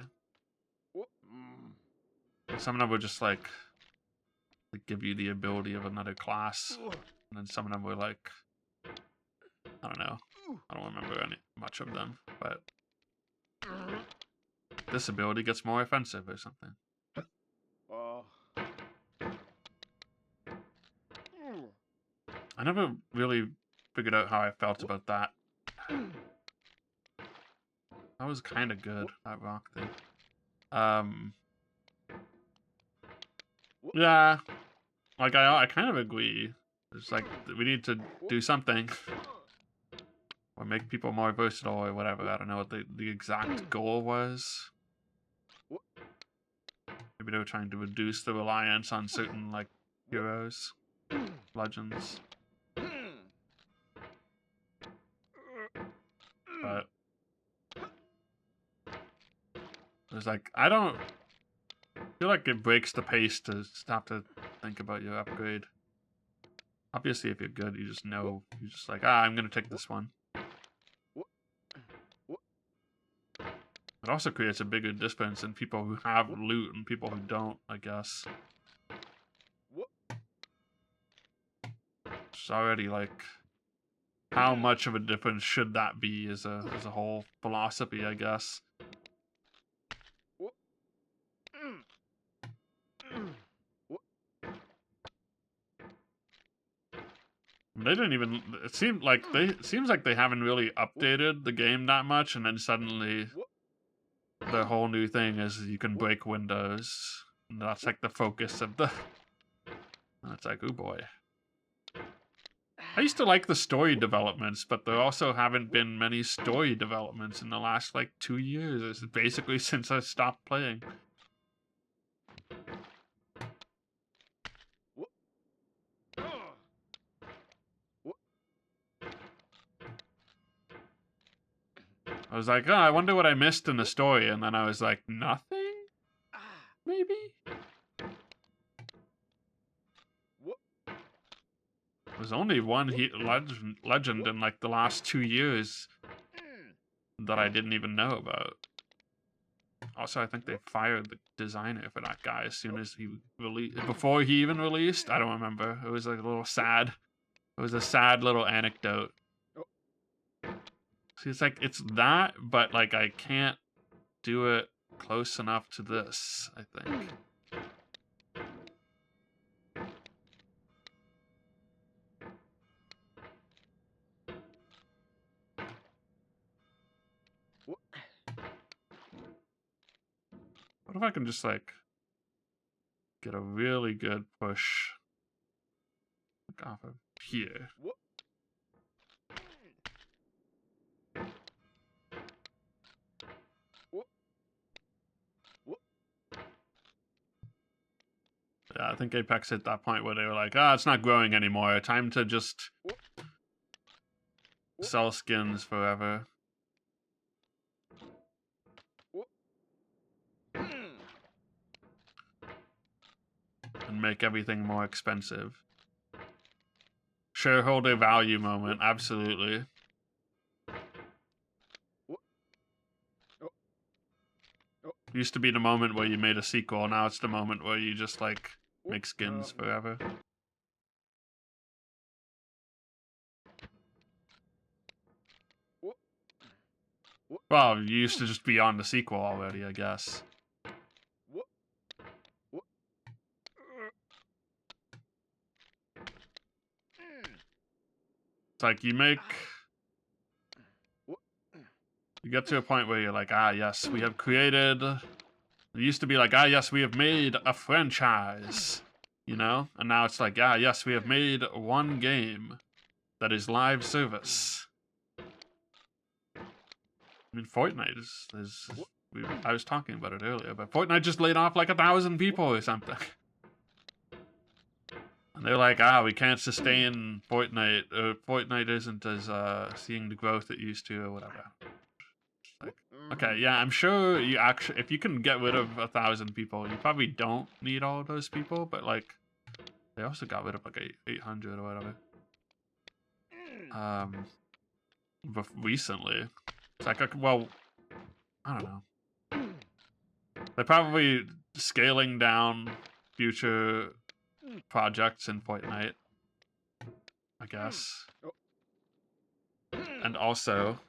Some of them were just like give you the ability of another class. And then some of them were like, I don't know. I don't remember much of them, but this ability gets more offensive or something. I never really figured out how I felt about that. That was kind of good, that rock thing. Yeah, like I kind of agree. It's like we need to do something, or make people more versatile, or whatever. I don't know what the exact goal was. Maybe they were trying to reduce the reliance on certain like heroes, legends. But it's like I don't feel like it breaks the pace to stop to think about your upgrade. Obviously, if you're good, you just know. You're just like, I'm gonna take this one. It also creates a bigger difference in people who have loot and people who don't, I guess. It's already like, how much of a difference should that be as a whole philosophy, I guess. They didn't even. It seems like they haven't really updated the game that much, and then suddenly the whole new thing is you can break windows. And that's like the focus of the. And it's like, oh boy. I used to like the story developments, but there also haven't been many story developments in the last like 2 years. It's basically since I stopped playing. I was like, I wonder what I missed in the story, and then I was like, nothing? Maybe? There's only one legend in like the last 2 years that I didn't even know about. Also, I think they fired the designer for that guy as soon as he released. Before he even released? I don't remember. It was like a little sad. It was a sad little anecdote. See, it's like, it's that, but like I can't do it close enough to this, I think. What if I can just like get a really good push like off of here? Yeah, I think Apex hit that point where they were like, it's not growing anymore. Time to just sell skins forever. And make everything more expensive. Shareholder value moment, absolutely. Used to be the moment where you made a sequel, now it's the moment where you just like make skins forever. Well, you used to just be on the sequel already, I guess. It's like you get to a point where you're like, yes, we have created. It used to be like, yes, we have made a franchise, you know? And now it's like, yes, we have made one game that is live service. I mean, Fortnite I was talking about it earlier, but Fortnite just laid off like 1,000 people or something. And they're like, we can't sustain Fortnite. Fortnite isn't as seeing the growth it used to, or whatever. Like, okay, yeah, I'm sure you actually, if you can get rid of 1,000 people, you probably don't need all of those people. But like, they also got rid of like 800 or whatever. But recently, it's like, well, I don't know. They're probably scaling down future projects in Fortnite, I guess. And also,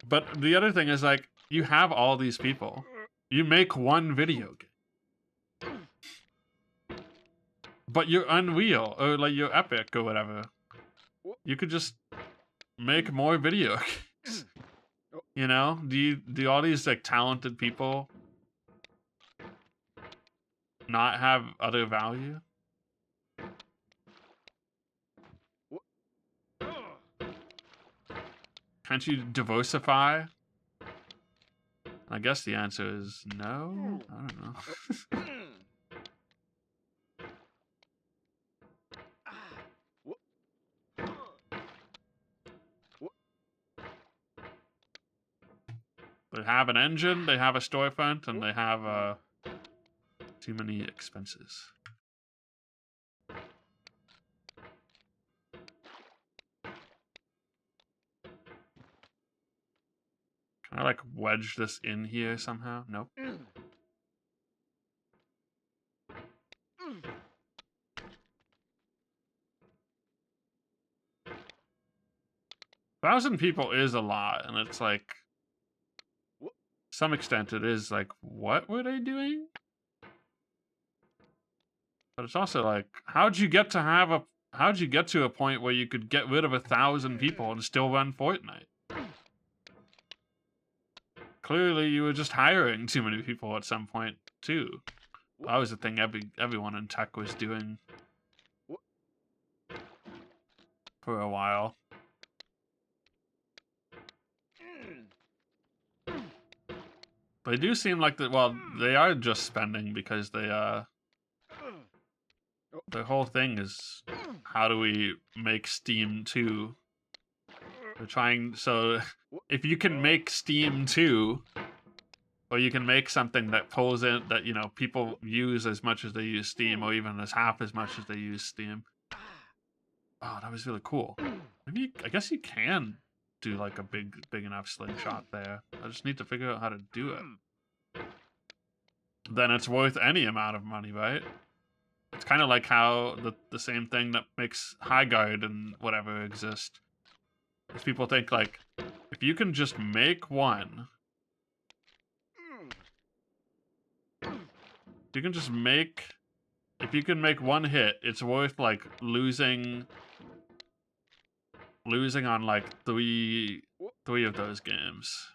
but the other thing is like, you have all these people. You make one video game. But you're Unreal, or like you're Epic or whatever. you could just make more video games. You know? Do all these like talented people not have other value? Can't you diversify? I guess the answer is no. I don't know. They have an engine, they have a storefront, and they have too many expenses. Can I like wedge this in here somehow? Nope. Thousand people is a lot, and it's like, to some extent it is like, what were they doing? But it's also like, how'd you get to a point where you could get rid of 1,000 people and still run Fortnite? Clearly, you were just hiring too many people at some point too. That was the thing everyone in tech was doing for a while. They do seem like well, they are just spending because they the whole thing is, how do we make Steam 2? They're trying, so if you can make Steam 2, or you can make something that pulls in, that, you know, people use as much as they use Steam, or even as half as much as they use Steam. Oh, that was really cool. Maybe, I guess you can do like a big enough slingshot there. I just need to figure out how to do it. Then it's worth any amount of money, right? It's kind of like how the same thing that makes High Guard and whatever exist. Is people think like, if you can just make one, if you can make one hit, it's worth like losing on like three of those games.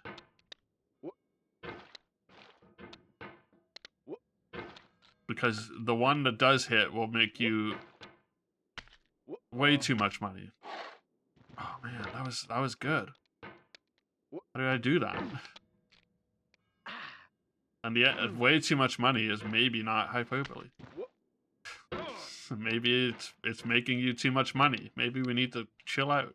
Because the one that does hit will make you way too much money. Oh man, that was good. How did I do that? And yet, way too much money is maybe not hyperbole. Maybe it's making you too much money. Maybe we need to chill out.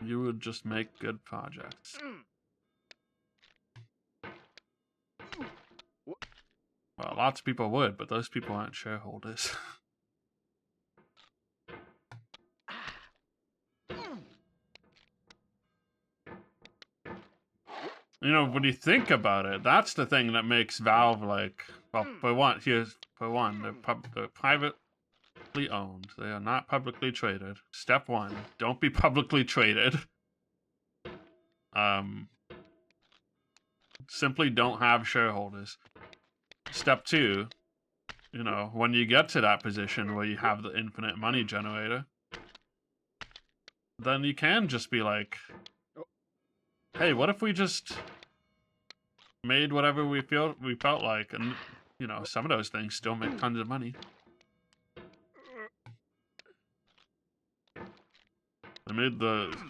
You would just make good projects. Well, lots of people would, but those people aren't shareholders. You know, when you think about it, that's the thing that makes Valve like, well, they're privately owned. They are not publicly traded. Step one, don't be publicly traded. Simply don't have shareholders. Step two, you know, when you get to that position where you have the infinite money generator, then you can just be like, hey, what if we just made whatever we felt like, and you know, some of those things still make tons of money.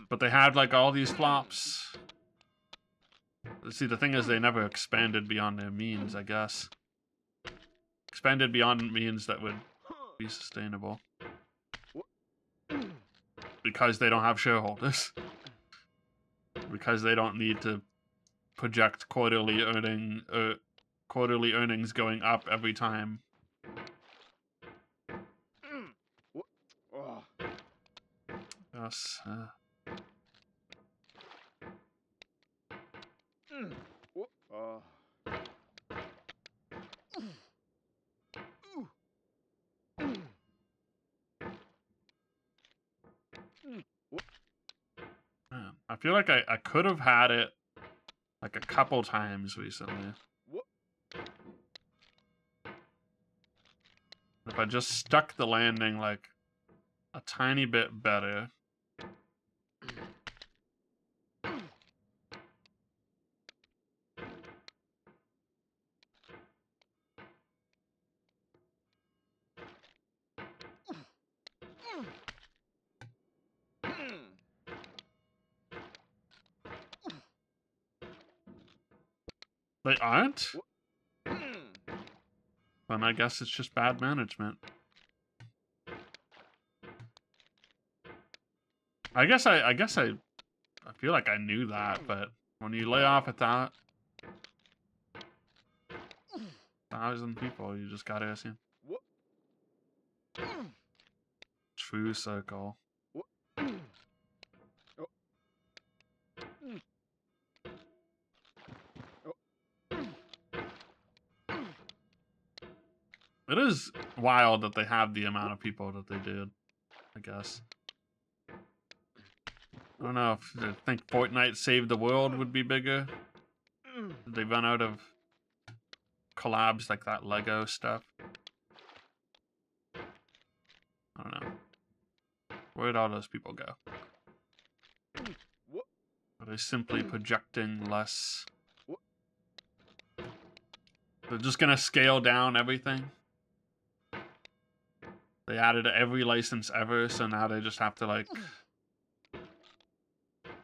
But they had like all these flops. See, the thing is, they never expanded beyond their means, I guess. Expanded beyond means that would be sustainable. Because they don't have shareholders. Because they don't need to project quarterly earnings going up every time. Oh. Yes. Oh. Man, I feel like I could have had it like a couple times recently. If I just stuck the landing like a tiny bit better. They aren't? Then I guess it's just bad management. I feel like I knew that, but when you lay off at that 1,000 people, you just gotta assume. True circle. It is wild that they have the amount of people that they did, I guess. I don't know if I think Fortnite Save the World would be bigger. Did they run out of collabs like that Lego stuff? I don't know. Where'd all those people go? Are they simply projecting less? They're just gonna scale down everything? They added every license ever, so now they just have to, like,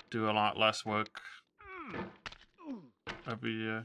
do a lot less work every year.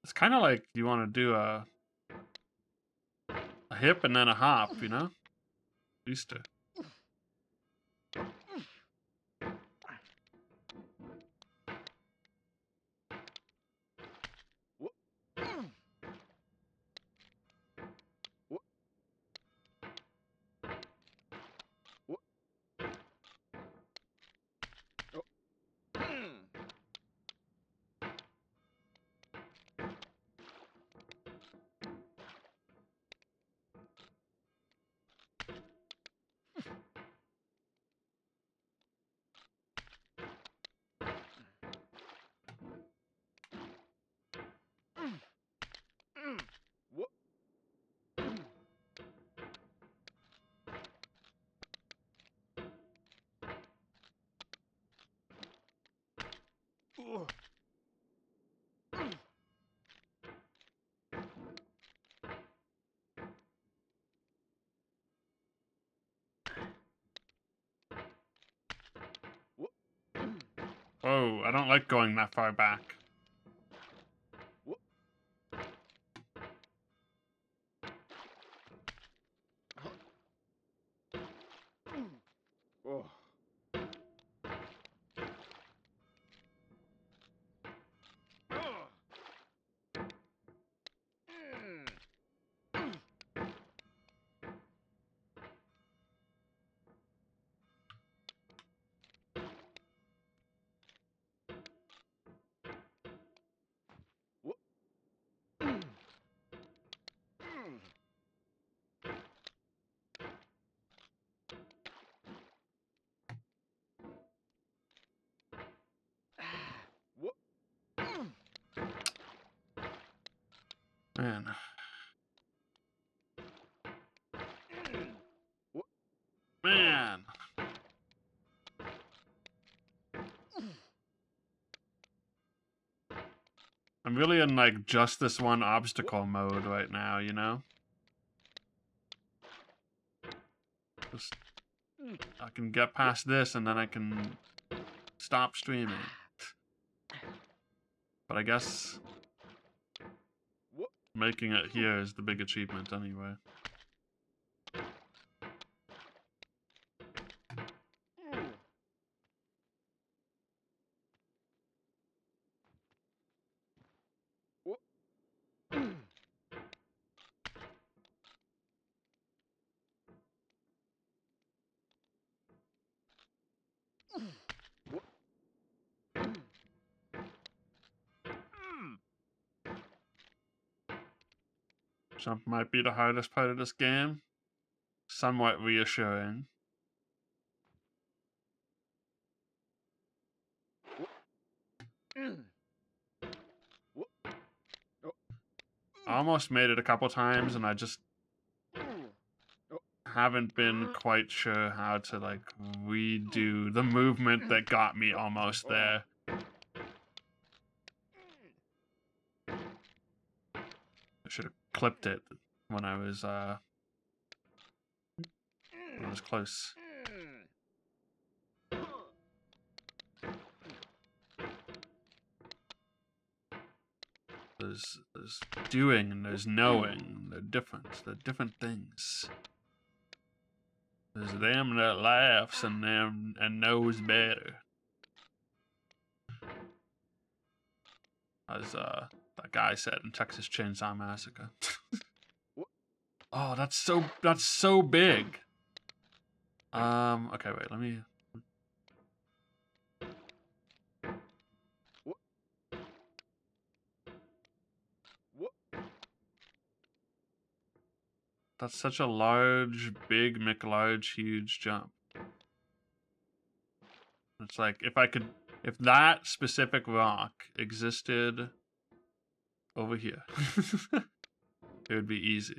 It's kind of like you want to do a hip and then a hop, you know? Used to. Oh, I don't like going that far back. Oh. Man. Man. I'm really in like just this one obstacle mode right now, you know? Just, I can get past this and then I can stop streaming. But I guess making it here is the big achievement anyway. Jump might be the hardest part of this game. Somewhat reassuring. I almost made it a couple times and I just haven't been quite sure how to like redo the movement that got me almost there. I should have clipped it when I was close. There's doing and there's knowing. They're different. They're different things. There's them that laughs and them and knows better. As that guy said in Texas Chainsaw Massacre. Oh, that's so big. Okay, wait, let me. That's such a large, big, McLarge, huge jump. It's like if that specific rock existed over here, it would be easy.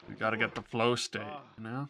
We gotta get the flow state, you know?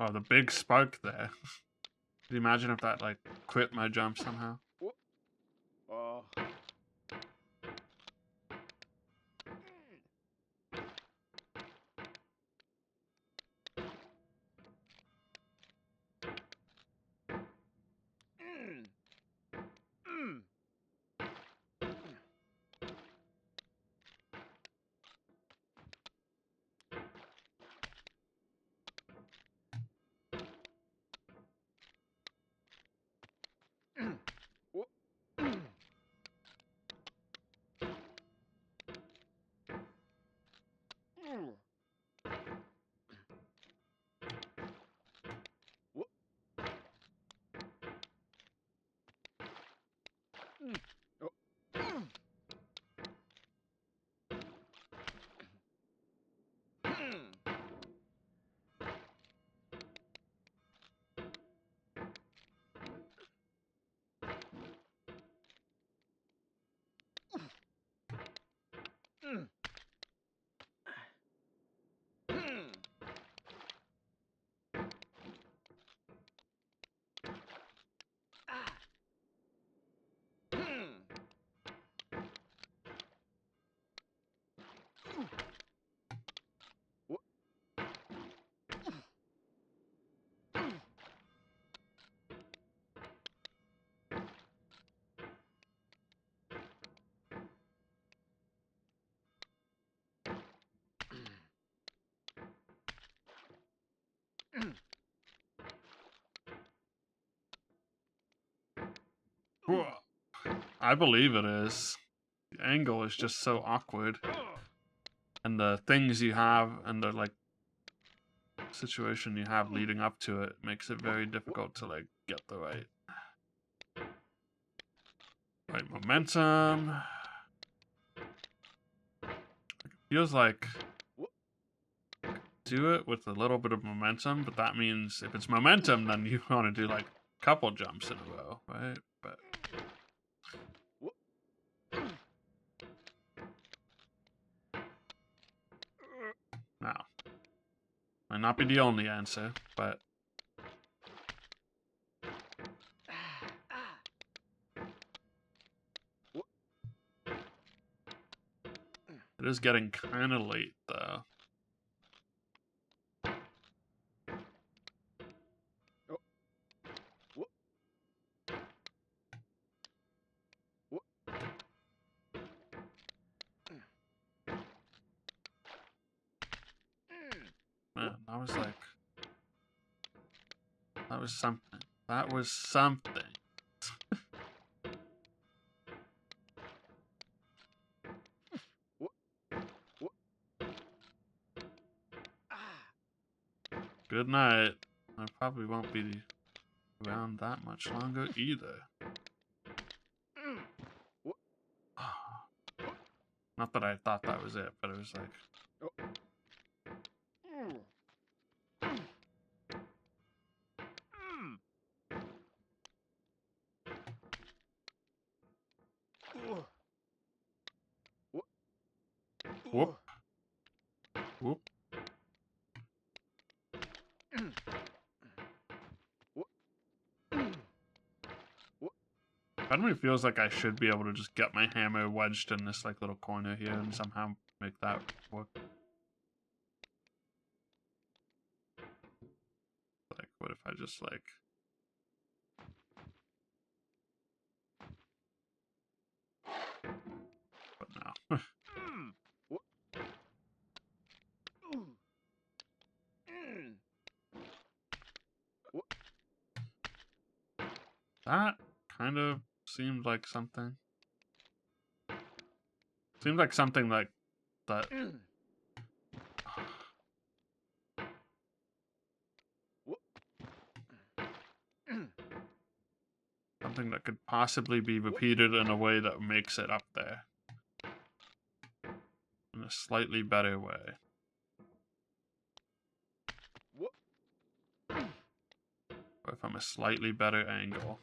Oh, the big spark there. Can you imagine if that, like, quit my jump somehow? I believe it is. The angle is just so awkward. And the things you have and the like situation you have leading up to it makes it very difficult to like get the right momentum. It feels like do it with a little bit of momentum, but that means if it's momentum, then you want to do like a couple jumps in a row, right? But now, might not be the only answer, but it is getting kind of late, though. Man, that was like... That was something. That was something. Good night. I probably won't be around that much longer either. Not that I thought that was it, but it was like... Whoop. Whoop. Part of me feels like I should be able to just get my hammer wedged in this like little corner here and somehow make that work. Like, what if I just like... But no. That kind of seemed like something. Seemed like something like that. Something that could possibly be repeated in a way that makes it up there. In a slightly better way. Or from a slightly better angle.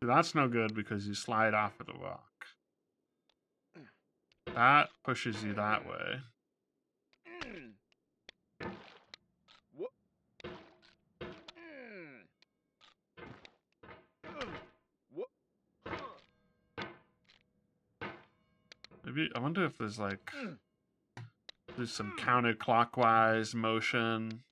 That's no good because you slide off of the rock. That pushes you that way. Maybe, I wonder if there's like, there's some counterclockwise motion.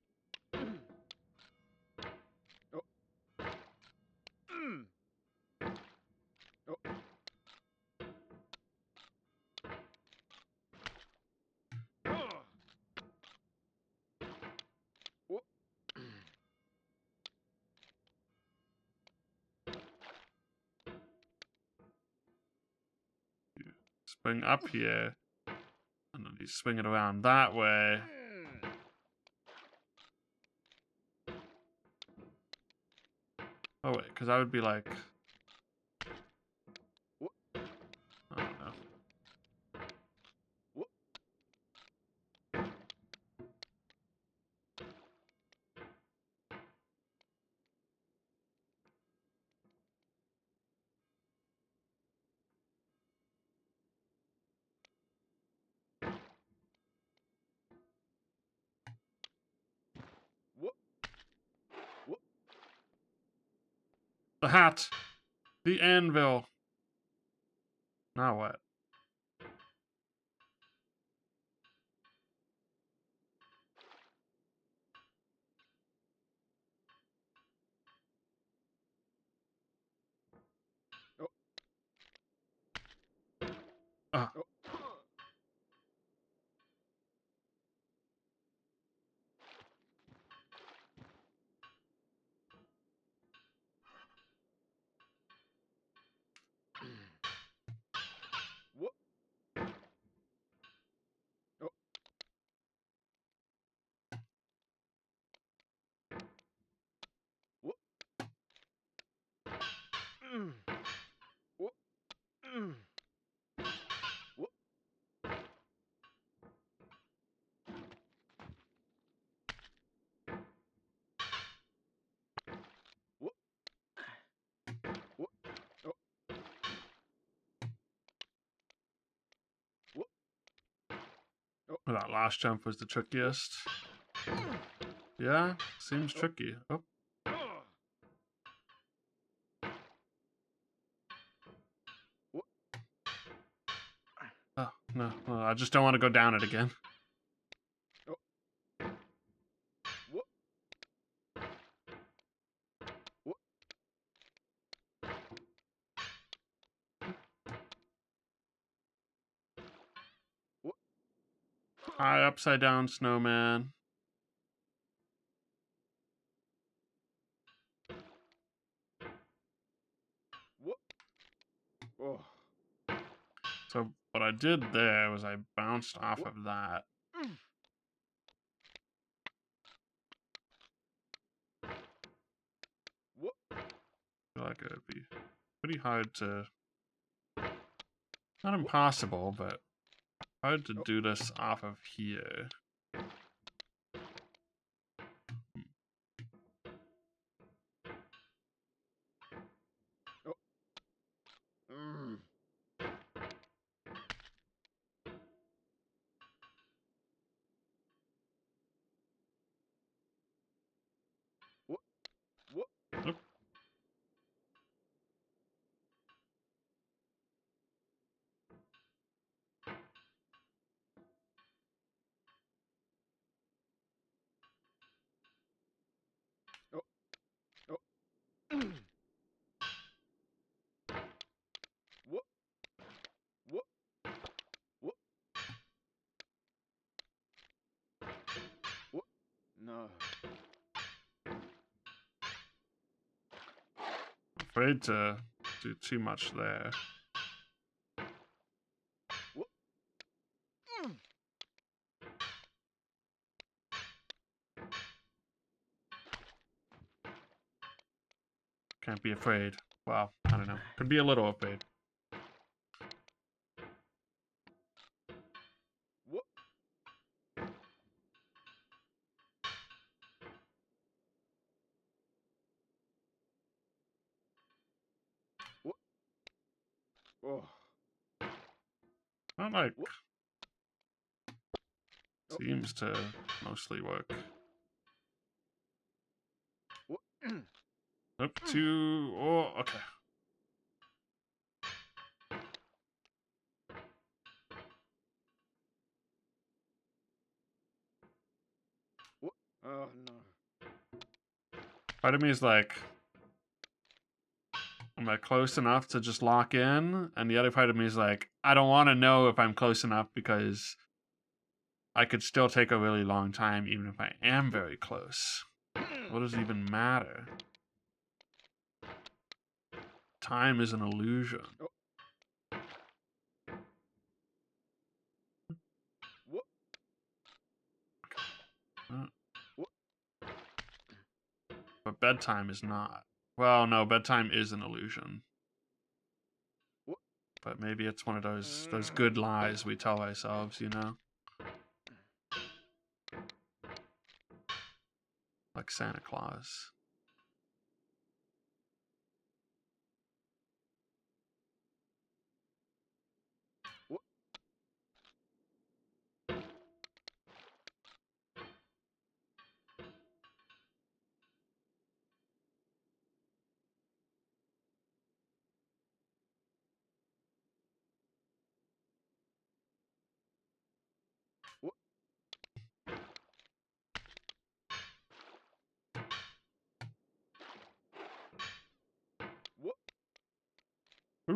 Swing up here, and then you swing it around that way. Oh wait, because I would be like, I don't know. The hat. The anvil. Now what? Oh. Ah. Oh. What? Oh. What? What? What? What? What? Oh. What? Oh. That last jump was the trickiest. Yeah, seems tricky. Oh. What? Oh, no, I just don't want to go down it again. Oh. What? What? What? Hi, upside down snowman. What? Oh. So what I did there was I bounced off What? of that. What? I feel like it would be pretty hard to, not impossible, but hard to do this off of here. Oh. What? What? Oop. Oh. Oh. What? What? What? What? No. Afraid to do too much there. What? Can't be afraid. Well, I don't know. Could be a little afraid. What? What? Oh. Not like, What? Oh. seems to mostly work. What? Up to, oh, okay. What? Oh no. Part of me is like, am I close enough to just lock in? And the other part of me is like, I don't want to know if I'm close enough because I could still take a really long time even if I am very close. What does it even matter? Time is an illusion. Oh. What? What? But bedtime is not. Well, no, bedtime is an illusion. What? But maybe it's one of those good lies we tell ourselves, you know? Like Santa Claus. What?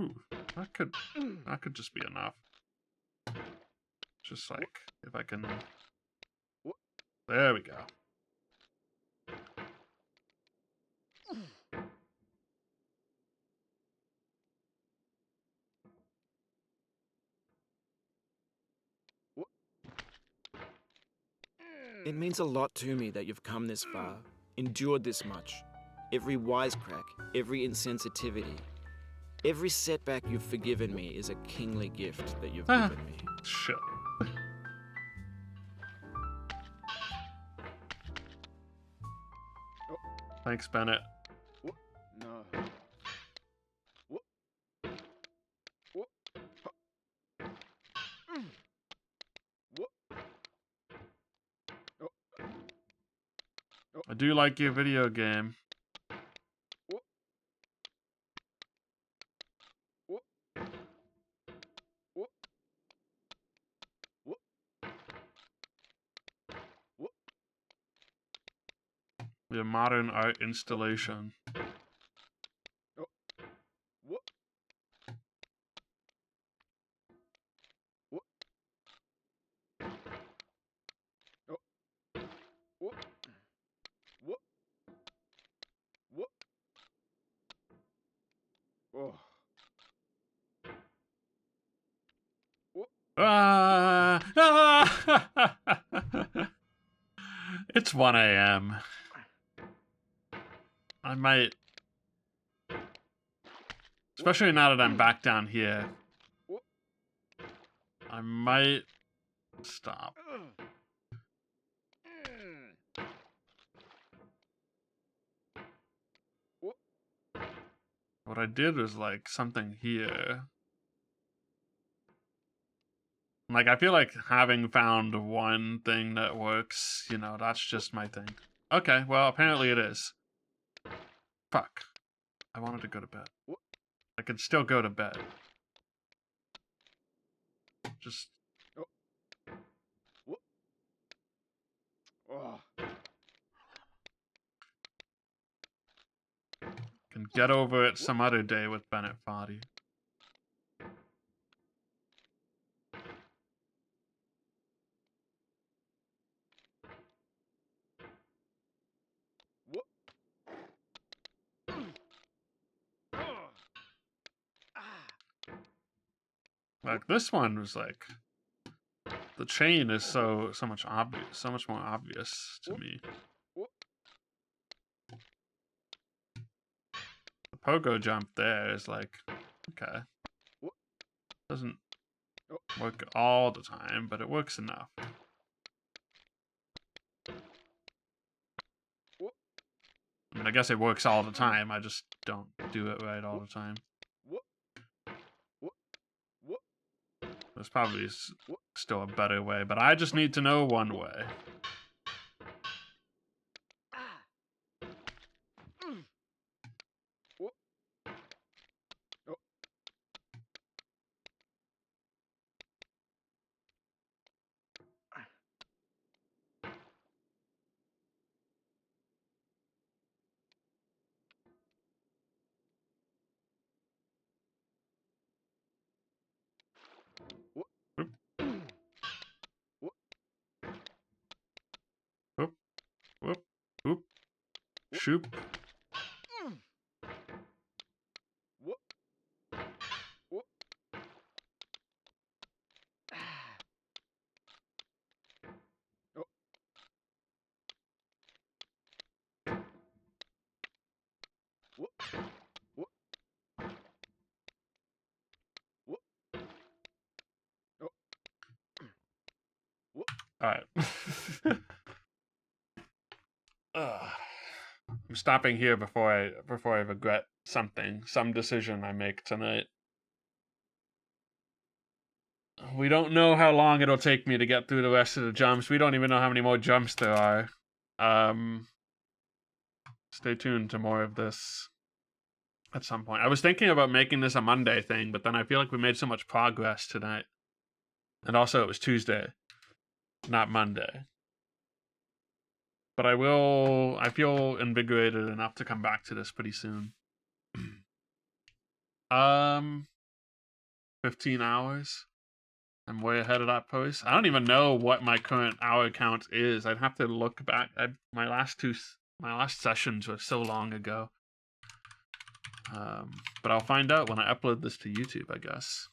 Ooh, that could just be enough. Just like, if I can... There we go. It means a lot to me that you've come this far, endured this much. Every wisecrack, every insensitivity, every setback you've forgiven me is a kingly gift that you've given me. Shit. Thanks, Bennett. No. I do like your video game. Your modern art installation. It's 1 a.m. I might... Especially now that I'm back down here. I might stop. What I did was like something here. Like, I feel like having found one thing that works, you know, that's just my thing. Okay, well, apparently it is. Fuck. I wanted to go to bed. I could still go to bed. Just... Can get over it some other day with Bennett Foddy. Like, this one was like... The chain is so much more obvious to me. The pogo jump there is like, okay. Doesn't work all the time, but it works enough. I mean, I guess it works all the time, I just don't do it right all the time. There's probably still a better way, but I just need to know one way. Whoop, whoop, whoop, shoop. Alright. I'm stopping here before I regret some decision I make tonight. We don't know how long it'll take me to get through the rest of the jumps. We don't even know how many more jumps there are. Stay tuned to more of this at some point. I was thinking about making this a Monday thing, but then I feel like we made so much progress tonight. And also it was Tuesday, not Monday. But I feel invigorated enough to come back to this pretty soon. 15 hours. I'm way ahead of that post. I don't even know what my current hour count is. I'd have to look back. My last sessions were so long ago. But I'll find out when I upload this to YouTube, I guess.